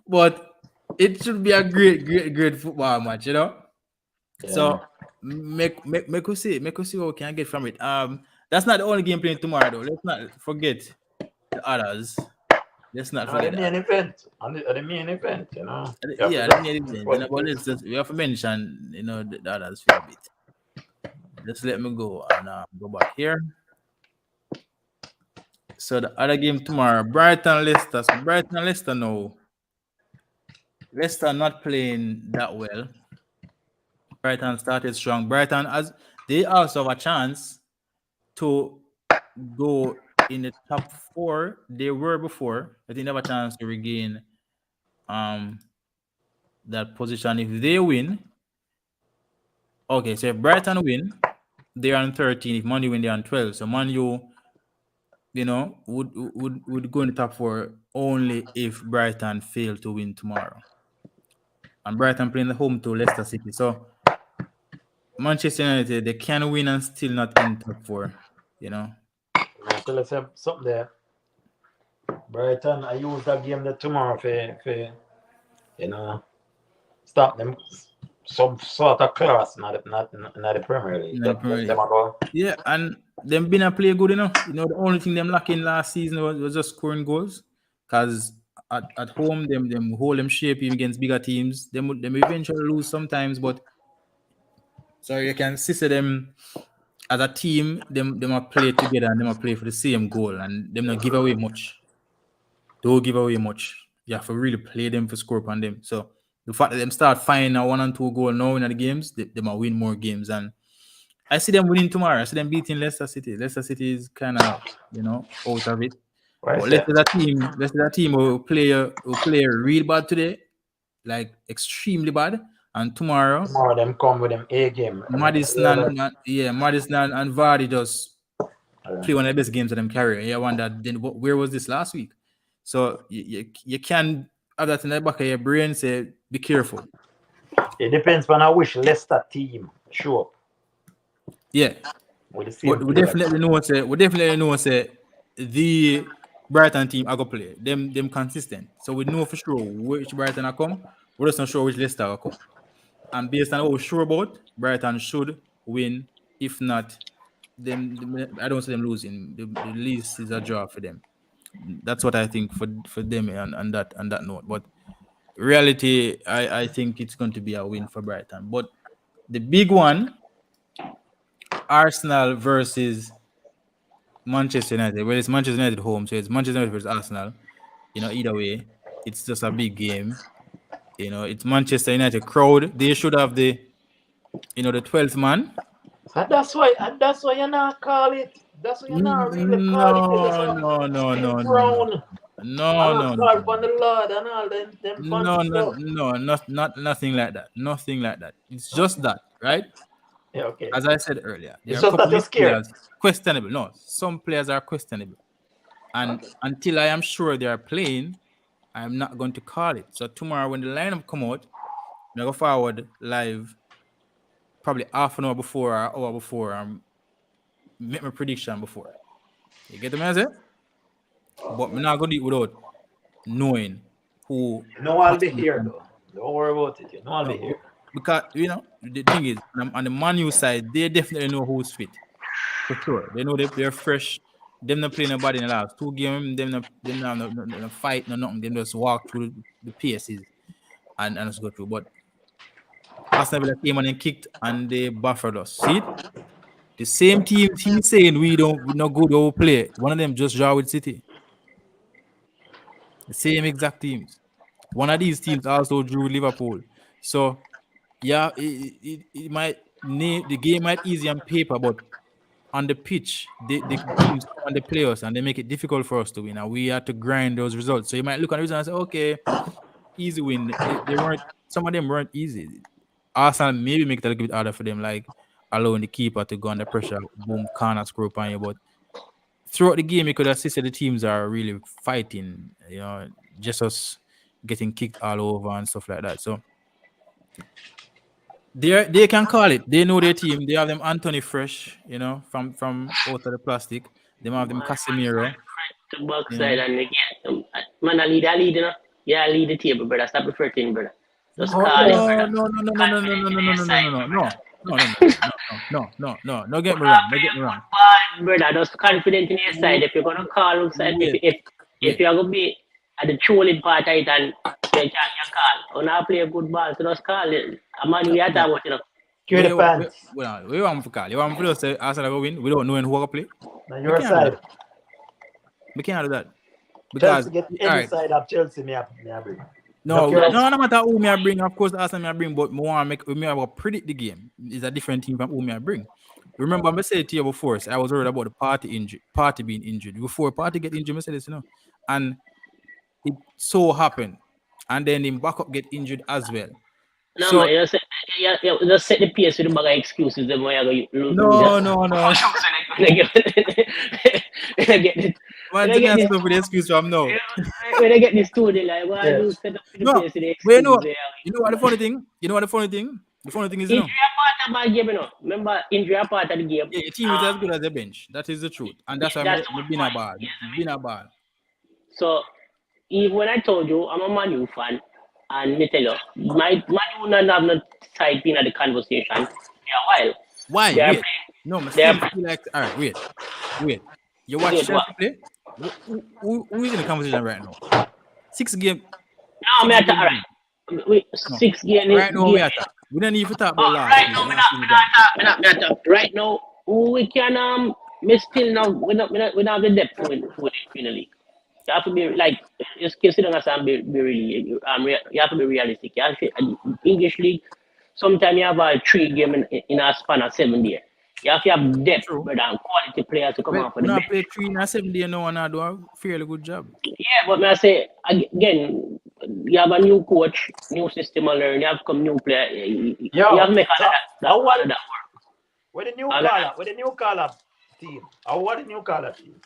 But it should be a great football match, you know. Yeah. So make us see what we can get from it. That's not the only game playing tomorrow though. Let's not forget the others. Let's not forget the main event. The main event, you know. Yeah, the main event. You know, but we have to mention, you know, the others for a bit. Just let me go and go back here. So the other game tomorrow, Brighton Leicester. So Brighton Leicester now. Leicester not playing that well. Brighton started strong. Brighton, as they also have a chance to go in the top 4. They were before. I think they have a chance to regain um that position if they win. Okay, so if Brighton win, they're on 13. If Man U win, they're on 12. So Man U, would go in the top 4 only if Brighton fail to win tomorrow. And Brighton playing the home to Leicester City. So Manchester United, they can win and still not in top 4. So let's have something there. Brighton, I use that game there tomorrow for stop them some sort of class, not the Premier League. Not the Premier League. Them are go. Yeah, and them been a play good enough. The only thing them lacking last season was just scoring goals. Because at home, them hold them shape even against bigger teams. Them eventually lose sometimes, but sorry, you can see them as a team, them are play together and them are play for the same goal and them not give away much. Don't give away much. You have to really play them for score upon them. So the fact that them start finding a 1 and 2 goal now in the games, they might win more games. And I see them winning tomorrow. I see them beating Leicester City. Leicester City is kind of, out of it. Right, But Leicester team will play real bad today, like extremely bad. And tomorrow them come with them A game. Madison and Vardy just play one of the best games of them career. Yeah, one that then where was this last week? So you can have that in the back of your brain. Say be careful. It depends on how which Leicester team show up. Yeah, but we definitely know say the Brighton team are gonna play them consistent. So we know for sure which Brighton are come. We're just not sure which Leicester are come. And based on what we're sure about, Brighton should win. If not, I don't see them losing. The least is a draw for them. That's what I think for them on that note. But reality, I think it's going to be a win for Brighton. But the big one, Arsenal versus Manchester United. Well, it's Manchester United home, so it's Manchester United versus Arsenal. Either way, it's just a big game. It's Manchester United crowd. They should have the 12th man. And that's why you not call it. That's why you not really call it. No. Call for the Lord and all them Nothing like that. Nothing like that. It's just that, right? Yeah, okay. As I said earlier, there It's are a just couple that you're of scared. players questionable. No, some players are questionable. And until I am sure they are playing, I'm not going to call it. So tomorrow when the lineup come out, I go forward live probably half an hour before or hour before and make my prediction before. You get the message? But I'm not going to do it without knowing who. No, I'll be here though. Don't worry about it. I'll be here. Because, the thing is, on the Man U side, they definitely know who's fit. For sure. They know they're fresh. Them not playing nobody in the last 2 games. Them not no fight, no nothing. Them just walk through the PSs and just go through. But Aston Villa came on and kicked and they buffered us. See it? The same team he's saying we're not good or play. One of them just draw with City. The same exact teams. One of these teams also drew Liverpool. So yeah, it might the game might easy on paper, but on the pitch, the teams come and they play us and they make it difficult for us to win. And we have to grind those results. So you might look at the results and say, okay, easy win. They weren't. Some of them weren't easy. Arsenal maybe make it a little bit harder for them, like allowing the keeper to go under pressure, boom, corner screw up on you. But throughout the game, you could have seen the teams are really fighting. Just us getting kicked all over and stuff like that. So they can call it. They know their team. They have them Anthony Fresh, from out of the plastic. They have them Casemiro. To backside and again, man, I lead, Yeah, lead the table, brother. Stop referring to him, brother. Just call it, brother. No. Don't get me wrong. Brother, just confident in your side. If you're gonna call outside, if you're gonna be at the trolling part of it and you call. Or now play a good ball, so just call it. A man we are talking about, Cue the fans. We want to call. You want to say Arsenal go win? We don't know who will play. On your side. We can't do that. Because get any side of Chelsea, me bring. No matter who me I bring, of course Arsenal me I bring, but me want to predict the game. It's a different team from who me I bring. Remember, I said to you before, so I was worried about the party being injured. Before party get injured, I said this, and it so happened. And then him backup get injured as well. No, So man, just set the pace with the bag of excuses. Then why you lose? no. Get it. Man, to me, I still for the excuse from now. When I get this studio, like, why do you set up the No, pace with the but excuses? you know what the funny thing? The funny thing is, Injury a part of my game, Remember, injury a part of the game. yeah, your team is as good as the bench. That is the truth, and that's why that's I'm the been whole a ball. point. Been a ball. So, even when I told you I'm a Man U fan, and me tell you, my Man U not have no side being at the conversation for a while. Why? They are Wait. playing. No, I They are still feel like. All right, wait. You watch Wait, what? Chelsea play? Who is in the conversation right now? 6 game. No, me attack. All right. 6 game. Right now, we attack. We don't need to talk about last Right season. now, Last season me not. Right now, we can me still now. We not have the depth for the league. You have to be like just consider us and be really you have to be realistic. You have to, English league. Sometimes you have a 3 game in a span of 7 days. You have to have depth, True. but quality players to come Well, out for we the not bench. play 3 in a 7 day now, and I do a fairly good job. Yeah, but I say again, you have a new coach, new system to learn. You have come new player. You have to make all of that work. With the new color team. How what the new color team?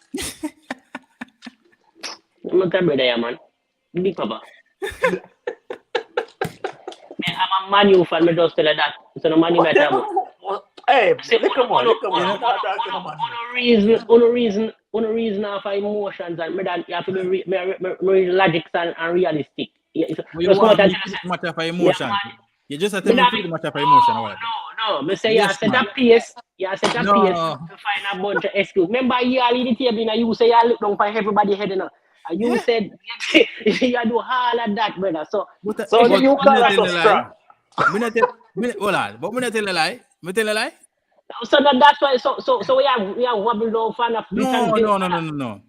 I'm not a brother, yeah, man. Big papa. I'm a Man U fan. Me just tell you that. So no Man U matter. Hey, look on. One reason of emotions and me that you have to be logic and realistic. But you want me to matter for emotion. You just have to make it matter for emotion. No. Me say Yes, you set man. a pace. You set a No. pace to find a bunch of excuses. Remember, you all in the table, you say you look down for everybody head, and you said you do all of that, brother. So the new color so strong. Hold on, but me not tell a lie. Me tell a lie. So that's why. So we have wobbled down fan of this and this. No.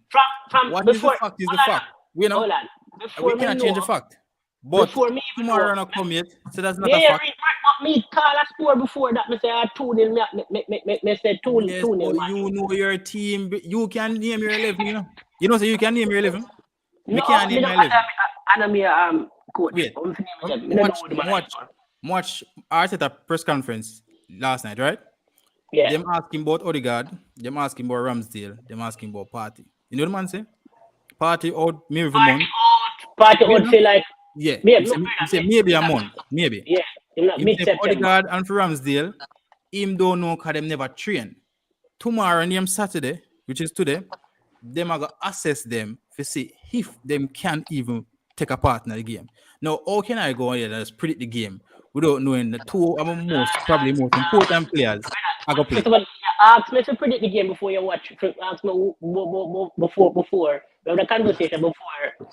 From What before, is the fact is the fact. We know. Hold on. Before We can't me change know, the fact. But before me even tomorrow know, not come yet, so that's not yeah, a fact. but me call a score before that. Me say 2-0. Me say 2-0. Yes, but you know your team. You can name your 11. You know, so you can name your 11. No, can't name my 11. I'm coach. Wait. Watch Arteta press conference last night, right? Yeah. Them asking about Odegaard, them asking about Ramsdale, them asking about Party. You know what the man say? Party out maybe for month. Party out feel like yeah. He say maybe a month, maybe. Yeah. Him say for Odegaard and for Ramsdale, him don't know because them never train. Tomorrow and Saturday, which is today, them are gonna assess them to see if them can even take a part in the game. Now, how can I go here and predict the game without knowing the two of the probably most important players I go play? Ask me to predict the game before you watch. Ask me before. We have the conversation before.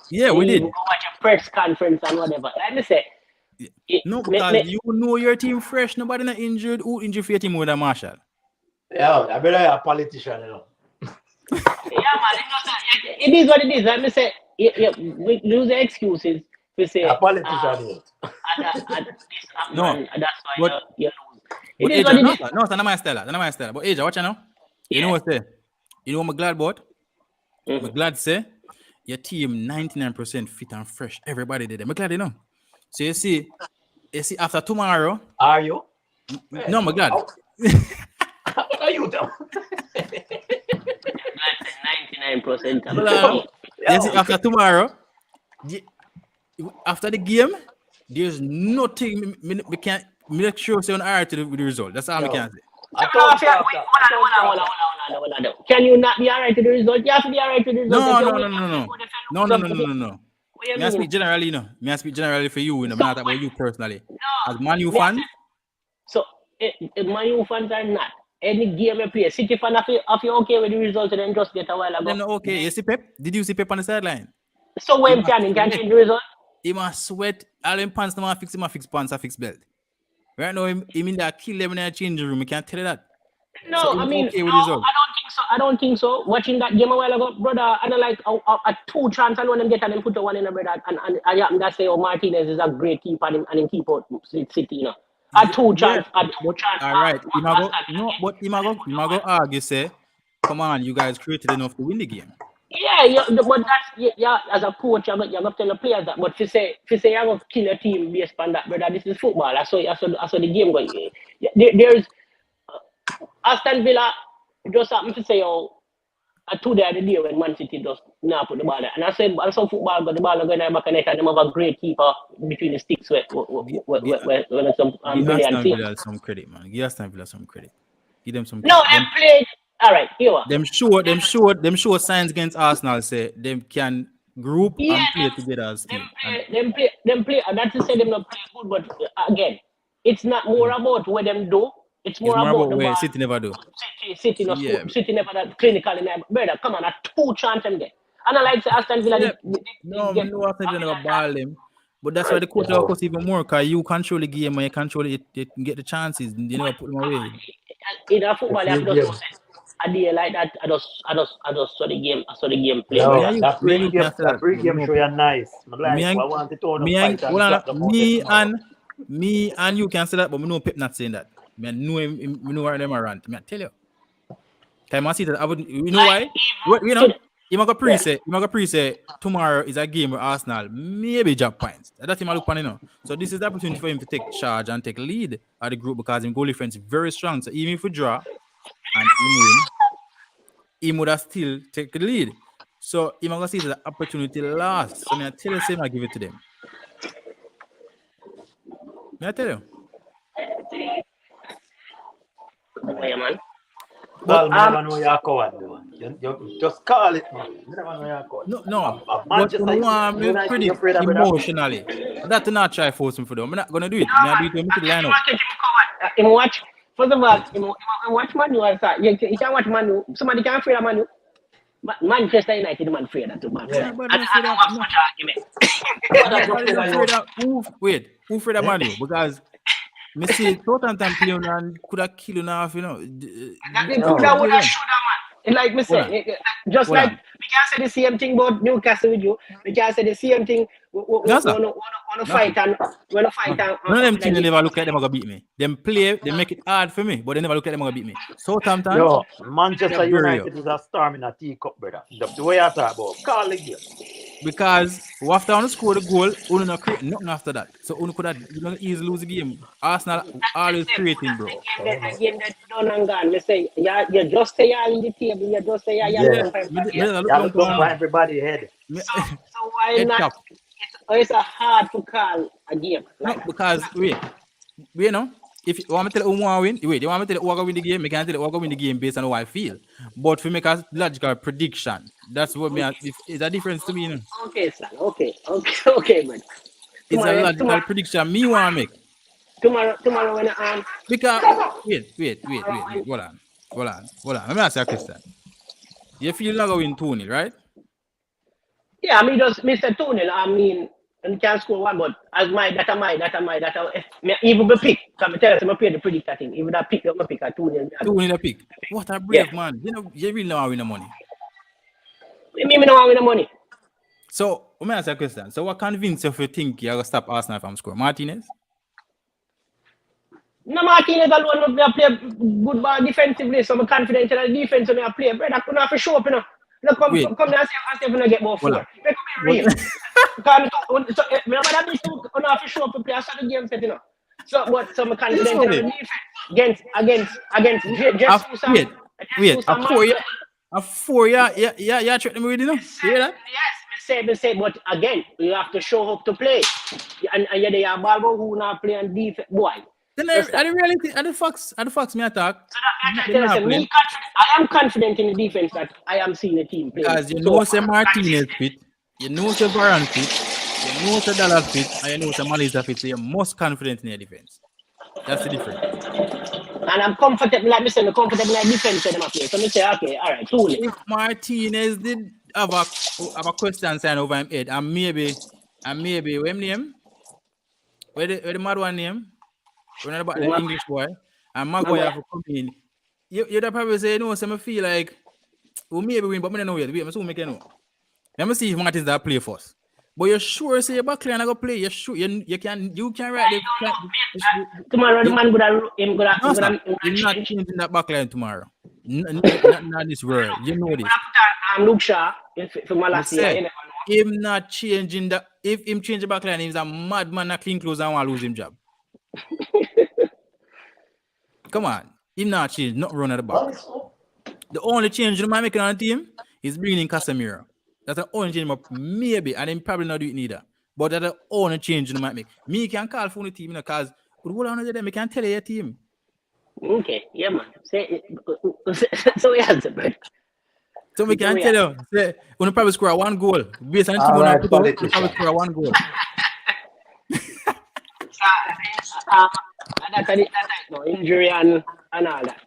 Yeah, we did. Watch a press conference and whatever. Let me say. No, because you know your team fresh. Nobody not injured. Who injured for your team with a Marshall? Yeah, I better a politician, Yeah, man. It is what it is. Let me say. We lose the excuses. We say a politician. No, that's why you lose. But Aja, no, it's not my style. But Aja, watch now. You know what say? You know what I'm glad about? I'm glad say your team 99% fit and fresh. Everybody did. I'm glad you know. So you see after tomorrow. Are you? No, I'm glad. What are you doing? 99%. You see after tomorrow, after the game, there's nothing we can't make sure say on alright with the result. That's all we can say. Hold on. Can you not be alright with the result? You have to be alright with the result. No. May I speak generally, May I speak generally for you, not about you personally. No. As Man U fan. So, Man U fans are not. Any game you play, City fan, if you're okay with the result, then just get a while ago. Then okay, you see Pep? Did you see Pep on the sideline? So when can change the result? He must sweat. All them pants, he must fix pants, fix belt. Right now, he mean that kill them in the changing room. You can't tell you that. No, so I mean, okay no, I don't think so. Watching that game a while ago, brother, and like a 2 chance alone, them get and them put one in the brother, and that's say, Martinez is a great keeper and he keep out City, A two Yeah, chance. A two but chance. all right. Aston No, Villa. but Imago argue say, come on, you guys created enough to win the game. Yeah, but that's yeah. As a coach, you got to tell the players that. But if you say you have to kill a team based on that, brother, this is football. I saw the game going. There's Aston Villa just happen to say, oh, I told the day when Man City just now put the ball there. And I said, I saw football, but the ball going back and net, and them have a great keeper between the sticks where some Give brilliant Aston team. Villa some credit, man. Give Aston Villa some credit. Give them some No, credit. they played. All right, here we are. Them show signs against Arsenal say them can group Yeah, and play together as team. And them play. That's to say them not play good, but again, it's not more about what them do. It's it's more more about about the where ball. City never do. Yeah. City never that clinical in there. Brother, come on, a two chance them get. And I like say Aston Villa Yeah. did No, get me know Aston Villa a never million ball them. But that's why the coach of course even more because you control the game and you control it, you can get the chances. You never put them away. in a football, you have to Yeah. just a day like that. I just saw the game. I saw the game play. No, Brother. that Me and you can say that. pre-game No, show you nice. I me like, and I want to turn up me fight and and hold on, drop them out there tomorrow. me and you can say that, but me know Pep not saying that. Me know him, me know where them are rant. Me I tell you. Time I see that I would you know why? You know, you might go pre-say tomorrow is a game with Arsenal, maybe drop points. That's him I look on, you know. So this is the opportunity for him to take charge and take lead of the group because his goal difference is very strong. So even if we draw and him win, he would have still take the lead. So him gonna see the opportunity last. So I tell you, same I give it to them. May I tell you? Yeah, man. Well, I never know you're coward, though. You just call it, man. You never know you're coward. No. But Manchester you want me United, you're predict afraid of that. emotionally. That to not try force me for them. I'm not gonna do it. Me I do it when me see the lineup. Him watch. First of all, him watch Manu. You can watch Manu. Somebody can afraid of Manu. Manchester United, man, afraid of man. Yeah, but I me don't afraid have of much argument. who afraid of Manu? Because me see Tottenham playing and could have killed him off, you know. That would have shoot that man. Like me say, just like we can say the same thing about Newcastle with you. We can say the same thing. Want to fight and none of them teams they never look like them gonna beat me. Them play, they make it hard for me, but they never look like them gonna beat me. Southampton, Yo, Manchester they're very United is a storm in a teacup, brother. The way I talk about, call the game. because after I score the goal, we not create nothing after that. So we could have easily lose the game. Arsenal always creating, bro. The game that done and gone. Me say, you just say you're in the table. You just say you're Yeah. Look Look for everybody head. So why not? It's a hard to call a game. No, because wait, you know, if you want me to tell you who want to win, wait, you want me to tell you who going to win the game? I can tell you who going to win the game based on how I feel. But if we make a logical prediction, that's what me. It's a difference to me, you know. Okay, son. Okay, man. It's a logical prediction me want to make. Tomorrow when Because wait. Hold on. Let me ask you a question. You feel like going to win 2-0, right? yeah, I mean just Mr. Tunnel, I mean and can score one, but as even the pick. Can I tell you, I'm the predict that thing. Even that pick, I'm pick a 2-0. 2-0 the pick. What a brave man. You know, you really know how to win the money. Me know how win the money. So let me ask you a question. So what convinced you if you think you're gonna stop Arsenal from scoring? Martinez? No, Martinez alone not play good ball defensively, so I'm confident in the defense when I play. Brother, I couldn't have to show up, you know. Look, come there and see if I get more four. They come be real. Because remember that this I have to show up to play. I saw the game set, you know. So, but I'm confident in the defense against Jesus. Wait, a 4 yeah, trick them with, you know. You hear that? Yes, me say, but again, you have to show up to play. And they are ball who not play on defense, boy. Then the reality, and the facts me attack. So I am confident in the defense that I am seeing the team play. Because you know say Martinez fit, you know say Varane fit, you know say Dallas fit, and you know say Malisa fit, so you're most confident in your defense. That's the difference. And I'm comfortable, like I said, I'm comfortable in the defense in my play. So I say, okay, all right, cool. If Martinez did have a question sign over him head, and maybe what name? Where the mad one name? We're not about the English boy, and Maguire have to come in. You'd probably say, no, so I feel like, well, maybe win, but I don't know yet. Wait, so make it know. Let me see if Martin's that play first. But you're sure say your back line go play. You're sure you can write the Tomorrow the man gonna no, sir. You're not change. changing that back line tomorrow. Not in this world. You know this. Luke Shaw for I Malasia. said, him not changing that. If him change the back line, he's a madman that clean clothes and want to lose him job. Come on. Him not change, not run at the back. The only change you might make on the team is bringing in Casemiro. That's the only change, maybe, and then probably not do it neither. But that's the only change you might make. Me can call for the team because what on them, I can tell you your team. Okay, yeah, man. So we answer, bro. So we can tell you, say, we'll probably score 1 goal. Based on the team, we'll probably score 1 goal. That's no injury and all that.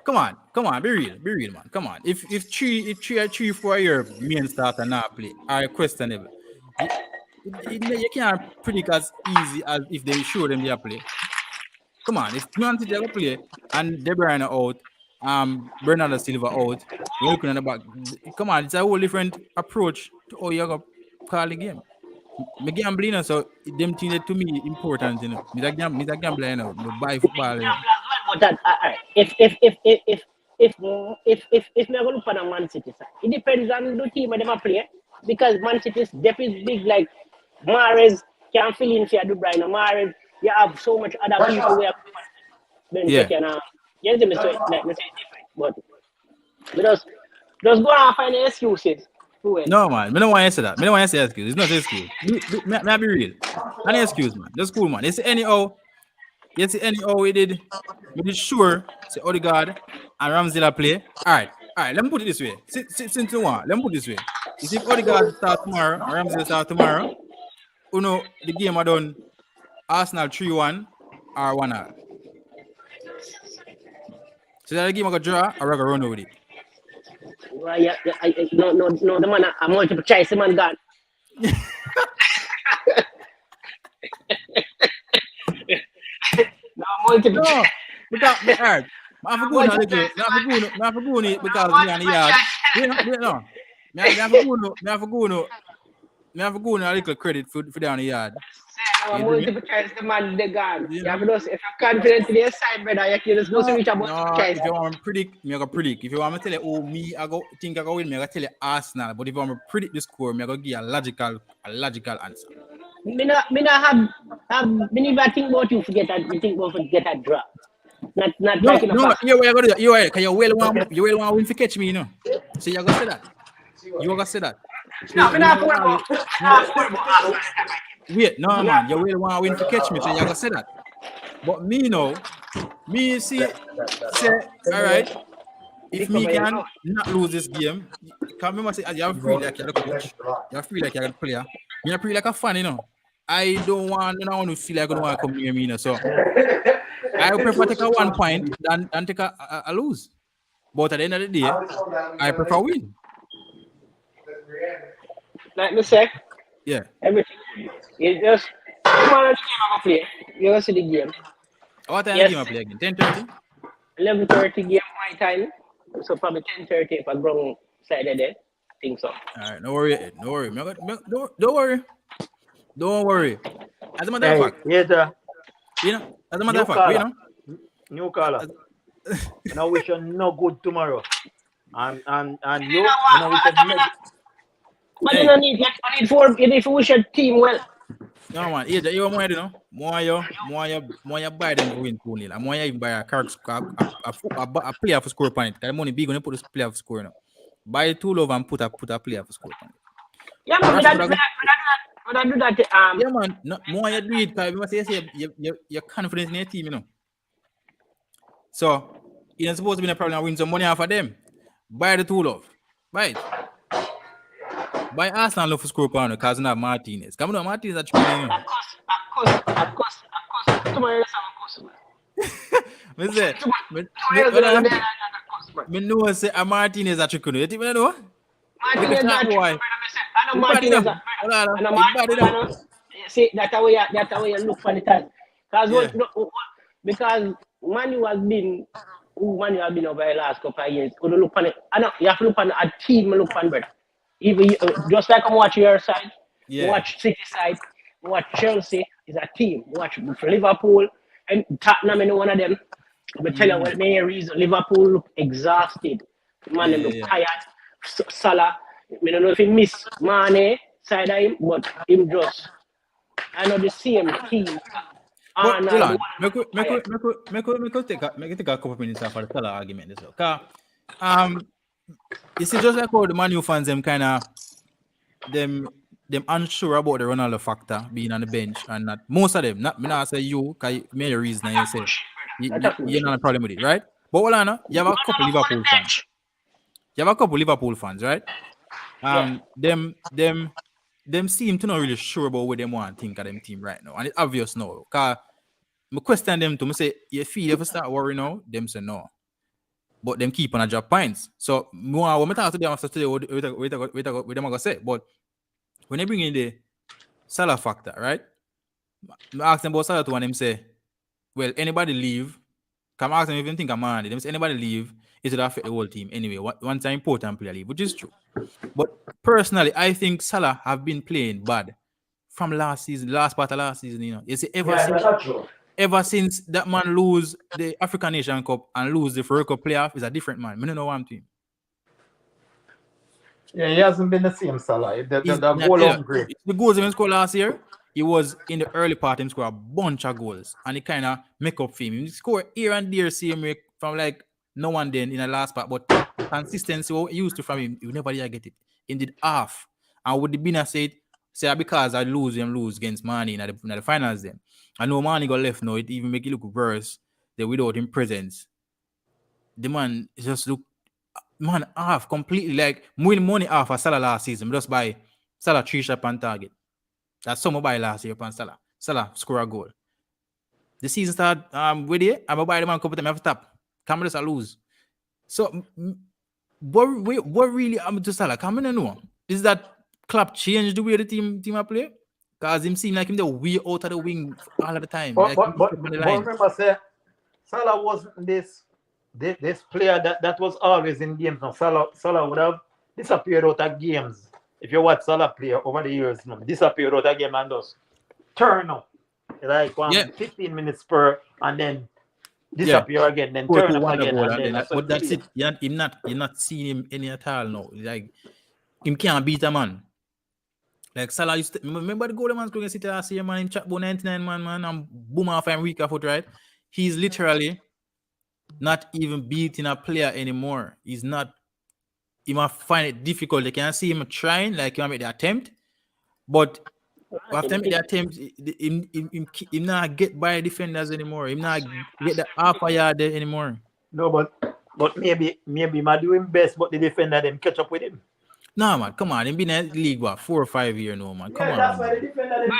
Come on, be real, man. Come on. If 3-4 year main starter not play are questionable, you can't predict as easy as if they show them they play. Come on, if Man City ever play and De Bruyne out, Bernardo Silva out, you're looking at the back. Come on, it's a whole different approach to how you're gonna call the game. Me gambling, so them things to me important, you know. Me a gambler, you know. Me buy football. You know. But that, if me go look for Man City, sir, it depends on the team that they play because Man City's depth is big. Like Mahrez can fill in for De Bruyne. Mahrez, you have so much other people where Yeah. Yes, me say different, but we just go and find the excuses. No, man. I don't want to say that. I don't want to say excuse. It's not an excuse. May I be real? An excuse, man. That's cool, man. You see anyhow we did sure say Odegaard and Ramsdale play. Alright, let me put it this way. Since you want, let me put it this way. You see if Odegaard start tomorrow and Ramsdale start tomorrow, you know the game are done Arsenal 3-1 or 1-0. So that the game I go draw or I go run over it. Well, no, the man a multiple choice, the man gone. No, multiple choice. Because I have to go now because me on the yard. No. I have to go now a little credit for down the yard. No, multiple choice, the man they gone. You have to know, if you're confident in your side, brother, you can just go to reach a multiple choice. If you want to predict, me I go predict. If you want me to tell you, I go win, me I go tell you Arsenal. But if you want me to predict the score, me I go give you a logical answer. Me never think about you forget that. Me think about forget that draw. Not talking about. You're going to do. You're right. Cause you well want to win for catch me, you know. So you gonna say that. You gonna say that. Wait, no man, you will want to win for catch me, so you gonna say that. But me say, all right, if me can not lose this game, can remember say you have free like you're a coach, you have free like you're a player, me are free like a fan, you know. I don't want to feel like I don't want to come near me, you know. So I prefer take a 1 point than take a lose. But at the end of the day, I prefer win. Like me say. Yeah. Everything. You just tomorrow the game I play. You go see the game. What time the game I play again? 10:30? 11:30 game my time. So probably 10:30 if I go side of there. I think so. Alright, no worry. Don't worry. As a matter of fact, you know, as a matter of fact, you know. New caller. Now we should no good tomorrow. And you know we should make. But you don't need you need to wish your team well. No man, you want more, you know? More you buy them to win 2-0. And more you even buy a player for score point. Because the money big when you put a player for score now. Buy 2 love and put a player for score point. Yeah, man, we don't do that. Yeah, man. No, more you do it because you say you're confident in your team, you know. So, you're supposed to be a problem and win some money off of them. Buy the 2 love. Buy it. Buy Arsenal love for score point because not Martinez. Come on, Martinez are trying. Of course. Tomorrow is Me say, me know say a Martinez are trying. You think me know? Martinez are trying. I know Martinez. See, that's how you look for the time. Because Manu has been over the last couple of years. You look on it. I know you have to look on a team. Look on better. Even just like I'm watching your side, Yeah. Watch City side, watch Chelsea is a team. Watch Liverpool and Tottenham and one of them. I tell you what main reason Liverpool look exhausted. Man, them look tired. Salah, I don't know if he miss Mane side of him, but him just I know the same team. But And hold on, the make one take a couple of minutes for the Salah argument as well. Cause you see, just like how the Man U fans them kind of them unsure about the Ronaldo factor being on the bench and not most of them. Not me not say you, cause you made a reason and you say you're not a problem with it, right? But hold on, you have a couple Liverpool fans. You have a couple Liverpool fans, right? Them seem to not really sure about what they want to think of them team right now, and it's obvious now. Cause I question them to me say, you feel if you start worrying now, them say no. But them keep on a drop points. So more when I talk to them after today, what them gonna say. But when they bring in the Salah factor, right? I ask them about Salah to and them say, well, anybody leave. Come ask them if you think I'm on it. Them say anybody leave, it will affect the whole team anyway. Once an important player leave, which is true. But personally, I think Salah have been playing bad from last part of last season, you know. You see, ever since that man lose the African Nation Cup and lose the World Cup playoff, is a different man. I don't know what I'm doing. Yeah, he hasn't been the same Salah. The goal hungry. The goals he scored last year, he was in the early part, he scored a bunch of goals. And he kind of make up for him. He scored here and there, same way from like no one then in the last part. But consistency, what he used to from him, you never get it. In the half. And with the Bina said, say because I lose against Mane in the finals then. I know Mane got left now, it even make it look worse than without him presence. The man just look half completely like win money off of Salah last season just by Salah 3 shot on target. That's someone by last year upon Salah. Salah score a goal. The season start with it. I'm buy the man couple time have to tap. Come just lose. So what really happened to Salah? Come on, know. Is that Klopp changed the way the team play? Because him seem like him the way out of the wing all of the time. But like remember, say Salah wasn't this player that was always in games. Now Salah would have disappeared out of games. If you watch Salah play over the years, disappeared out of game and just turn up. Like 15 minutes per and then disappear again, then turn up again. But that's it. You're not seeing him any at all now. Like him can't beat a man. Like Salah used to remember the goal man going to sit last year, man, in chat 99 man and boom off and weak foot, right? He's literally not even beating a player anymore. He's not. He might find it difficult. You can see him trying, like he might make the attempt, but after make the attempt, him not get by defenders anymore. Him not get the half a yard there anymore. No, but maybe might do him best, but the defender them catch up with him. No man, come on. Him been in the league 4 or 5 years now, man. Come on. That's why the defender them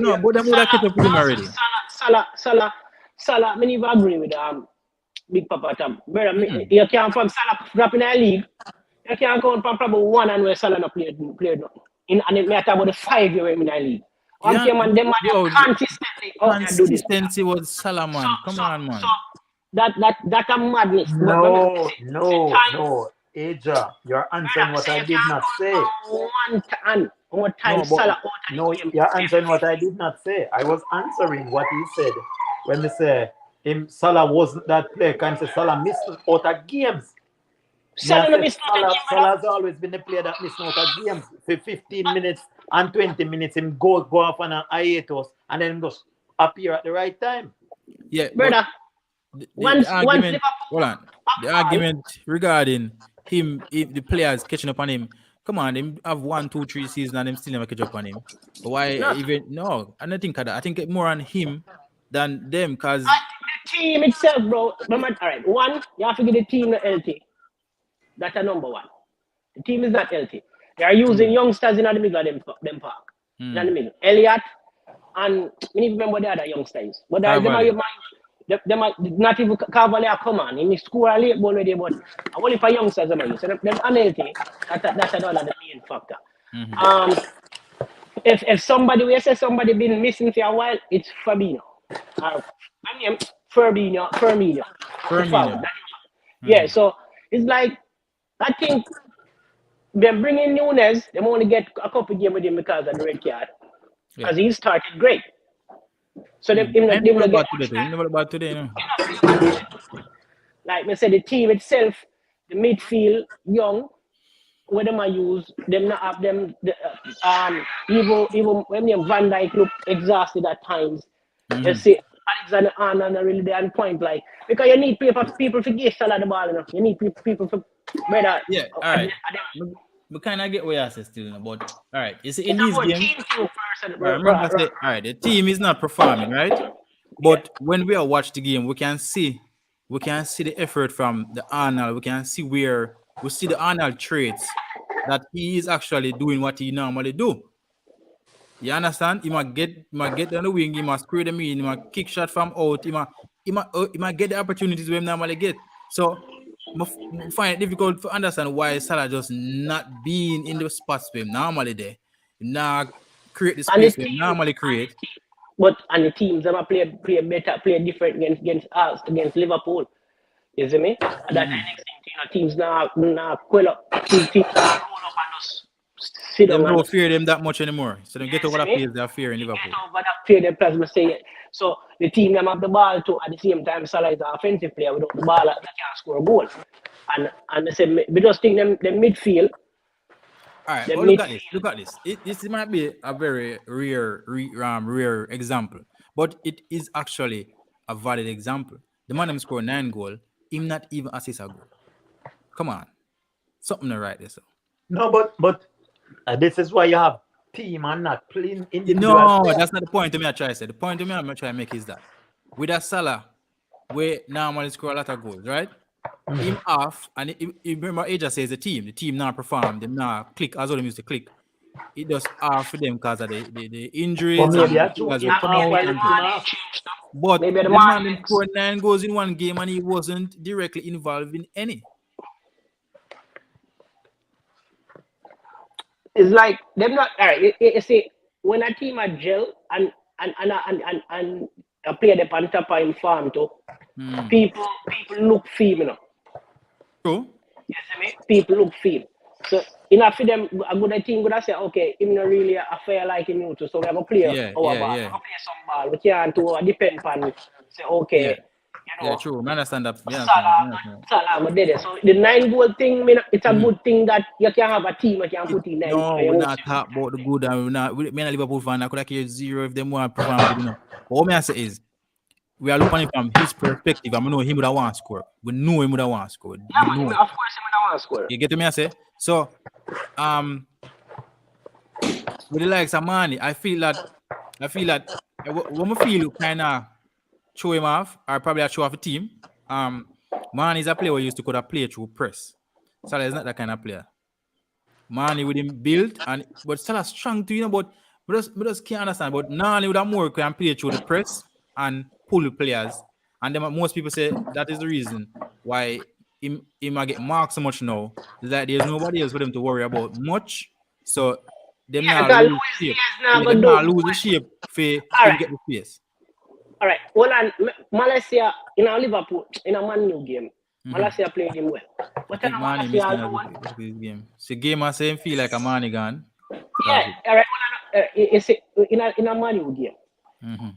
no, but them would have catch up with him already. Salah, I even agree with Big Papa Tam. Brother, you can't from Salah drop in the league. You can't count from probably one and where Salah not played nothing. And it matter about the 5 years in the league. One team and them consistently consistency was Salah, man. So, come on, man. So that a madness. No. Aja, you're answering what I did not say. One time Salah you're answering what I did not say. I was answering what he said when they say Salah wasn't that player. Can say Salah missed out of games. Salah has always been the player that missed out of games for 15 minutes and 20 minutes. Him go off on an hiatus and then just appear at the right time. Yeah, brother. The argument regarding him, the players catching up on him. Come on, him have 1, 2, 3 seasons and them still never catch up on him. But why no? I don't think of that. I think more on him than them because the team itself, bro. Remember, all right, one, you have to get the team healthy. That's a number one. The team is not healthy. They are using youngsters in the middle of them park. In the middle. Elliot and we need to remember the other youngsters. But they might not even Cavalier come on. He score a late ball already, but only for youngsters. So them unhealthy. That's another the main factor. If somebody been missing for a while, it's Fabinho. Firmino. Yeah, so it's like I think them bringing Nunes, they only get a couple games with him because of the red card. Because he started great. So they I will never get about today. You never about today, no. like I said, the team itself, the midfield, young, where them I use, them not have them even when them Van Dijk look exhausted at times. You see Alexander Arnold not really there on point, like because you need people to give Salah the ball, you know. You need people for better. Yeah, all right. We kind of get where I say still, but all right. You see, in It's these about games, team thing first. remember I say, all right, the team is not performing, right? But when we are watch the game, we can see the effort from the Arnold. We can see where we see the Arnold traits that he is actually doing what he normally do. You understand? He might get on the wing, he must spray them in, he might kick shot from out, he might get the opportunities we normally get. So I find it difficult to understand why Salah just not being in the spots where normally there. Now create the space we normally create. But and the teams them play better, play different against us, against Liverpool. You see me? And that next thing, teams now quell up, teams roll up and just sit down. Them don't fear them that much anymore. So they get over that place they're fearing Liverpool. Get over that fear them plasma say. So the team them have the ball too at the same time. Salah is an offensive player without the ball that can't score a goal. And they say we just think them midfield. All right, but look at this. This might be a very rare example, but it is actually a valid example. The man him score 9 goals, him not even assist a goal. Come on, something to write this up. No, but this is why you have team and not playing individual. No, that's not the point to me. I try to say. The point to me I'm trying to make is that with a Salah, where normally score a lot of goals, right? Him off, and remember, Aja says the team not perform, them not click as well. Them used to click. It does off for them because of the injuries. But the man scored 9 goals in one game and he wasn't directly involved in any. It's like them not. All right, you see, when a team are gel and a player the on top of him farm too, people look fame, you know. True. You see me? People look fame. So enough for them, a good team would have say, okay, him not really a fair like him too. So we have a player our ball, we have a play some ball. We can't depend on say, okay. You know, yeah, true. I understand that. Salah, but did it. So the 9 goal thing, it's a good thing that you can have a team you can put in 9 goals. No, we're not talking about the good, and we're not Liverpool fan. I could have cared 0 if them want to perform good enough. But what I say is, we are looking from his perspective, and we know him would have want to score. We know him would have want to score. Yeah, of course him would have want to score. You get to me? I say so. With the likes of Mane, I feel that when we feel kind of show him off, or probably show off a team. Mane is a player who used to could have play through press. Salah is not that kind of player. Mane with him built, but Salah strong too, you know. But we just can't understand. But Mane with that more can play through the press and pull the players. And then most people say that is the reason why he might get marked so much now. Is that there's nobody else for them to worry about much. So them not lose shape. Them not lose the shape to get the space. All right, well, Malaysia in a Liverpool in a Man U game, Malaysia played him well. But in Malaysia alone, game. So game I say feel like a Mane gone. Yeah, all right. Well, in a Man U game,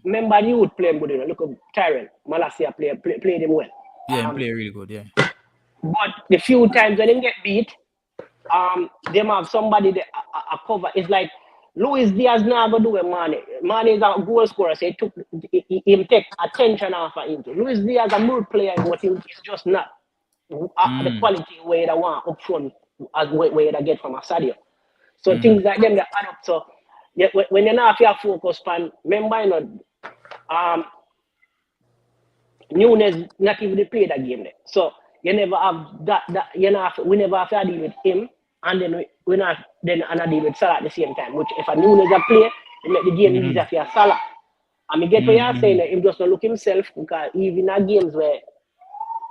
remember you would play him good. Look at Tyrell, Malaysia played him well. Yeah, he played really good. Yeah. But the few times when him get beat, them have somebody that a cover. It's like Luis Diaz now go do a Mane. Mane is a goal scorer, so he take attention off of him. Luis Diaz a good player, but he's just not the quality where they want up front as where they get from a Sadio. So things like them that add up. So when you're not your focus pan, remember, you know, Nunes not even play that game there. So you never have that we never have to deal with him, and then we not then deal with Salah at the same time. Which if a Nunes a play, it make the game easier for Salah. I mean, get what you're saying, him just not look himself, because even in games where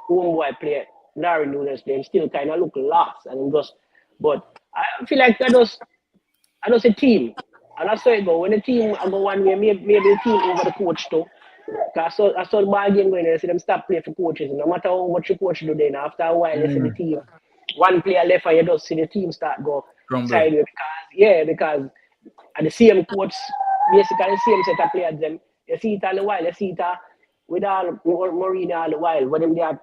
homeboy play Darwin Nunes, they still kind of look lost, and him just. But I feel like that was a team, and that's how it go. When the team go one way, maybe the team over the coach too. Because I saw the ball game going, they see them stop playing for coaches. No matter how much the coach do, then after a while, they see the team one player left and you just see the team start go Crumble. sideways because at the same coach, basically the same set of players them. You see it all the while, you see it with all Mourinho all the while, when them there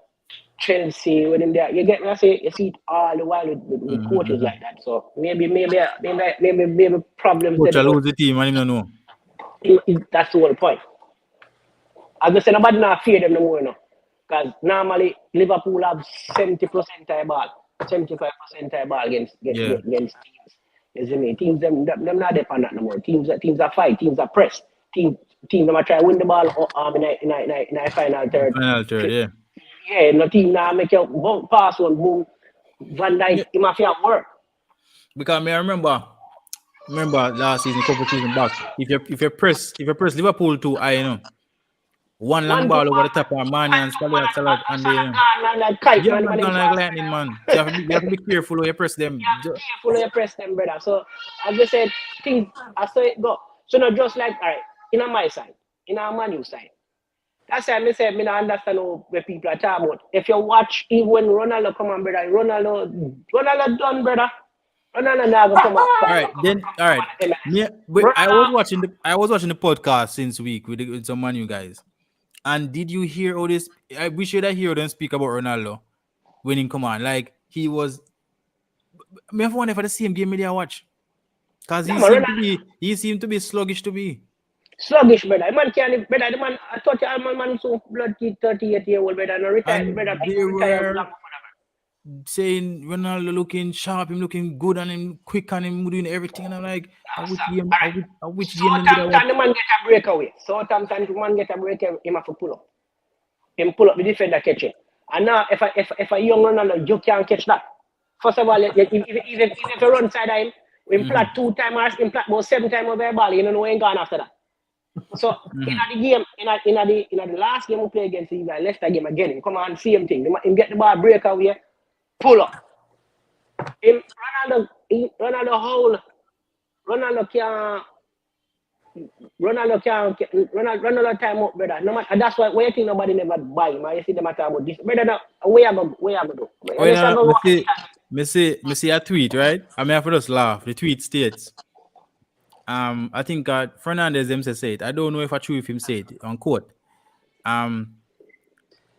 Chelsea, when them there, you get me I say, you see it all the while with coaches like that. So maybe problems Coach there. lose the team and him don't know. That's the whole point. As I said, nobody not fear them no more now. Because normally Liverpool have 70% tie ball, 75% tie ball against teams. You see me? Teams them not depend on that no more. Teams are fight, teams are press. Teams them are try win the ball in a final third. Final third, yeah. Yeah, no team now make you pass one boom. Van Dijk he must have work. Because I remember last season, couple seasons back, if you press Liverpool too high, you know. One long ball over the top of Mane and Salah and they yeah, man, gone like lightning, man. So you have to be careful when you press them. Careful when you press them, brother. So as I said, things I saw it go. So not just like all right, in on my side, in our Manu side. That's why I said me not understand where people are talking about. If you watch even when Ronaldo come on, brother, Ronaldo done, brother. Ronaldo now go come up. All right. Yeah, I was watching the podcast since week with some Man U guys. And did you hear all this? We should have heard them speak about Ronaldo winning come on. Like he was. I have wonder for the same game media watch, because he seemed to be sluggish to be. Sluggish, brother. Man can't, brother. The man, I thought man so bloody 38-year-old brother, and retired, brother. They were saying Ronaldo looking sharp, him looking good, and him quick, and him doing everything. And I'm like, which game? Sometimes the man get a breakaway. Sometimes the man get a breakaway, him have to pull up. Him pull up, the defender catch it. And now, if a young Ronaldo, you can't catch that. First of all, even if you run side of him, him plat 2 times, him plat about 7 times over the ball, you know, he ain't gone after that. So in the game, in the last game we play against the Leicester game again, him come on, same thing. Him get the ball breakaway, pull up. Ronaldo time up, brother. No matter, and that's why you think nobody never buy him. You see them talk about this, brother. Where I go do? Me see a tweet, right? I mean, I for just laugh. The tweet states, I think Fernandez himself said it. I don't know if I true if him said it on quote.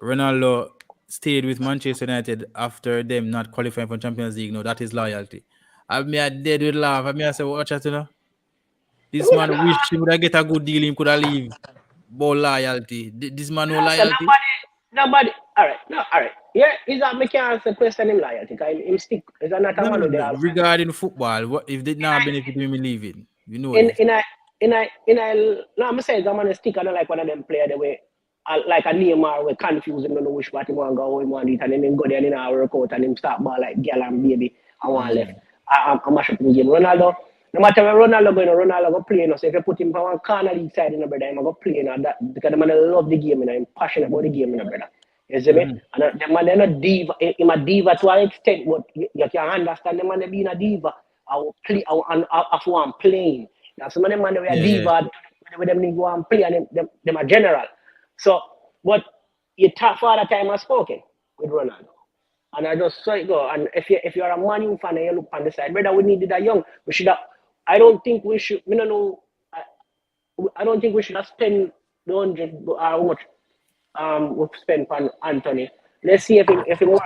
Ronaldo stayed with Manchester United after them not qualifying for Champions League. No, that is loyalty. I dead with laugh. I say, watch out, you know. This man wish he would have get a good deal. He could have leave. But loyalty. This man no loyalty. Nobody. All right. Yeah, is that me can't answer question him loyalty? Because him stick. Is that not a man there? Regarding football, what if they not benefit him leaving? You know. I'm saying that man stick. I don't like one of them players the way. Like a Neymar, we confuse him, don't know which part he want to go, he want it, and then him go there and I work out and him start ball like girl and baby. I want left. I mash up in the game. Ronaldo, no matter where Ronaldo go play. You know, so if you put him on one corner league side, you know, brother, I'm go play. You know, that because the man love the game, you know, I'm passionate about the game, you know, brother. You see me? And the man, they're not diva. I'm a diva to an extent, but you can understand the man being a diva. I will play. I want playing. Now, some of them man they are diva. With them they go and play, and them are general. So, but your father time has spoken with Ronaldo. And I just saw it go. And if you're a Man U fan and you look on the side, brother, we needed that young. We should have, I don't think we should, I don't think we should have spent the 100 or how much we've spent on Anthony. Let's see if it works.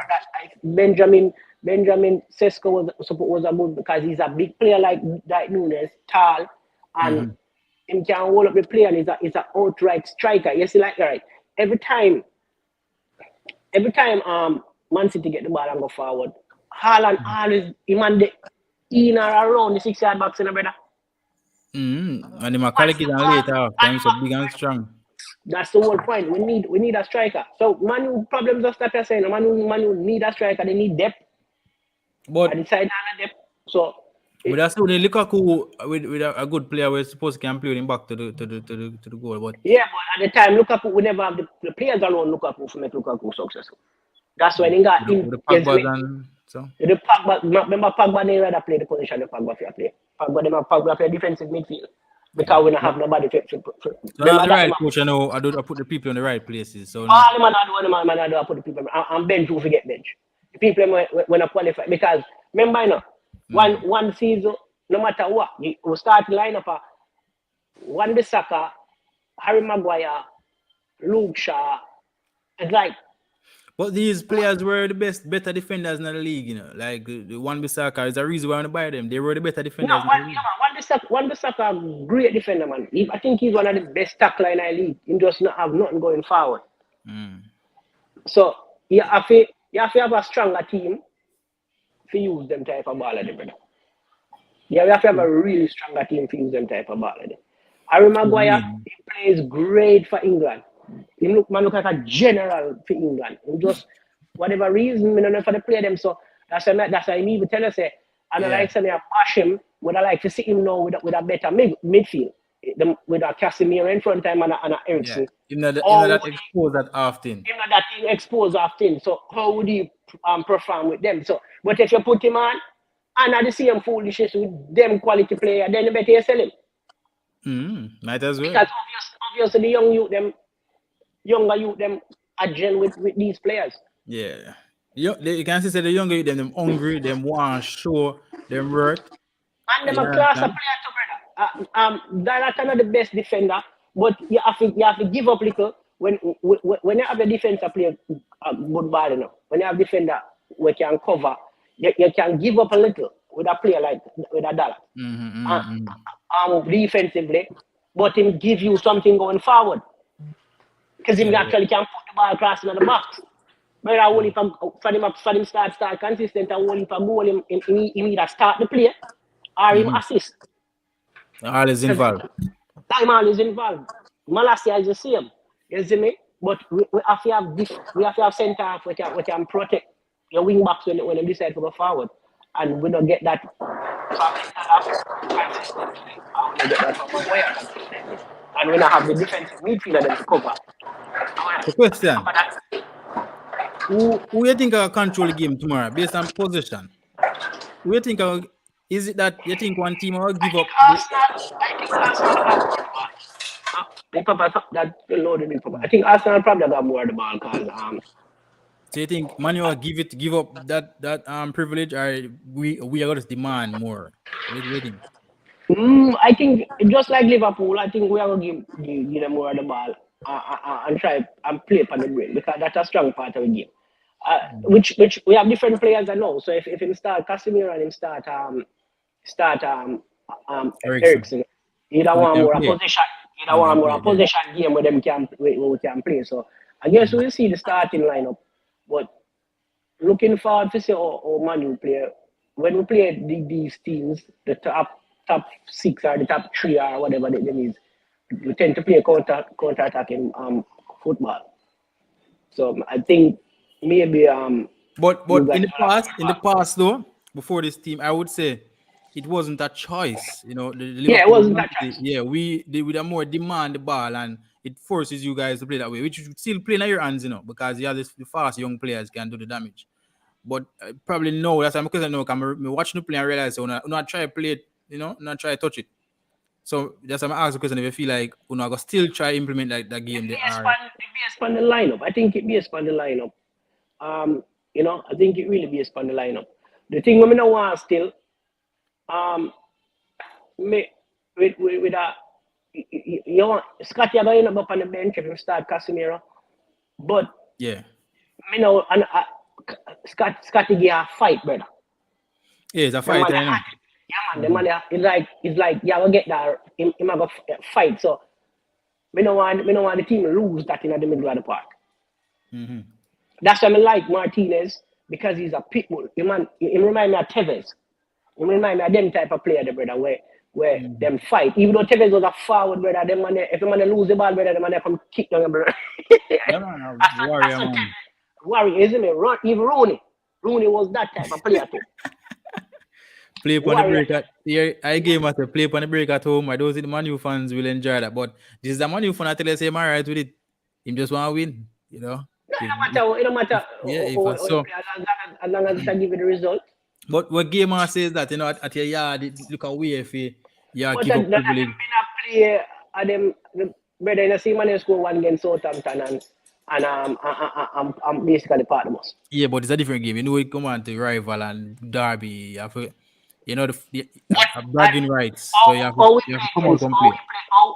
Benjamin Sesko was a good because he's a big player like Nunes, tall, and him can hold up the play and he's an outright striker. You see, like right, every time Man City get the ball and go forward, Haaland always in or around the 6-yard box, you know, brother. And the Macaulay is on later time so big and strong. That's the whole point. We need a striker. So Man U problems just that you're saying. Man U need a striker. They need depth. But inside depth. So. But that's when Lukaku with a good player we're supposed to can play him back to the goal. But yeah, but at the time Lukaku we never have the players around Lukaku to make Lukaku successful. That's when he got the Pogba and so. The Pogba, remember Pogba they rather play the position the Pogba play. Pogba play defensive midfield because we don't have nobody to so that's the right coach, I know. I put the people in the right places. So all the man I put the people and bench who forget bench. If people when I qualify because remember, you know, one season, no matter what, we start line up Wan Bissaka, Harry Maguire, Luke Shaw. It's like. But these players were the better defenders in the league, you know. Like the Wan Bissaka is the reason why I want to buy them. They were the better defenders in the league. Wan Bissaka, great defender, man. I think he's one of the best tackler in our league. He does not have nothing going forward. So you have to have a stronger team to use them type of ball, brother. Yeah, we have to have a really stronger team to use them type of ball. Harry Maguire, he plays great for England. He look like a general for England. He just whatever reason, I don't know if I play them. So that's why I even tell us say, and I like to bash him. Would I like to see him now with a better midfield, with a Casemiro in front time and a Eriksen. Him not that exposed that often. Him not that exposed often. So how would he perform with them? So, but if you put him on and at the same foolishness with them quality player, then you better sell him. Might as well. Because obviously the younger youth them are gel with these players. Yeah. You can see the younger youth them hungry, them want to show them work. And them a class of player too, brother. That's not the best defender, but you have to give up little when you have a defender play a good ball enough. When you have a defender who can cover, you can give up a little with a player like with a dollar. Defensively, but him give you something going forward. Because him actually can put the ball across in the box. But I only for him start consistent and only for goal him either start the play or him assist. All is involved. Time all is involved. Malasia is the same. You see me? But we have to have centre half we can protect your wing backs when they decide to go forward. And we don't get that and we don't have the defensive midfielder to cover. The question. Who you think will control the game tomorrow based on position? Who you think is it that you think one team will give up? I think Arsenal probably got more of the ball because So you think Man U will give up that privilege, or we are going to demand more? What do you think? I think just like Liverpool, I think we are going to give them more of the ball and try and play upon the brain because that's a strong part of the game. Which we have different players I know. So if him start Casemiro and him start Eriksen, you don't want more a possession. You don't want more a possession game where we can play. So I guess we'll see the starting lineup. But looking forward to see how Man U play. When we play these teams, the top 6 or the top 3 or whatever they is, we tend to play counter-attacking football. So I think maybe but in the past though, before this team, I would say it wasn't a choice. You know, it wasn't a choice. Yeah, we would more demand the ball, and it forces you guys to play that way, which you still play in your hands, you know, because the fast young players can do the damage. But probably no, that's why because I know I'm watching the play and realize so not try to play it, you know, not try to touch it. So that's why I'm asking the question if you feel like we're not gonna still try to implement like that game. It based on the lineup. I think it based on the lineup. You know, I think it really based on the lineup. The thing we don't want still, with a you want Scotty are going up on the bench if you start Casemiro, but yeah, you know, and Scotty give a fight, brother. Yeah, it's a fight. Yeah, man, the man it's like yeah, we'll get that. Him have a fight, so we don't want the team to lose that in the middle of the park. That's why I like Martinez because he's a pit bull. He remind me of Tevez. He remind me of them type of player, brother, where them fight. Even though Tevez was a forward, brother, if the man lose the ball, brother, the man come kick down, brother. Warrior, isn't it? Even Rooney was that type of player too. Play upon the break at here. I game at play upon the break at home. I don't think the Man U fans will enjoy that. But this is the Man U fan I tell you say I'm alright with it. Him just want to win, you know. It don't matter. Yeah, as long as I give you the result. But what gamer says that, you know, at your yard, it look away if you give up privilege. Been a play them brother, you see Man U score 1 against Southampton and and I'm basically part of the bus. Yeah, but it's a different game. You know, it come on to rival and derby. You have to, you know, a bragging rights. So you have to come out and play.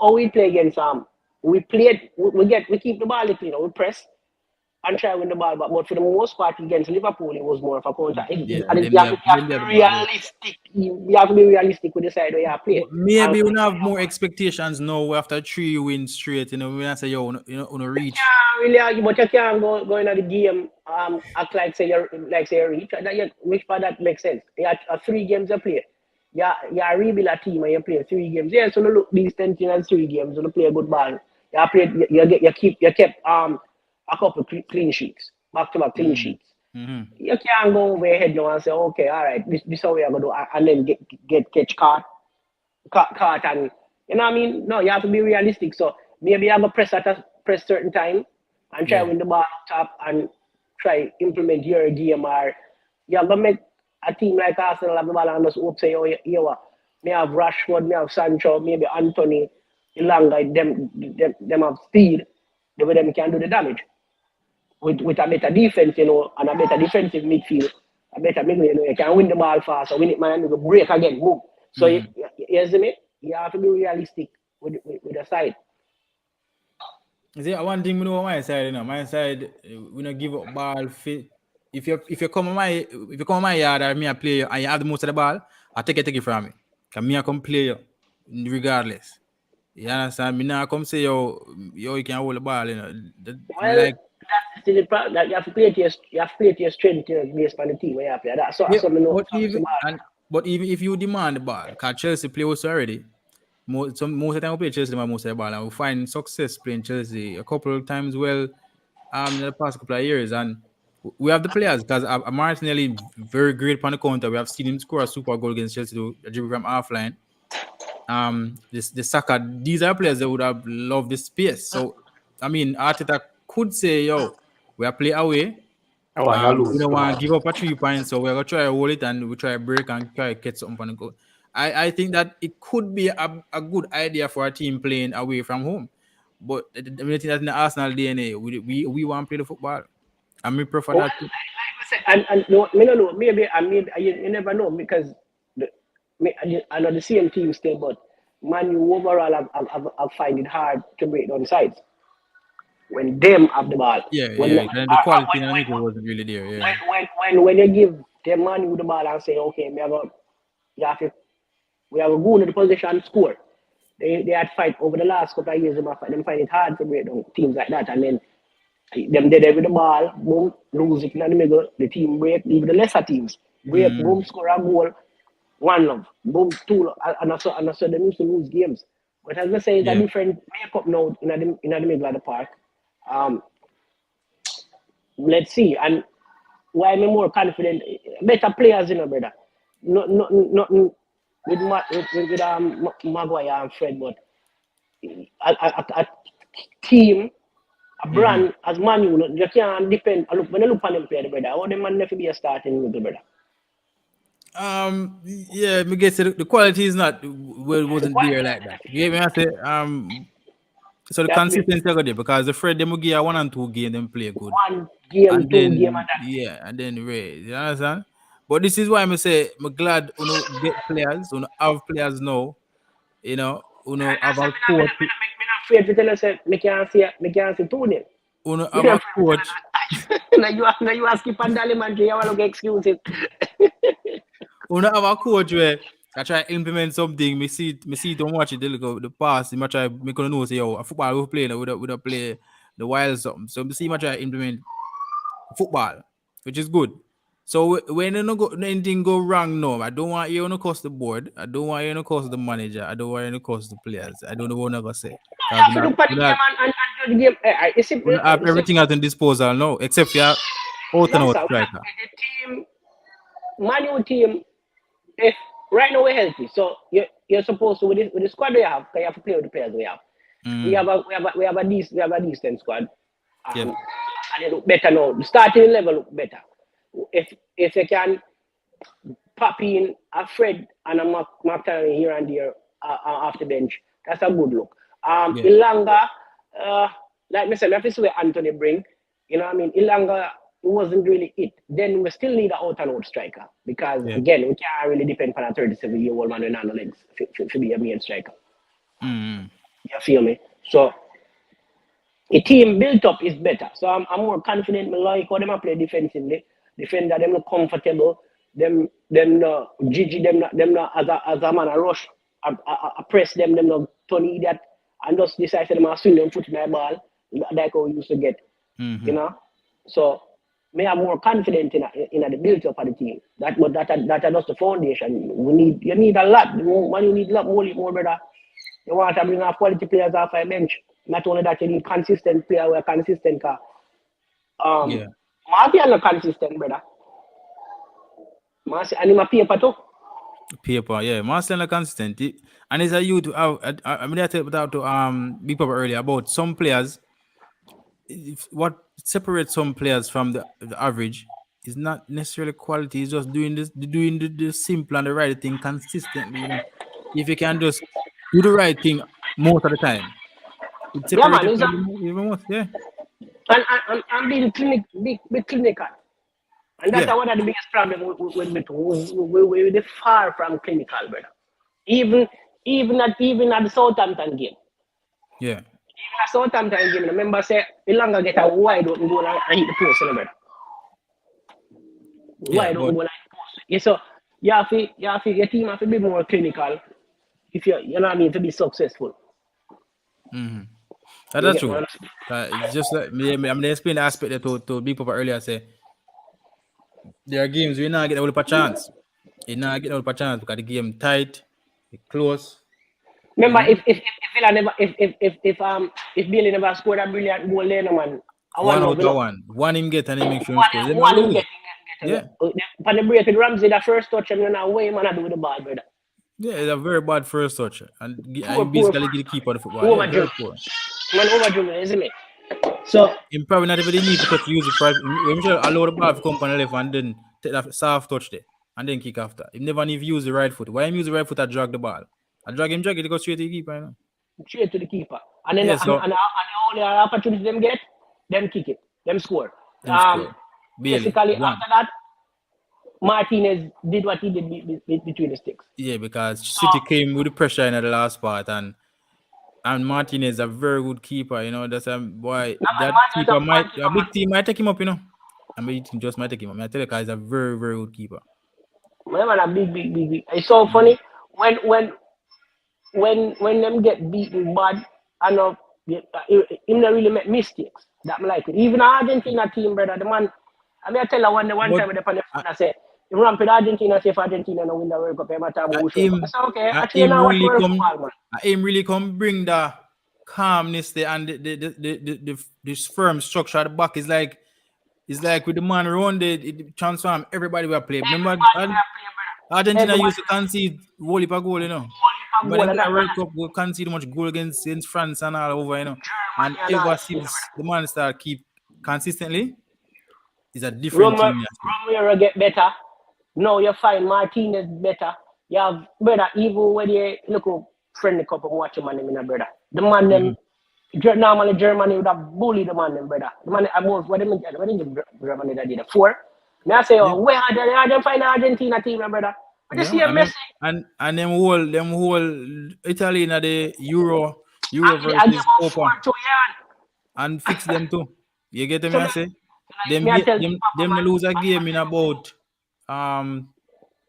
How we play against we keep the ball, we press and try to win the ball, but for the most part against Liverpool it was more of a counter. Yeah, And then you have then to they have the be ball. Yeah. realistic. You have to be realistic with the side where you play. But maybe we have more expectations now after 3 wins straight. You know, when I say you reach. Really, but you can't go into the game act like say you're reach. Which part that makes sense? You have 3 games to play. Yeah, you rebuild a team and you play 3 games. Yeah, so look these 10 as 3 games, you play a good ball. You kept a couple clean sheets, back to back clean sheets. Mm-hmm. You can't go over ahead now and say, okay, all right, this is how we are gonna do, and then get caught, and you know what I mean? No, you have to be realistic. So maybe I'm gonna press certain time and try to win the ball up top and try implement your game, or you're gonna make a team like Arsenal have the ball and just hope say, oh, you what? Me have Rashford, me have Sancho, maybe Anthony, Ilanga, them have speed, the way them can do the damage. With a better defense, and a better defensive midfield, a better midfield, you can win the ball fast, or win it, man, and you go break again, boom. So you see me? You have to be realistic with the side. See, one thing we know on my side, my side, we don't give up ball fit. If you come on my yard or me a play and you have the most of the ball, I take it from me. Cause me I come play you regardless. You understand? Me now come say you can hold the ball, Well, like that's still the problem. That you have to play to your strength, based on the team where you play. That's yeah, so me know. but even if you demand the ball, cause Chelsea play us already. Most of the time we play Chelsea most of the ball, and we find success playing Chelsea a couple of times in the past couple of years, and we have the players because Martinelli very great on the counter. We have seen him score a super goal against Chelsea to dribble from half line. The Saka, these are players that would have loved this space. So I mean, Arteta could say, "Yo, we are play away. I want to We lose don't want tomorrow. to give up a 3 points, so we're gonna try to hold it and we try to break and try to get something on the goal." I think that it could be a good idea for a team playing away from home. But the main thing that's in the Arsenal DNA, we want to play the football. And we prefer Well, that. like I said, and no, me no know. Maybe you never know because I know the same team still, but Man U overall I find it hard to break down sides when them have the ball. Yeah, When yeah. And the quality in the middle wasn't really there. Yeah. when you give them Man U the ball and say, okay, we have to go into the position and score. They had fight over the last couple of years. Them find it hard to break down teams like that, and then them dead with the ball, boom, lose it in the middle. The team break, even the lesser teams break, boom, score a goal, 1-0, boom, 2, and also they used to lose games. But as I say, it's a Yeah. different makeup now in the middle of the park. Let's see, and why I'm more confident, better players, brother. Nothing with Maguire and Fred, but a team, a brand as Man U, you can't depend. When you look on them play, brother, how them man never be a starting middle, brother. Yeah, me guess the quality is not wasn't there like that. You get me? I say so the That's it. consistency got there because the Fred them will give 1 and 2 game them play good. 1 game, And 2 game, then and that's it. and then Ray, you understand? But this is why I'm say I'm glad get players, have players now, have That's a it. coach, Me not afraid to tell you, say, me can't see 2 nil. Me have a not afraid to coach, tell you. Now you ask Skip and Dali, man, you want to get excuses. have a coach where I try to implement something. Me see it don't watch it. They look at the past. Me try make know say yo, a football we play with a play the wild something. So me see me try to implement football, which is good. So when anything go wrong, no, I don't want you to cost the board. I don't want you to cost the manager. I don't want you to cost the players. I don't know what I'm gonna say. You have to look at the game and judge the game. We don't have everything at the disposal now, except for out and no, out sir. striker. The team, Man U team, if right now we're healthy, so you're supposed to with the squad we have, because you have to play with the players we have. We have a decent squad. Yeah. And it look better now. The starting level look better. If you can pop in a Fred and a McTarney here and there off the bench, that's a good look. Ilanga, like me say, I have to see where Anthony bring. You know what I mean? Ilanga wasn't really it. Then we still need an out and out striker because Yeah. again we can't really depend on a 37-year-old man with no legs to be a main striker. Mm. You feel me? So the team built up is better. So I'm more confident. Me like how them play defensively. Defender them not comfortable. Them Gigi them not as a man a rush. I press them not turn idiot and just decide them to swing them foot in the ball like how we used to get. Mm-hmm. You know? So me am more confident in the build up of the team. That just the foundation. You need a lot. You need a lot more brother. You want to bring off quality players off a bench. Not only that, you need consistent player who are consistent. Yeah. Marty are not consistent, brother. Marty, and in my paper too. Paper, yeah. Marcel are consistent. And it's a you to I mean I talked about to Big Papa earlier about some players. What separates some players from the average is not necessarily quality, it's just doing the simple and the right thing consistently, you know. If you can just do the right thing most of the time, it Yeah, separates man. you from the most, yeah. And I'm being big clinical. And that's Yeah. one of the biggest problems with me too. We're far from clinical, brother. Even at the Southampton game. Yeah. Even at Southampton game, the member say Ilanga get a wide open goal and hit the post, you know, brother. Wide open goal and hit the post. Yeah, so you have to your team have to be more clinical if you know what I mean to be successful. Mm-hmm. That's true. It's just like I'm gonna explain the aspect that to Big Papa earlier. Say there are games we not get a chance. You not get a chance because the game tight, it close. Remember, if Villa never if Bailey never scored a brilliant goal there, no man. One out of one him get and he make sure he scores. Then One him lose. get. Yeah. But the break with Ramsey, the first touch, and you know way man do with the ball, brother. Yeah, it's a very bad first touch, and Poor basically get the keeper of the football. Yeah, very poor. Man overdrew, isn't it? So Him probably not even need to touch use it for. I'm sure allow the ball to come on the left and then take that soft touch there and then kick after. He never need to use the right foot. Why him use the right foot to drag the ball? I drag it, it goes straight to the keeper. You know? straight to the keeper, and then Yeah, so, and the only opportunity them get, them kick it, them score. Basically after that, Martinez did what he did between the sticks. Yeah, because City came with the pressure in the last part, and Martinez is a very good keeper. You know, that's why that keeper a big team might take him up. You know, I mean, it just might take him up. I tell you, he's a very, very good keeper. Man, a big. It's so funny when them get beaten bad, I know him not really make mistakes. That I like it. Even Argentina team, brother, the man. I mean, I tell her one time when they put the phone, I say, you ramp with Argentina, say if Argentina no win the World Cup, every time we show. I say, okay, actually now watch World Cup, man. Him really come bring the calmness there and this firm structure at the back is like with the man around it transform everybody will play. Remember Argentina used to concede goal per goal, you know. But in the World Cup we concede much goal against France and all over, you know. And ever since the man start keep consistently, it's a different team. Romero get better. Now you find Martinez better. You have brother, even when you look at friendly cup and watch him and them in a brother. The man them normally Germany would have bullied the man them brother. The man about what did Germany that did 4. May I say, where are they find the Argentina team, brother? But you see a Messi. And them whole Italy in the Euro versus Copa and fix them too. You get me? I say them lose a game in about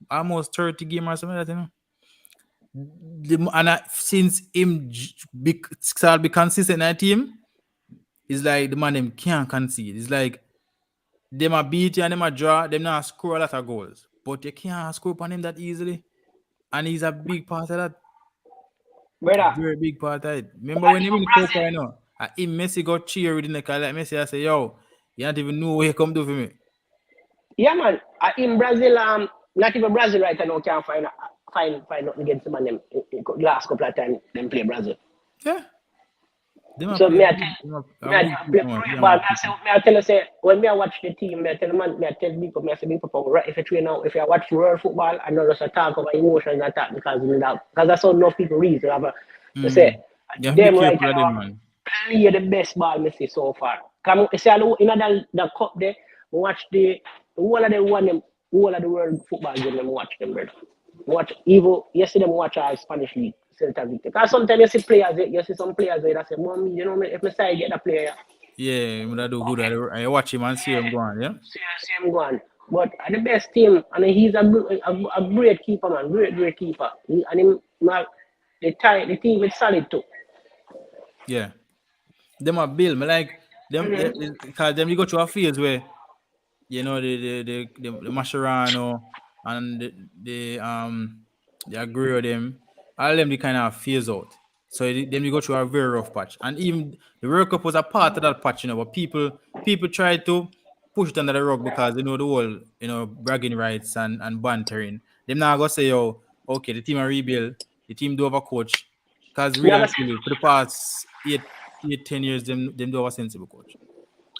almost 30 games or something like that, you know. And since him start be consistent in that team, it's like the man them can't concede. It's like them a beat you and them a draw, them not score a lot of goals. But you can't score upon him that easily. And he's a big part of that. Brother. Very big part of it. Remember when he win the Copa, you know, Messi got cheer within the car like Messi, I say, yo, you don't even know what he come do for me. Yeah, man. In Brazil, not even Brazil right now can't find nothing against the man them last couple of times them play Brazil. Yeah. So I tell you, say, when I watch the team, I tell man, I tell people, I say, people, right, if you watch world football, I know just a talk about emotions and that because that's how enough people read. They say, them right now, me the best ball me see so far. Come, you see, in the cup there, watch the whole of the whole of the world football game. Them watch them, brother. Watch even yesterday, watch our Spanish league, Celta Vigo. Because sometimes you see players, you see some players that say, "Mom, you know, if I say get a player, Yeah, that do good. I watch him and see him go on. Yeah. see him go on." But the best team, and he's a great keeper, man, great keeper. And him, the team is solid too. Yeah. Them are Bill. Me like them because them you go through a phase where you know the Mascherano and the Aguero them all them they kind of phase out. So them you go through a very rough patch. And even the World Cup was a part of that patch, you know, but people try to push it under the rug because they know the whole, you know, bragging rights and bantering. Them now go say, oh, okay, the team are rebuild, the team do have a coach. Because really and truly, for the past 10 years, them do have a sensible coach.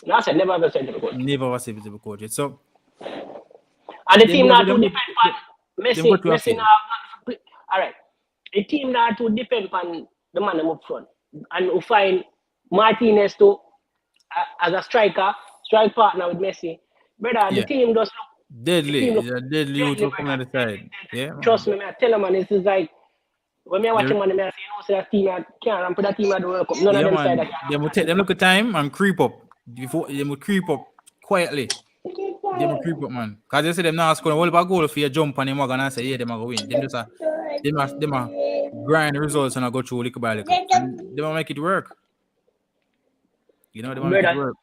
No, I said never have a sensible coach. Never have a sensible coach. So and the team now to depend on Messi now. All right. The team now to depend on the man up front. And we find Martinez to as a strike partner with Messi. Brother, the team does look deadly. Deadly youth will come on the side. Yeah. Trust me, I tell them, man, this is like when I watch him on the man, you know, that team can't and put that team at the World Cup. None of them side that they will take them look at time and creep up. Before they will creep up quietly. They will creep up, man. Because they say them now scoring all about goal for you jump and them are gonna say, yeah, them are going to win. Them just they must grind results and I go through little by little. And they will make it work. You know, they will make it work.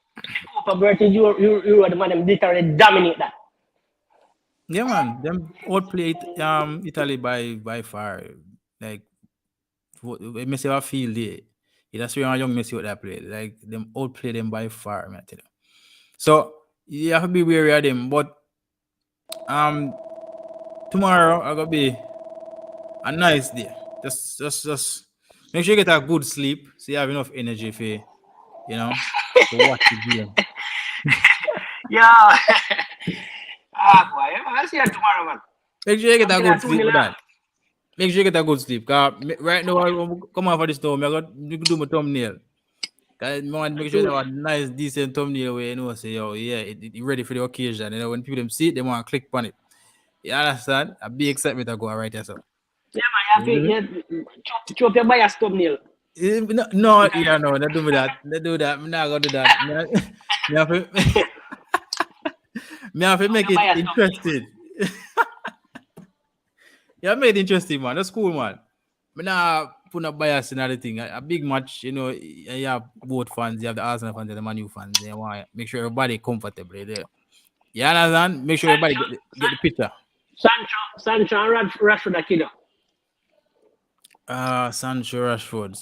You are the man them literally dominate that. Yeah, man. Them outplayed Italy by far. Like Messi have field there. That's where young Messi what they play. Like them outplay them by far, man. I tell you. So you have to be wary of them. But tomorrow I gonna be a nice day. Just make sure you get a good sleep so you have enough energy for to watch the game. Yeah. Boy, I'll see you tomorrow, man. Make sure you get a good sleep with that. Make sure you get a good sleep. Cause right now I come off of this now, I got to do my thumbnail. Cause I want to make sure they have a nice, decent thumbnail where you know say, oh yeah, it ready for the occasion. You know, when people them see it, they want to click on it. You understand? A big excitement to go right there. So. Yeah, man, you have to chop your bias thumbnail. No, yeah, no, don't do that. Don't do that. I'm not gonna do that. Me have to make it interesting. Yeah, made it interesting, man. That's cool, man. But now put a bias in other thing. A big match, you know, you have both fans, you have the Arsenal fans and the Man U fans. You want to make sure everybody comfortable there. You understand? Make sure everybody get the picture. Sancho and Rashford are killer. Sancho, Rashford.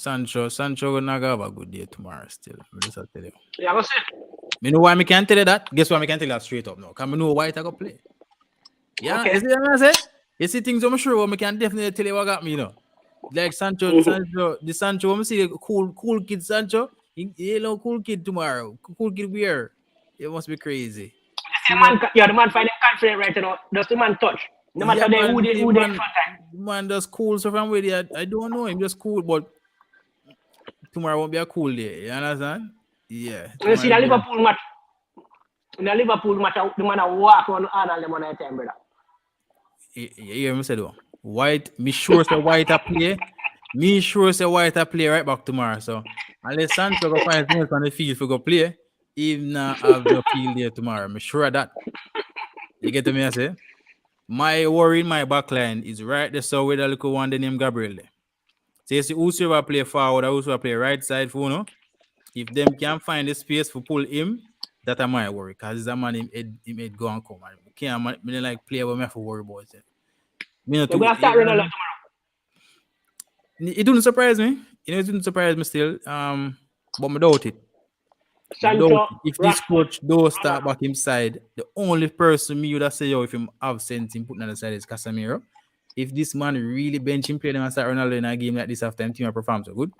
Sancho gonna have a good day tomorrow still. I'm just tell you. Yeah, what's it? You know why I can't tell you that? Guess why I can't tell you that straight up now? Because I know why I go play. Yeah, okay. You see what I say? You see things I'm sure I can definitely tell you what got me, you know. Like Sancho, the Sancho, I'm see cool kid Sancho. You know, cool kid tomorrow. Cool kid where? It must be crazy. The man find confident right now. Does the man touch? No matter who they in front time. The man does cool so from where they I don't know him, just cool, but tomorrow won't be a cool day. You understand? Yeah. You see the Liverpool match. In the Liverpool match, the man walk on Arnold them on that time, brother. You hear me say though? White, me sure say White a play. Me sure say White a play right back tomorrow. So unless Sancho go find things on the field for go play, even have the field there tomorrow. I'm sure of that. You get to me, I say? My worry in my backline is right there. So with a little one named Gabriel there. So you see whosoever play forward or whosoever play right side for if them can find the space for pull him, that's my worry. Because he's a man he made go and come. I can't like play but me have to worry about it. We're gonna start Ronaldo tomorrow. It didn't surprise me. You know, it didn't surprise me still. But I doubt it. If this coach don't start back inside, the only person me would say, if him absent him putting on the side is Casemiro. If this man really bench him, play them and start Ronaldo in a game like this after him, team perform so good.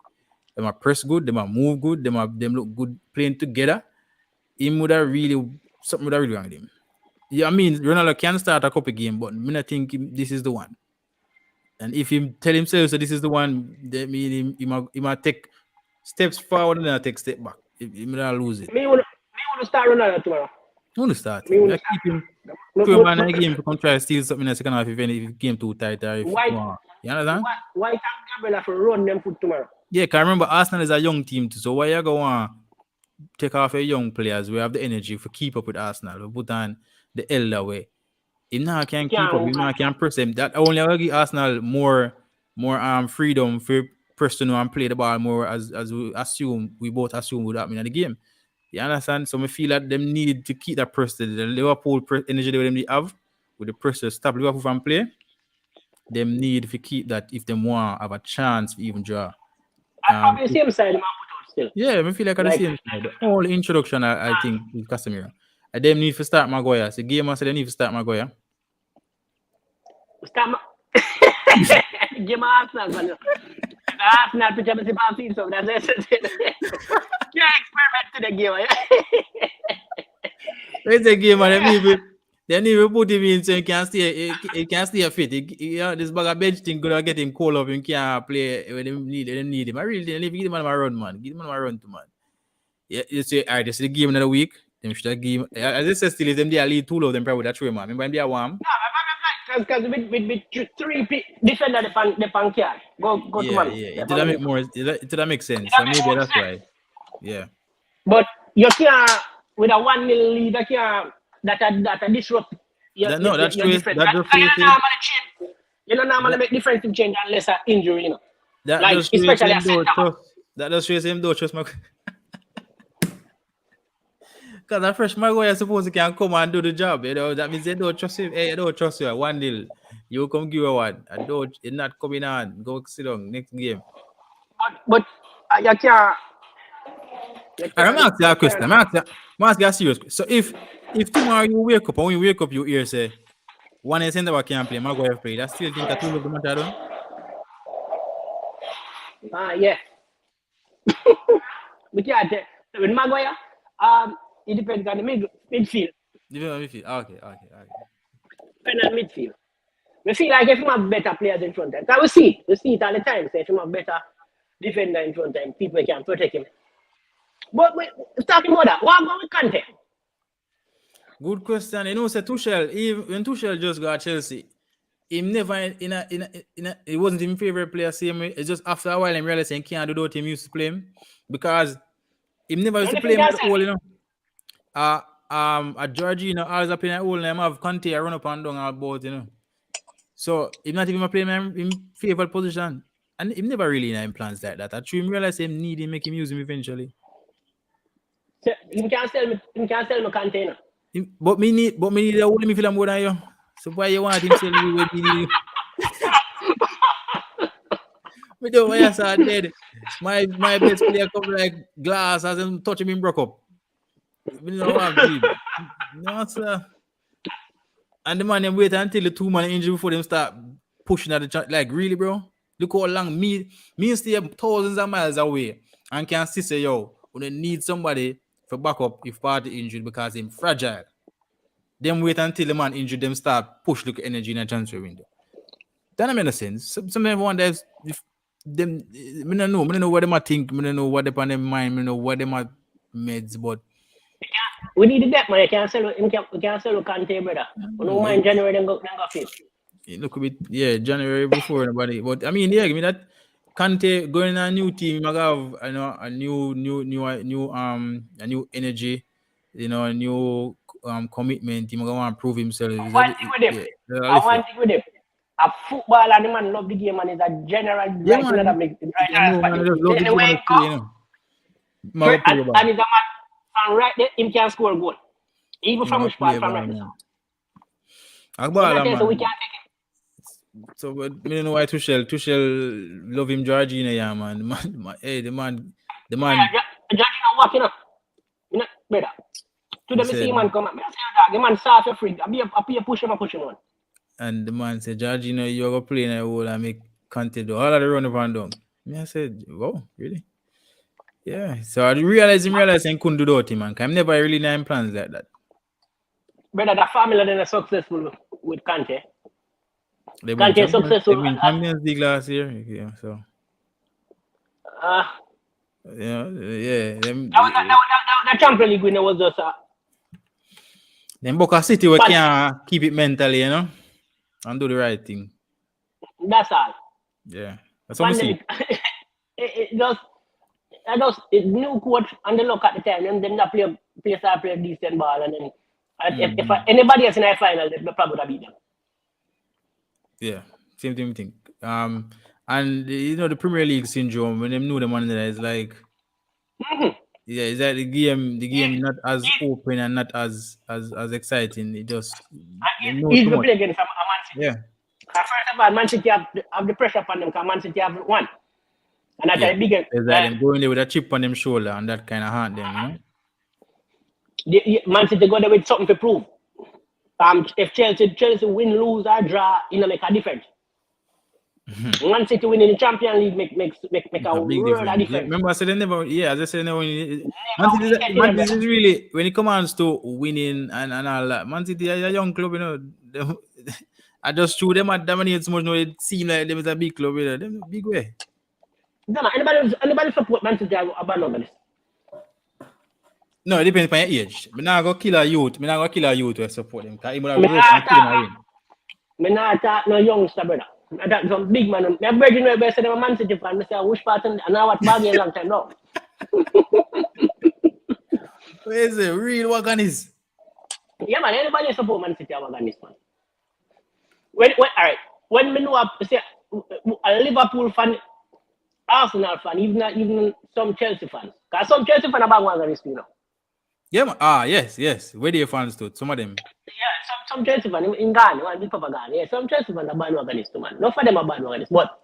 Them are press good, them are move good, them look good playing together. Something would have really wrong with him. Yeah, I mean, Ronaldo can start a couple game, but I think this is the one. And if he tell himself so this is the one, that mean he might take steps forward and then I take step back. If not lose it. Me want to start Ronaldo tomorrow. Who to start Me him? want I to keep him. No, Throw him no, on no, the game to come try to steal something in the second half if game too tight or if Why- you understand? why can't Gabriel have to run them foot tomorrow? Yeah, can remember Arsenal is a young team too. So why you go on take off your young players? We have the energy for keep up with Arsenal. We put on the elder way. If now can keep up, if now can press them. That only will give Arsenal more freedom for press to know and play the ball more as we both assume would happen in the game. You understand? So I feel that them need to keep that press, the Liverpool energy that them have with the press to stop Liverpool from play. Them need to keep that if them want have a chance to even draw. Probably the same side, man, put out still. Yeah, I feel like at the same time. The whole introduction, I think, with Casemiro. And them need to start Maguire. So game I said they need to start Maguire. Start Give my Arsenal, man. Arsenal picture me see my feet, so that's it. Yeah, experiment to the game. It's a game, and they need to put him in so he can stay fit. This bag of bench thing gonna get him called up. He can't play when they need him. I really give him a run, man. Give him a run to man. Yeah, you say, all right, this is the game of the week. Them should game. As I said, still is them they lead two of them probably that way, man. Remember they are warm. No, because with three defender the pan yard. Go to man. Yeah. Did that make more? Did that make sense? So maybe that's why. Yeah. But you can't with a 1-0 lead. You can't that disrupt. That shows. You don't normally make defensive change unless an injury. You know. That like does especially a center. That does show him don't trust my. Because at first Maguire supposed to can come and do the job, you know. That means they don't trust him. Hey, I don't trust you. 1-0. You come give a one. I don't. It's not coming on. Go sit down. Next game. But you can't. I'm asking you a question. I'm asking you a serious question. So if tomorrow you wake up and when you wake up you hear say one is center back can't play, Maguire play. That still think that two of the matter done? Yeah. But yeah, with Maguire, it depends on the midfield. Midfield. Okay. Depends on midfield. We feel like if you have better players in front of him, we see it all the time. So if you have better defender in front of him, people can protect him. But talking about that, what about with Kante? Good question. You know, say Tuchel, when Tuchel just got Chelsea, he never it wasn't his favorite player. Same way. It's just after a while, he realized he can't do what he used to play him because he never used to play him at all. You know, at Georgina, always up in that hole, and him have Kante run up and down about, you know. So he's not even playing him in favorite position, and he never really in plans like that. I truly realize him need him, make him use him eventually. So you can't sell me Kante now. But me need the whole midfield more than you. So why you want him to sell you when you need? Me don't why I saw dead. My best player come like glass as him touch him in broke up. Me don't want him. No sir. And the man them wait until the 2 man injury before them start pushing at the chat. Like really, bro. Look how long me stay thousands of miles away and can see say yo, when they need somebody for backup if party injured because him fragile. Them wait until the man injured, them start push look energy in a transfer window. That don't make sense. Some wonder if them I don't know what them think, I don't know what they on their mind, I know what them are meds, but we need the depth, man. We can't sell Kante, brother. We don't mind January then go fit. It look a bit January before nobody. But I mean, give me that Kante going in a new team, might have a new energy, a new commitment. He might want to prove himself. One thing with him. A footballer, the man love the game and is a general right that makes anyway, and he's a man and right there, him can score a goal. Even from which part from right there. So we can't take it. So but I don't know why Tuchel love him Georgina, yeah, man. The man. Georgina walking up. You know, brother. To them see man come up. The man start for free. I push him on. And the man said, Georgina, you're gonna play in a hole and make Kante do all of the run up and down. Me, I said, wow, really? Yeah. So I realized I couldn't do that, man. I'm never really in plans like that. Brother, the family then are successful with Kante. Kante is successful. They win Champions League last year. Yeah, so. Yeah. That Champions League winner was just Them Boca City we But- can't keep it mentally, and do the right thing. that's all. Yeah. That's what we see. Pandemic. It new coach and the look at the time, and then play a decent ball, and then if anybody else in the final, they probably would have beat them. Yeah, same thing. And the Premier League syndrome when them know the money is like, yeah, is that the game not as open and not as exciting. It just He's play against a Man City. Yeah. First of all, Man City have the pressure upon them because Man City have won. And that's a bigger. Exactly. Going there with a chip on them shoulder and that kind of hurt them, Man City go there with something to prove. If Chelsea win, lose, or draw, it make a difference. Man City winning the Champions League make a big world of difference. Yeah, remember I said they never. Yeah, as I said, never. Man City is really when it comes to winning and all that. Man City is a young club, I just threw them at dominate so much. No, it seems like them is a big club, them big way. Anybody support Man City about numbers? No, it depends on your age. I'm not going to kill a youth. I'm not going to kill a youth to support them. Because I'm not talking no youngster, brother. I talk some big man. My brethren will say I'm a Man City fan. I say, which part and I watch Baggy a long time now. Where is it? Real Wagonist? Yeah, man. Anybody support Man City or Wagonist, man. All right. When me know a Liverpool fan, Arsenal fan, even some Chelsea fans. Because some Chelsea fans are bad Wagonist, Yeah, man. Yes. Where do you fans to? Some of them. Yeah, some Chelsea fans in Ghana, one big Papa Ghana. Yeah, some Chelsea fans are bad Wagonist, man. Not for them are bad Wagonist, but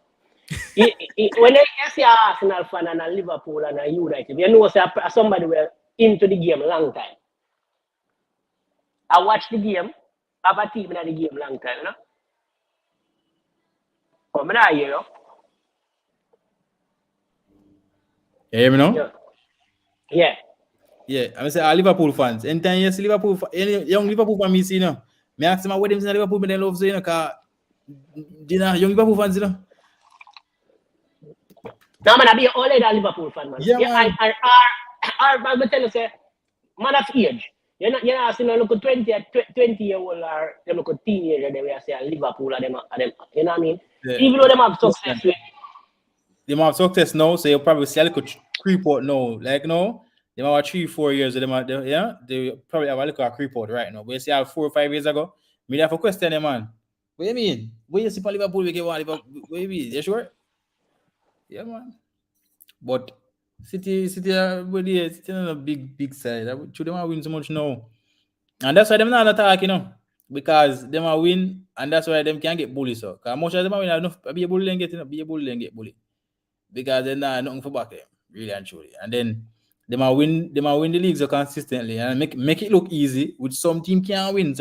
when you see an Arsenal fan and a Liverpool and a United, you know somebody were into the game a long time. I watch the game, I have a team in the game a long time, Oh, I'm not here, You hear me now? Yeah. Yeah, I say Liverpool fans. Anytime you see Liverpool, any young Liverpool fan me see, me ask them what them in Liverpool, but they love so, because young Liverpool fans, No, man, I be all a Liverpool fan, man. Yeah, man. I tell you, say, man of age. You're not seeing look at 20-year-old or them look at teenager, they will say Liverpool or them, you know what I mean? Yeah. Even though them have success with. They have success now, so you probably see a little creep out now. Like no, they have 3-4 years. They probably have a little creep out right now. But you see, 4 or 5 years ago, me have a question, man. What do you mean? What you see for Liverpool? We get one Liverpool. What do you mean? You sure? Yeah, man. But City on a big side. Should they want to win so much now? And that's why them not attack, because them are win, and that's why them can't get bullied. So, because much of them are win enough, be a bully and get bullied. Because they're not nothing for back them, really and truly. And then they might win the leagues so consistently and make it look easy, which some team can't win.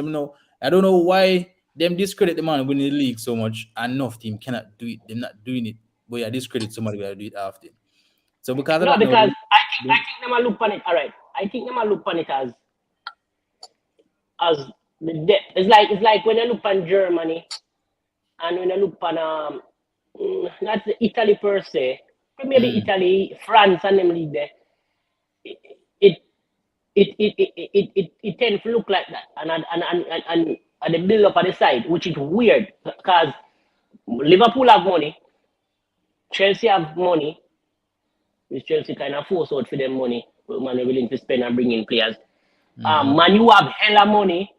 I don't know why them discredit the man winning the league so much, and enough team cannot do it. They're not doing it, but yeah, discredit somebody who do it often. So because I think them a look on it. All right, I think them a look on it as the depth. It's like when you look on Germany and when you look on not Italy per se, but maybe Italy, France, and them league there. It tends to look like that, and the build up on the side, which is weird because Liverpool have money, Chelsea have money, which Chelsea kind of force out for them money, man are willing to spend and bring in players. Man, you have hella money.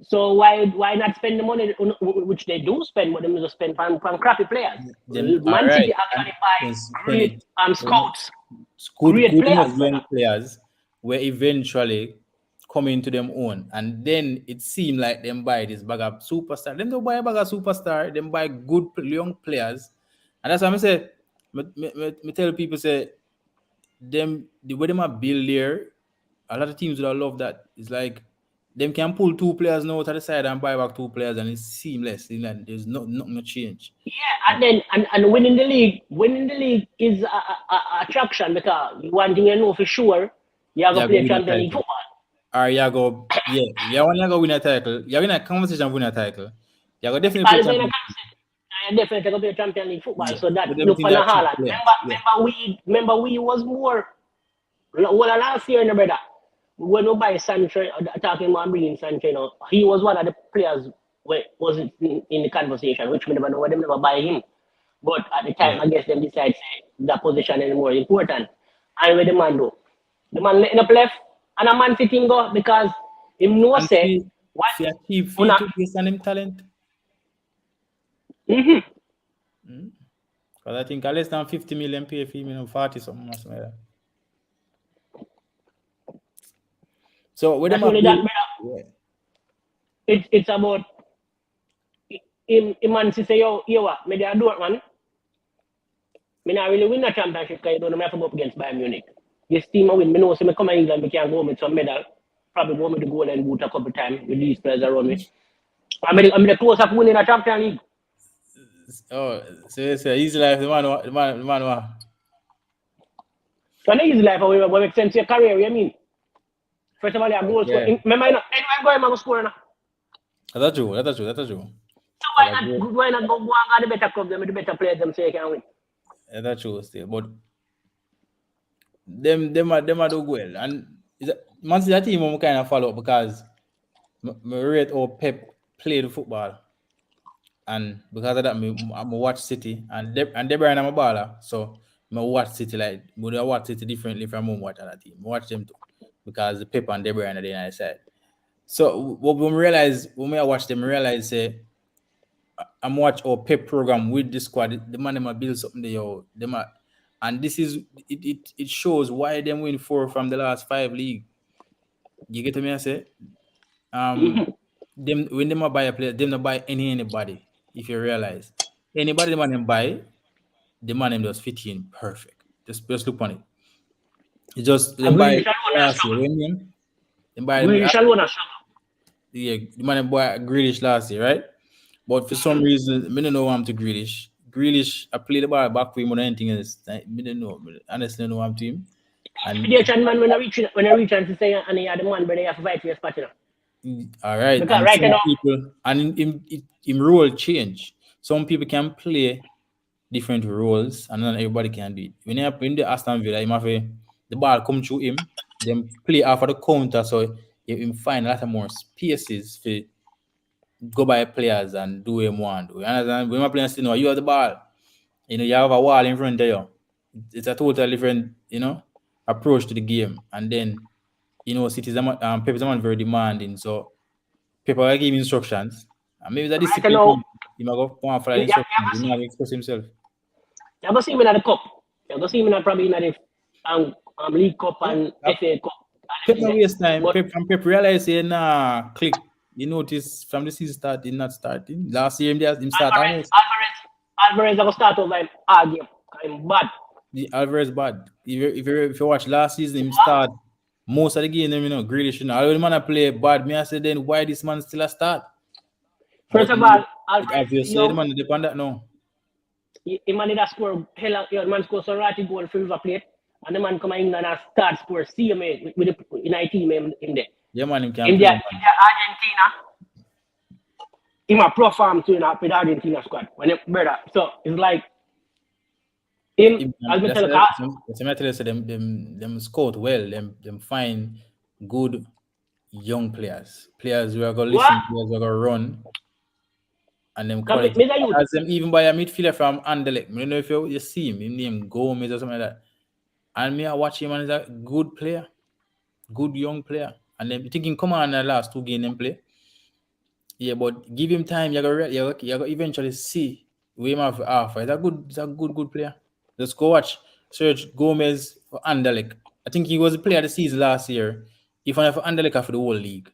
So why not spend the money, which they do spend, but they just spend on crappy players? Man City actually buys great scouts, great players were eventually coming to them own, and then it seemed like them buy this bag of superstar. Them don't buy a bag of superstar. Them buy good young players, and that's why I say, me tell people say, them the way them are built there, a lot of teams would love that. It's like them can pull 2 players now to the side and buy back 2 players, and it's seamless. There's nothing change. Yeah, and then and winning the league is a attraction, because one thing you know for sure, you have to play Champions League football. Or you go, you want to go win a title. You win a conversation win a title. You go definitely play Champions League. definitely going to play Champions League football. Yeah. So that But look everything for the that cheap Haaland. player. Yeah. Remember we was more well last year, no brother. When we buy Sancho, talking about bringing Sancho, you know, he was one of the players where was in the conversation, which we never know why they never buy him. But at the time, Yeah. I guess them decide say that position is more important. And where the man do? The man letting up left, and a man sitting go because him know And say what see a cheap fee una to based on him talent. Because I think less than 50 million pay fee, 40 something or something like that. So with them that's a only that build, brother. It's about him man say yo what, me dey do it man. Me not really win a championship because you don't know me have to go up against Bayern Munich. This team I win, me know so me come to England, me can go with some medal. Probably go with the golden boot a couple times with these players around me. I'm the close up winning a Champions League. oh, so it's easy life. The man. So in his life, what makes sense to your career, you mean? First of all, you have goals. Yeah. Remember, anyway, I'm going to score now. That's true. So why not go and get the better club, them, the better players, them so you can win? Yeah, that's true still. But them are do well. And Man City that team I'm kind of follow up because I rate how Pep play the football. And because of that, I'm watch City and De Bruyne I'm a baller. So I watch City like but I watch City differently from watch other team. I watch them too. Because the Pep and De Bruyne are the other side. So when I watch them, I realize say I'm watch our Pep program with the squad. The man them build something there. And this is it shows why them win 4 from the last 5 league. You get to me? I say, them when them buy a player, them not buy anybody. If you realize, anybody the man them buy, the man them just fit in perfect. Just look on it. It's just them buy last year. Them buy them. Yeah, the man them buy Grealish last year, right? But for some reason, I don't know why I'm to Grealish. Grealish, I play the ball back for him more than anything else. I don't know. Honestly, I know I'm to him. And man, when I reach and to say, and he had the man, but they have to fight for your spot, you know. All right. Because And right some now, people, and in role change. Some people can play different roles, and not everybody can do it. When you in the Aston Villa, the ball come through him, then play off of the counter, so you find a lot of more spaces for go by players and do what you want to do. And when you're playing still, you have the ball. You have a wall in front of you. It's a totally different, approach to the game. And then, City's Pep is very demanding. So people will give instructions. And maybe the discipline, he might go want to follow instructions. He might express himself. You're going to see him in the cup. You're going to see him probably in the League Cup and FA Cup. Pep no waste time. Pep realized click. You notice from the season start, he's not starting. Last year, he started. Alvarez going to start over him game. I'm bad. The Alvarez bad. If you watch last season, him start most of the game. Grealish. Although the man play bad, me I say then why this man still a start? First of all, Alvarez, obviously the man depend that now. The man did score the man score some ratty goal for River Plate, and the man come in and start score CMA with the team in there. Yeah, man, him can in Argentina, he might perform to with the Argentina squad. When brother, so it's like him. As me tell you, them scout well. Them find good young players who are gonna listen, players who are gonna run, and them quality. As them even by a midfielder from Anderlecht. I don't know if you see him. His name Gomez or something like that. And me I watch him and he's a good player, good young player. And then thinking, come on, the last 2 games them play. Yeah, but give him time. You're gonna eventually see where him have offer. It's a good player. Just go watch search Gomez for Anderlecht. I think he was a player of the season last year. If I for Anderlecht for the whole league.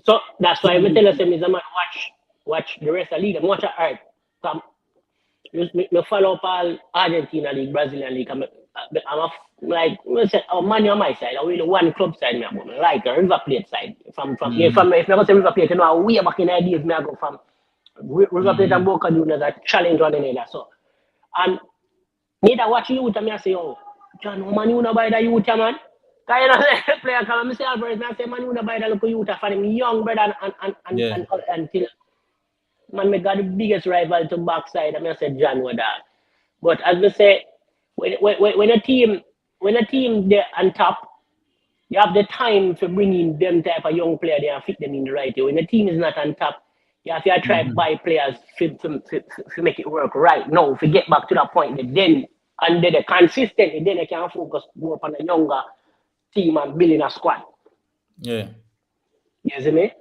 So that's why we tell us them is a man watch the rest of the league and watch it hard. Me follow up all Argentina league, Brazilian league. I'm like money on my side. I really one club side me like a River Plate side. If I go to River Plate, way back in the days me I go from River Plate and Boca Juniors a challenge one another. So and need to watch youth and me I say, oh, John, man, you know by the youth, man. Because you know, player come and say Alvarez, I say, man, you know by the local youth, for him young brother until Man, me got the biggest rival to backside. I'm gonna say John with that. But as we say, when a team there on top, you have the time to bring in them type of young player there and fit them in the right way. When the team is not on top, you have to try buy players to make it work right now. If you get back to that point, then and then consistently, then they can focus more upon a younger team and building a squad. Yeah. You see me?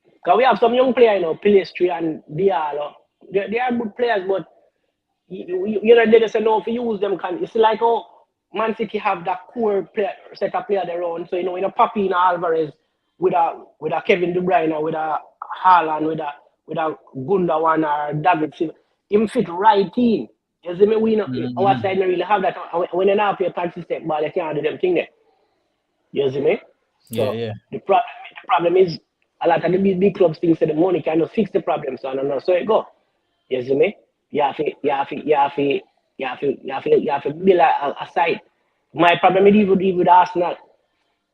Because we have some young players, Pilistri and Diallo. They are good players, but they just say no if you use them. It's like Man City have that core player, set of player their own. So in a Papi Alvarez with a Kevin De Bruyne, with a Haaland, with a Gundogan or David Silva, him fit right in. You see me? Our side don't really have that. When they not play consistent ball, they can't do them thing there. You see me? So Yeah. the problem is a lot of the big clubs think that the money cannot fix the problem. So I don't know. So it go. You see me? You have to build a side. My problem is even with Arsenal.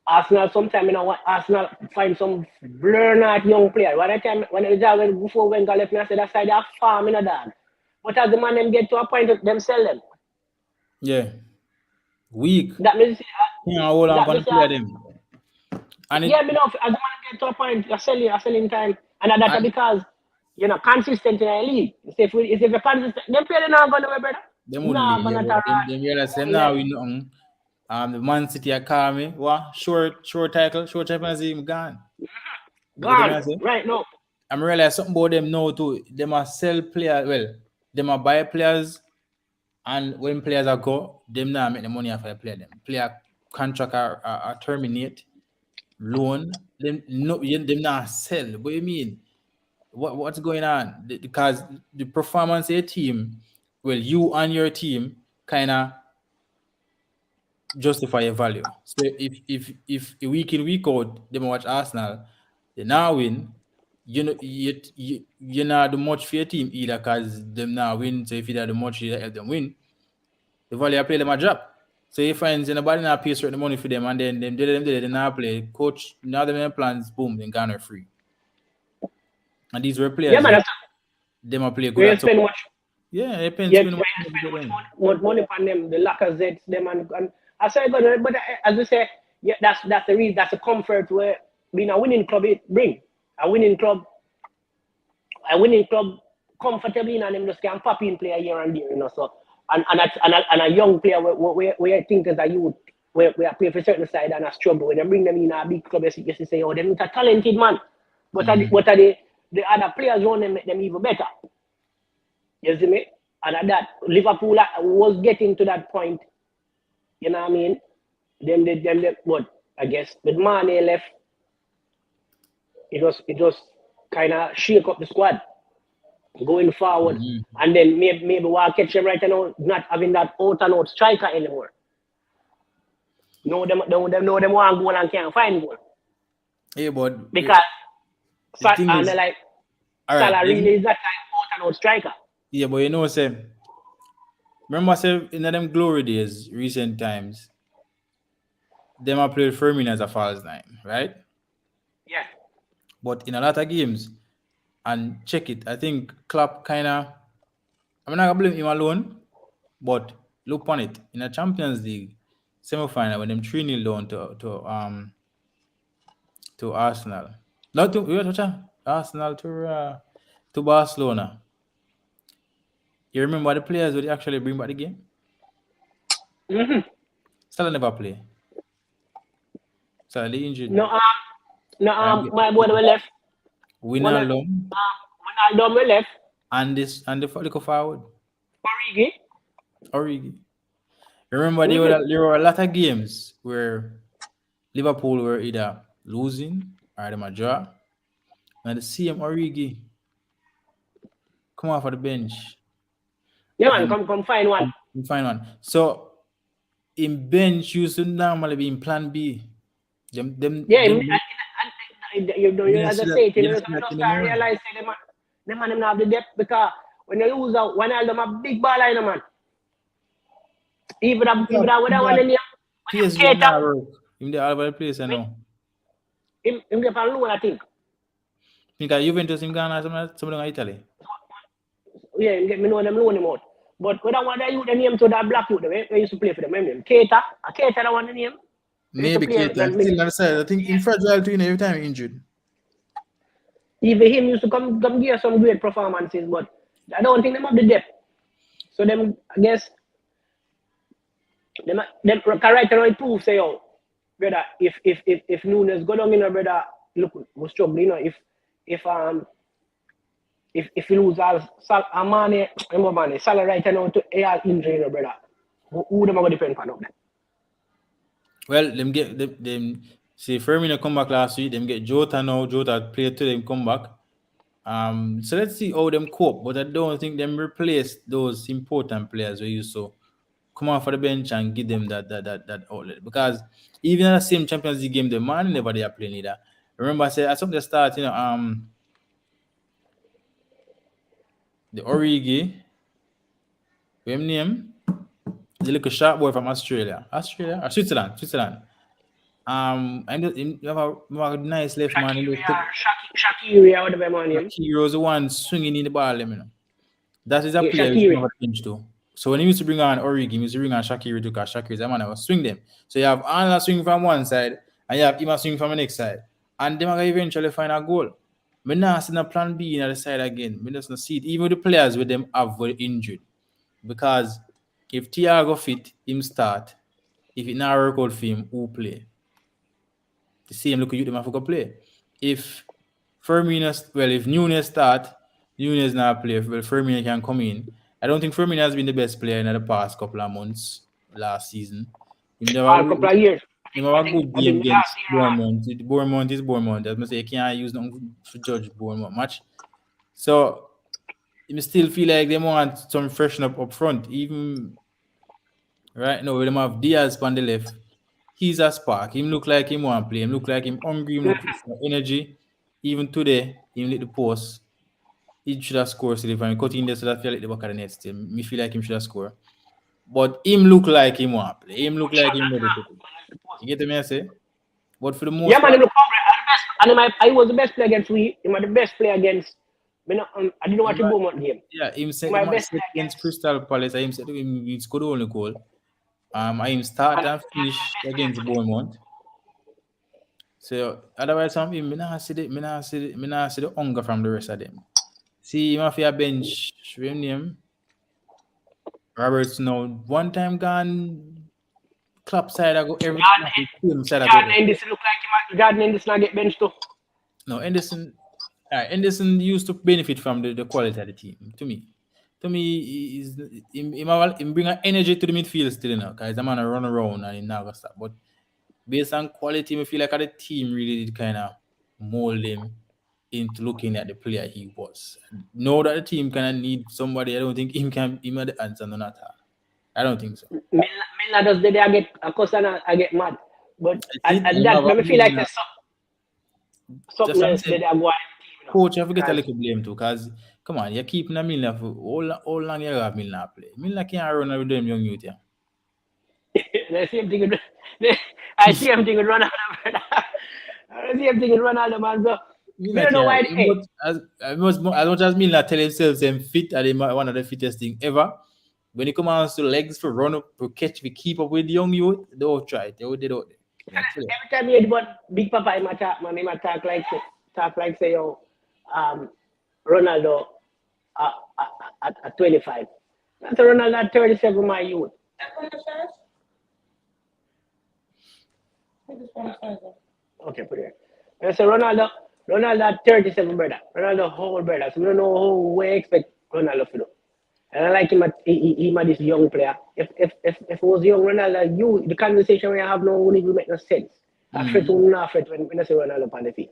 Arsenal sometimes Arsenal find some blur out young player. Before Wenger left me, I said that side they are farm in a dog. But as the man them get to a point them sell them. Yeah. Weak. That means Hold on for the player them. And as the man get to a point, you're selling time. And that's because consistent in the league. If you're consistent, them players not going nowhere, brother. Them realize them now we know. The Man City are call me. What? Short title, him gone. Gone. Right now. I'm realize something about them now too. They must sell players. Well, they must buy players, and when players are go, them now make the money after the player. Them player contract are terminate, loan. Them not sell. What you mean? What's going on? Because the performance of your team, well, you and your team kind of justify your value. So if week in week out they watch Arsenal, they now win. You're not do much for your team either because them now win. So if you do much, you help them win. The value I play them a drop. So if finds anybody not pay certain money for them and then they now play coach now them plans boom then gone free. And these were players them a play good. Spend much. Yeah, it depends. Spend much money upon them, the Lacazettes, them and I say, but as I say, yeah, that's the reason. That's the comfort where being a winning club it bring a winning club comfortably, and them just can pop in play here and there, So and a young player where I think as a youth where I play for a certain side and I struggle when they bring them in a big club, you say, oh, them is a talented man, but what are the other players around them make them even better. You see me? And at that, Liverpool was getting to that point. You know what I mean? Them, but I guess with Mane left, it was kind of shake up the squad going forward. And then maybe we'll catch them right now, not having that out and out striker anymore. No, them want goal and can't find goal. Yeah, but because the Salah really is that kind of out and out striker. Yeah, but say, remember, say in them glory days, recent times, them have played Firmino as a false nine, right? Yeah. But in a lot of games, and check it, I think Klopp kind of, I'm not gonna blame him alone, but look on it in a Champions League semi-final when them 3-0 down to Arsenal, not to Arsenal to Barcelona. You remember the players who actually bring back the game? Salah never play. Salah injured. No, my boy we left. Wijnaldum we left. And the forward. Origi. Remember there were a lot of games where Liverpool were either losing or they might draw. And the same Origi come off of the bench. Yeah, man, come find one. Find one. So in bench used to normally be in plan B. As I say, you realize them man have the depth because when you lose out, one of them a big ball line, man. Even with that one in here. Him the all over the place, I know. Him the low, I think. think Juventus in Ghana, something in Italy. Yeah, me know them loan him out. But when I want to use the name to that black youth, they used to play for them. Name Keita. Keita, I want the name. Maybe Keita. Still on the side. I think in fragile too, every time injured. Even him used to come give some great performances, but I don't think them have the depth. So them, I guess, them right now it proves say, oh, brother, if Nunes go down in a brother, look, we're struggling, you know, if you lose all Mane, Salah right now to all injury, you know, brother, who them are going to depend on that? Well, them see Firmino come back last week. Them get Jota now. Jota played to them come back. So let's see how them cope. But I don't think them replace those important players we used to come on for the bench and give them that outlet. Because even in the same Champions League game, the man never they are playing either. Remember, I said at some the start, you know, the Origi, what name? The little sharp boy from Australia or Switzerland. And you have a nice left man. Shaqiri, whatever man name. Shaqiri was the one swinging in the ball, you know. That is a player Shaqiri. you never bench to. So when he used to bring on Origi, he used to bring on Shaqiri too, because Shaqiri is a man that will swing them. So you have Anna swing from one side, and you have Ima swing from the next side. And they might eventually find a goal. But now seeing a plan B in the side again. We just not see it. Even the players with them have were injured. Because if Thiago fit, him start. If it not work out for him, who play? The same look at you, them have to go play. If Nunes start, Nunes now play. Well, Firmino can come in. I don't think Firmino has been the best player in the past couple of months, last season. Couple of years. He have a good game against Bournemouth. Bournemouth is Bournemouth. As I say, you can't use nothing to judge Bournemouth match. So, I still feel like they want some freshen up front. Even right now, they have Diaz on the left. He's a spark. Him look like him want to play. Him look like him hungry. Him look for energy. Even today, him lit the post. He should have scored still. If I'm cutting this, so that feel like the back of the net still. Me feel like him should have scored. But him look like him want to play. Him look like him ready to play. You get me I say? But for the most part, man, look hungry. I was the best player against we. He was the best player against. I didn't watch the Bournemouth game. Yeah, him said against Crystal Palace. I said he scored the only goal. I him start and finish against Bournemouth. So otherwise, some him, me not see the hunger from the rest of them. See, him off your bench, name Roberts now. One time gone, club side I go every team side I go. Henderson look like him. Jordan Henderson get benched too. No, Henderson used to benefit from the quality of the team. To me, is him bring an energy to the midfield still now, because the man run around and he never stop. But based on quality, I feel like the team really did kind of mold him into looking at the player he was. Know that the team kind of need somebody. I don't think him have the answer on that. I don't think so. Miller does they get a cost and I get mad. But at that I feel like there's something else that they are going. Coach, I forget a little blame too, because come on, you're keeping a Miller for all long you have Miller play. Miller can't run with them young youth here. The same thing. I see him thinking Ronaldo. I see him thinking Ronaldo, man. So I don't know why. As much as Miller tell himself him fit and one of the fittest thing ever. When he comes out to legs for run up, to catch, we keep up with the young youth, they all try it. They don't. Every time you hear about Big Papa, he might talk like say, yo, Ronaldo at 25. That's Ronaldo at 37, my youth. Okay, put it there. So Ronaldo at 37, brother. Ronaldo whole brother. So we don't know how we expect Ronaldo to do. And I like him at this young player. If it was young Ronaldo, the conversation we have now wouldn't even make no sense. I fret when I say Ronaldo on the field.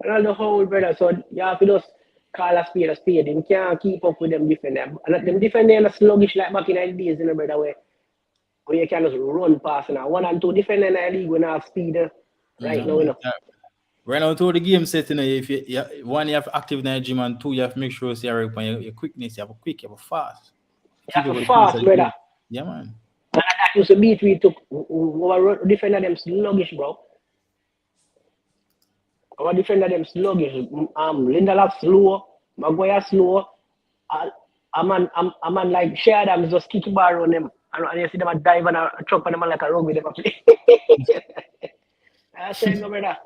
Ronaldo whole brother, so you have to just call a spade a spade. You can't keep up with them defender. And them defender are sluggish like back in the days, in the brother where you can just run past now. 1 and 2 defender in the league when I have speed right now, you know. Right now, to the game set, if you have active in the gym, and 2, you have to make sure your quickness, you have a quick, you have a fast. You have a fast, brother. Yeah, man. And that used to beat we took our defender them sluggish, bro. Our defender them sluggish. Lindelof slow, Maguire slow. A man like Shea Adams just kick the ball around them. And you see them a dive and a chop on them like a rugby them a play. I say no brother.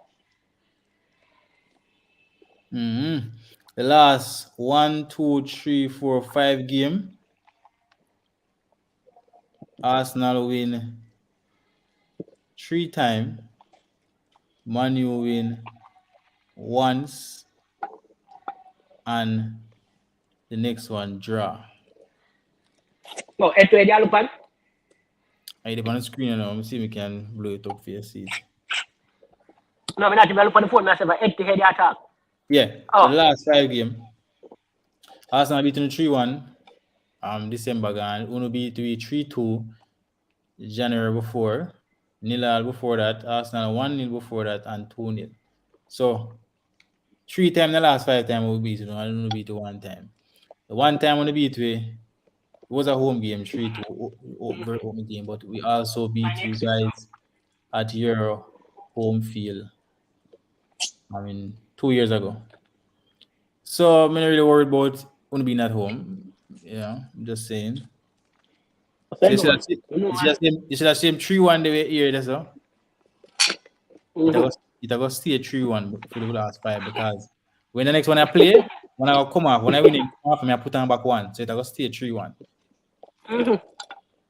The last 1, 2, 3, 4, 5 game, Arsenal win 3 times, Man U win once, and the next one draw. Oh, head to head, you look on. I did on the screen now. I'm see if we can blow it up for your seat. No, I'm not even look on the phone. I say head to head, you attack. Yeah. So the last 5 game, Arsenal beaten 3-1. December gone. Uno beat 3-2 January before. Nil before that. Arsenal 1-0 before that and 2-0. So 3 times the last 5 times we beat and Uno beat 1 time. The 1 time when we beat it was a home game, 3-2, very open game, but we also beat you guys at your home field. 2 years ago. So I'm not really worried about Uno being at home. Yeah, I'm just saying. So you should have seen 3-1 the way here, that's all. It will stay 3-1 for the last 5 because when the next one I play, when I come off, when I win it, come off, I put on back 1. So it will stay 3-1.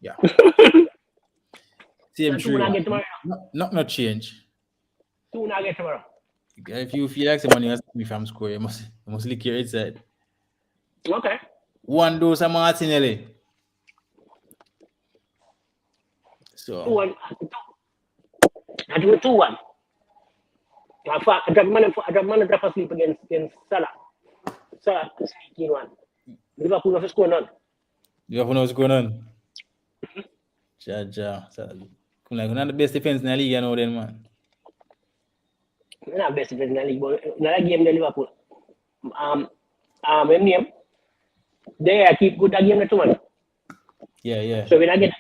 Yeah. Same 3-1. Not change. 2 now get tomorrow. If you feel like someone else me from score, you must lick your head. Okay. 1 dose of Martinelli. So 2-1. I do 2-1. I drop asleep against Salah. Salah sneaking one. Liverpool have scored none. Liverpool knows what's going on. Ja. Like one of the best defense in the league, you know, then man. We're not best defense in the league, but another game the Liverpool. Name. They keep good that game too, man. Yeah. So when I get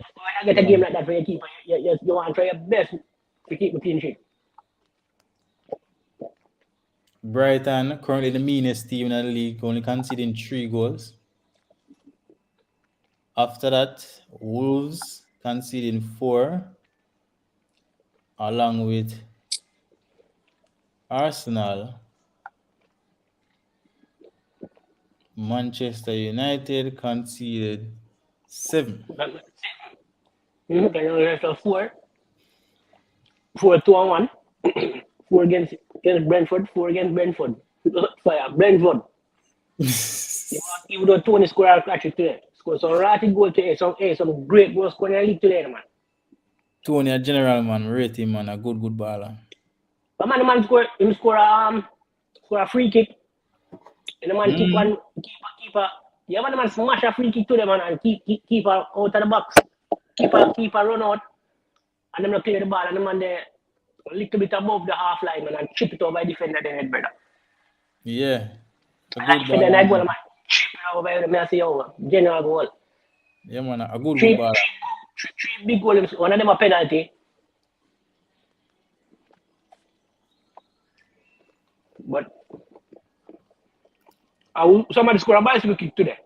a game like that for your keeper, you want to try your best to keep the clean sheet. Brighton, currently the meanest team in the league, only conceding 3 goals. After that, Wolves conceding 4, along with Arsenal, Manchester United conceded 7. So 4-2-1. 4 against Brentford, 4 against Brentford. Fire, Brentford. Even though Tony scored a hat-trick today. Scored some ratty goal today, some great goals scored in the league today, man. Tony, a general man, rate him, man, a good baller. But man, the man scored a free kick. And the man keeper. Yeah, man, the man smash a free kick to them, man, and keeper out of the box. Keeper run out. And them not clear the ball, and the man there a little bit above the half line, man, and chip it over by defender the head, brother. Yeah. And then I go, man, chip it over by the man, I say, oh, general goal. Yeah, man, a good Three baller. big goals, one of them a penalty. But somebody scored a bicycle kick today.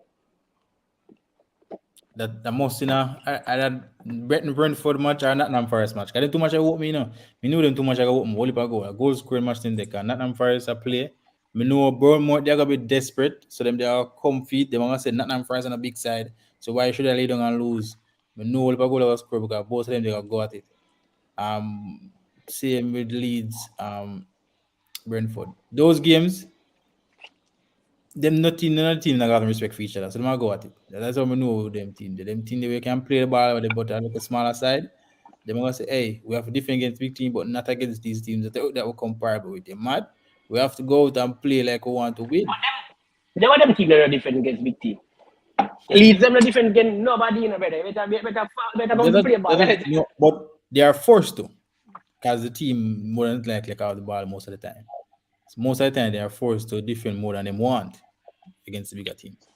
That must, you know, I had Brentford match or Nottingham Forest match. Because too much I hope me, you know. I knew them too much I got hope. Only a goal scoring match in the car. Nottingham Forest a play. I know Bournemouth, they're going to be desperate. So them they are comfy. They're going to say Nottingham Forest on the big side. So why should I lay down and lose? I know only a goal I score because both of them they got go at it. Same with Leeds, Brentford. Those games, none of the team that got respect for each other. So they might go at it. That's how we know them team. Them team they can play the ball but on a smaller side. They might say, hey, we have to defend against big team, but not against these teams that were comparable with them. Mad. We have to go out and play like we want to win. They were them team that are defend against big team. Leeds them not defend against nobody, you know, better go play ball. No, but they are forced to. Because the team more than likely out the ball most of the time. So most of the time they are forced to defend more than they want against the bigger teams.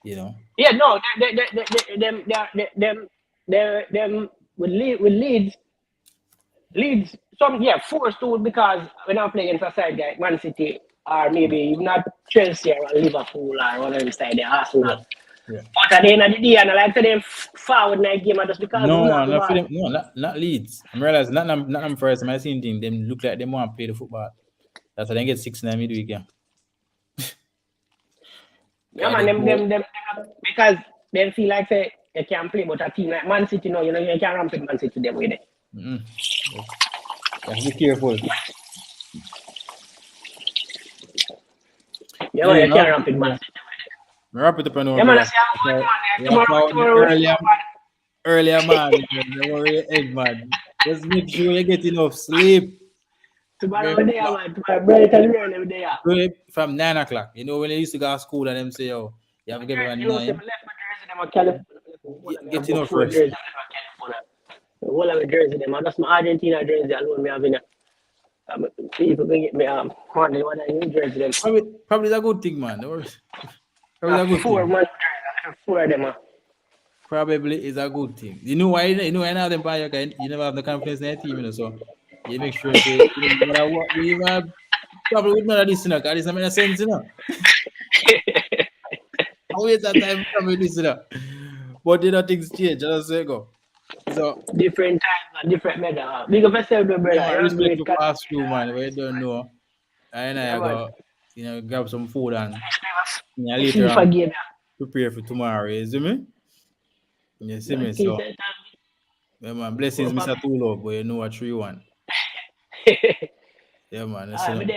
You know? Yeah, no, them with Leeds, Leeds, forced to because when I'm playing against a side like Man City or maybe even not Chelsea or Liverpool or one of them side, the Yeah. Arsenal. Yeah. But at the end of the day, and I like to them forward in that game and just because we No, not the not for ball. them. No, not Leeds. I'm realizing not them first. I'm seeing thing. Them look like them want to play the football. That's why they get 6 in the midweek. Yeah. Yeah, Cause man, they go. because they feel like say they can play, but a team like Man City, you can't ramp with Man City them with it. Mm-mm. You have to be careful. Yeah, man, Anyway, you can't ramp with Man City. wrap it up and over, Yeah, man, I brother. say have a good man. We are Tomorrow, found the tomorrow we show man. earlier, man. Don't worry, egg, man. Just make sure you get enough sleep. Tomorrow we Remember, there, man. Tomorrow bright and early we there. do it from 9 o'clock. You know when they used to go to school and them say, "Yo, you have to get up at You know, say I 9. left my jersey them at California. I have Get about enough 4 rest." jerseys at California. All of my jersey them. I just my Argentina jersey alone me having a people can get me one of the new jersey them. Probably is a good thing, man. Don't worry. Probably is a good 4 thing. man jersey. I have 4 of them. Probably is a good thing. You know why? You know why now them buy your guy. You never have the confidence in your team, so you make sure say no matter what you have trouble with none of this, because this doesn't make sense, I waste that time coming with this, But things change. Just say go. So Different times and different medal. Big up yourself, though, brother. yeah, I You're respect great. to pass through, man. But you don't know. Yeah, I man. go, grab some food and later FIFA on game. prepare for tomorrow. You see me? You see Yeah. me? So yeah, man, blessings, Mr. Tulo, but you know what 3-1. Yeah, man. I'm Listen. there, man.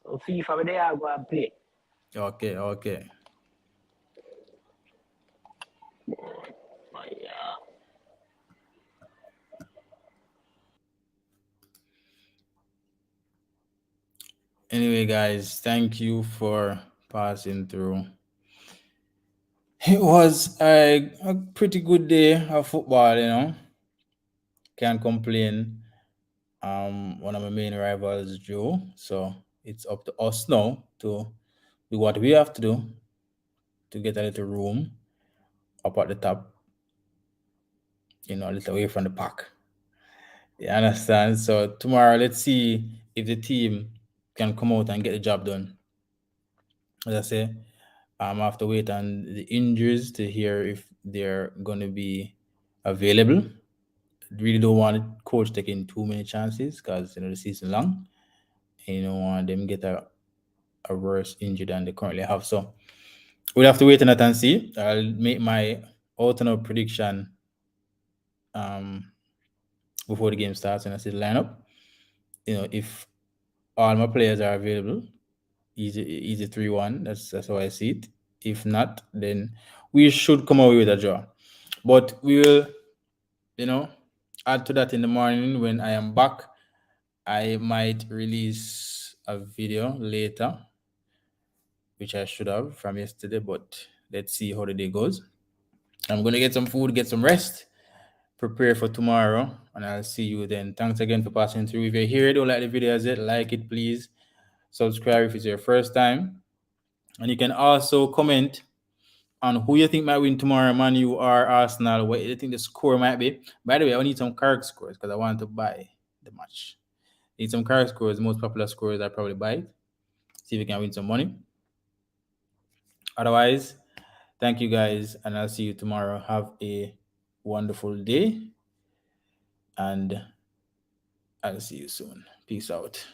So FIFA, I'm there, I go and play. Okay, okay. Yeah. Anyway, guys, thank you for passing through. It was a pretty good day of football, Can't complain. One of my main rivals drew, so it's up to us now to do what we have to do to get a little room up at the top, a little away from the pack. You understand? So tomorrow, let's see if the team can come out and get the job done. As I say, I have to wait on the injuries to hear if they're going to be available. Really don't want coach taking too many chances because the season long. And you don't want them get a worse injury than they currently have. So we'll have to wait on that and see. I'll make my alternate prediction um, before the game starts and I see the lineup. If all my players are available, easy 3-1. That's how I see it. If not, then we should come away with a draw. But we will, add to that in the morning when I am back. I might release a video later, which I should have from yesterday, but let's see how the day goes. I'm gonna get some food, get some rest, prepare for tomorrow, and I'll see you then. Thanks again for passing through. If you're here, don't like the video as it, like it, please. Subscribe if it's your first time. And you can also comment on who you think might win tomorrow, Man U or Arsenal, what you think the score might be. By the way, I need some correct scores because I want to buy the match. Need some correct scores, the most popular scores I probably buy it. See if we can win some money. Otherwise, thank you guys, and I'll see you tomorrow. Have a wonderful day, and I'll see you soon. Peace out.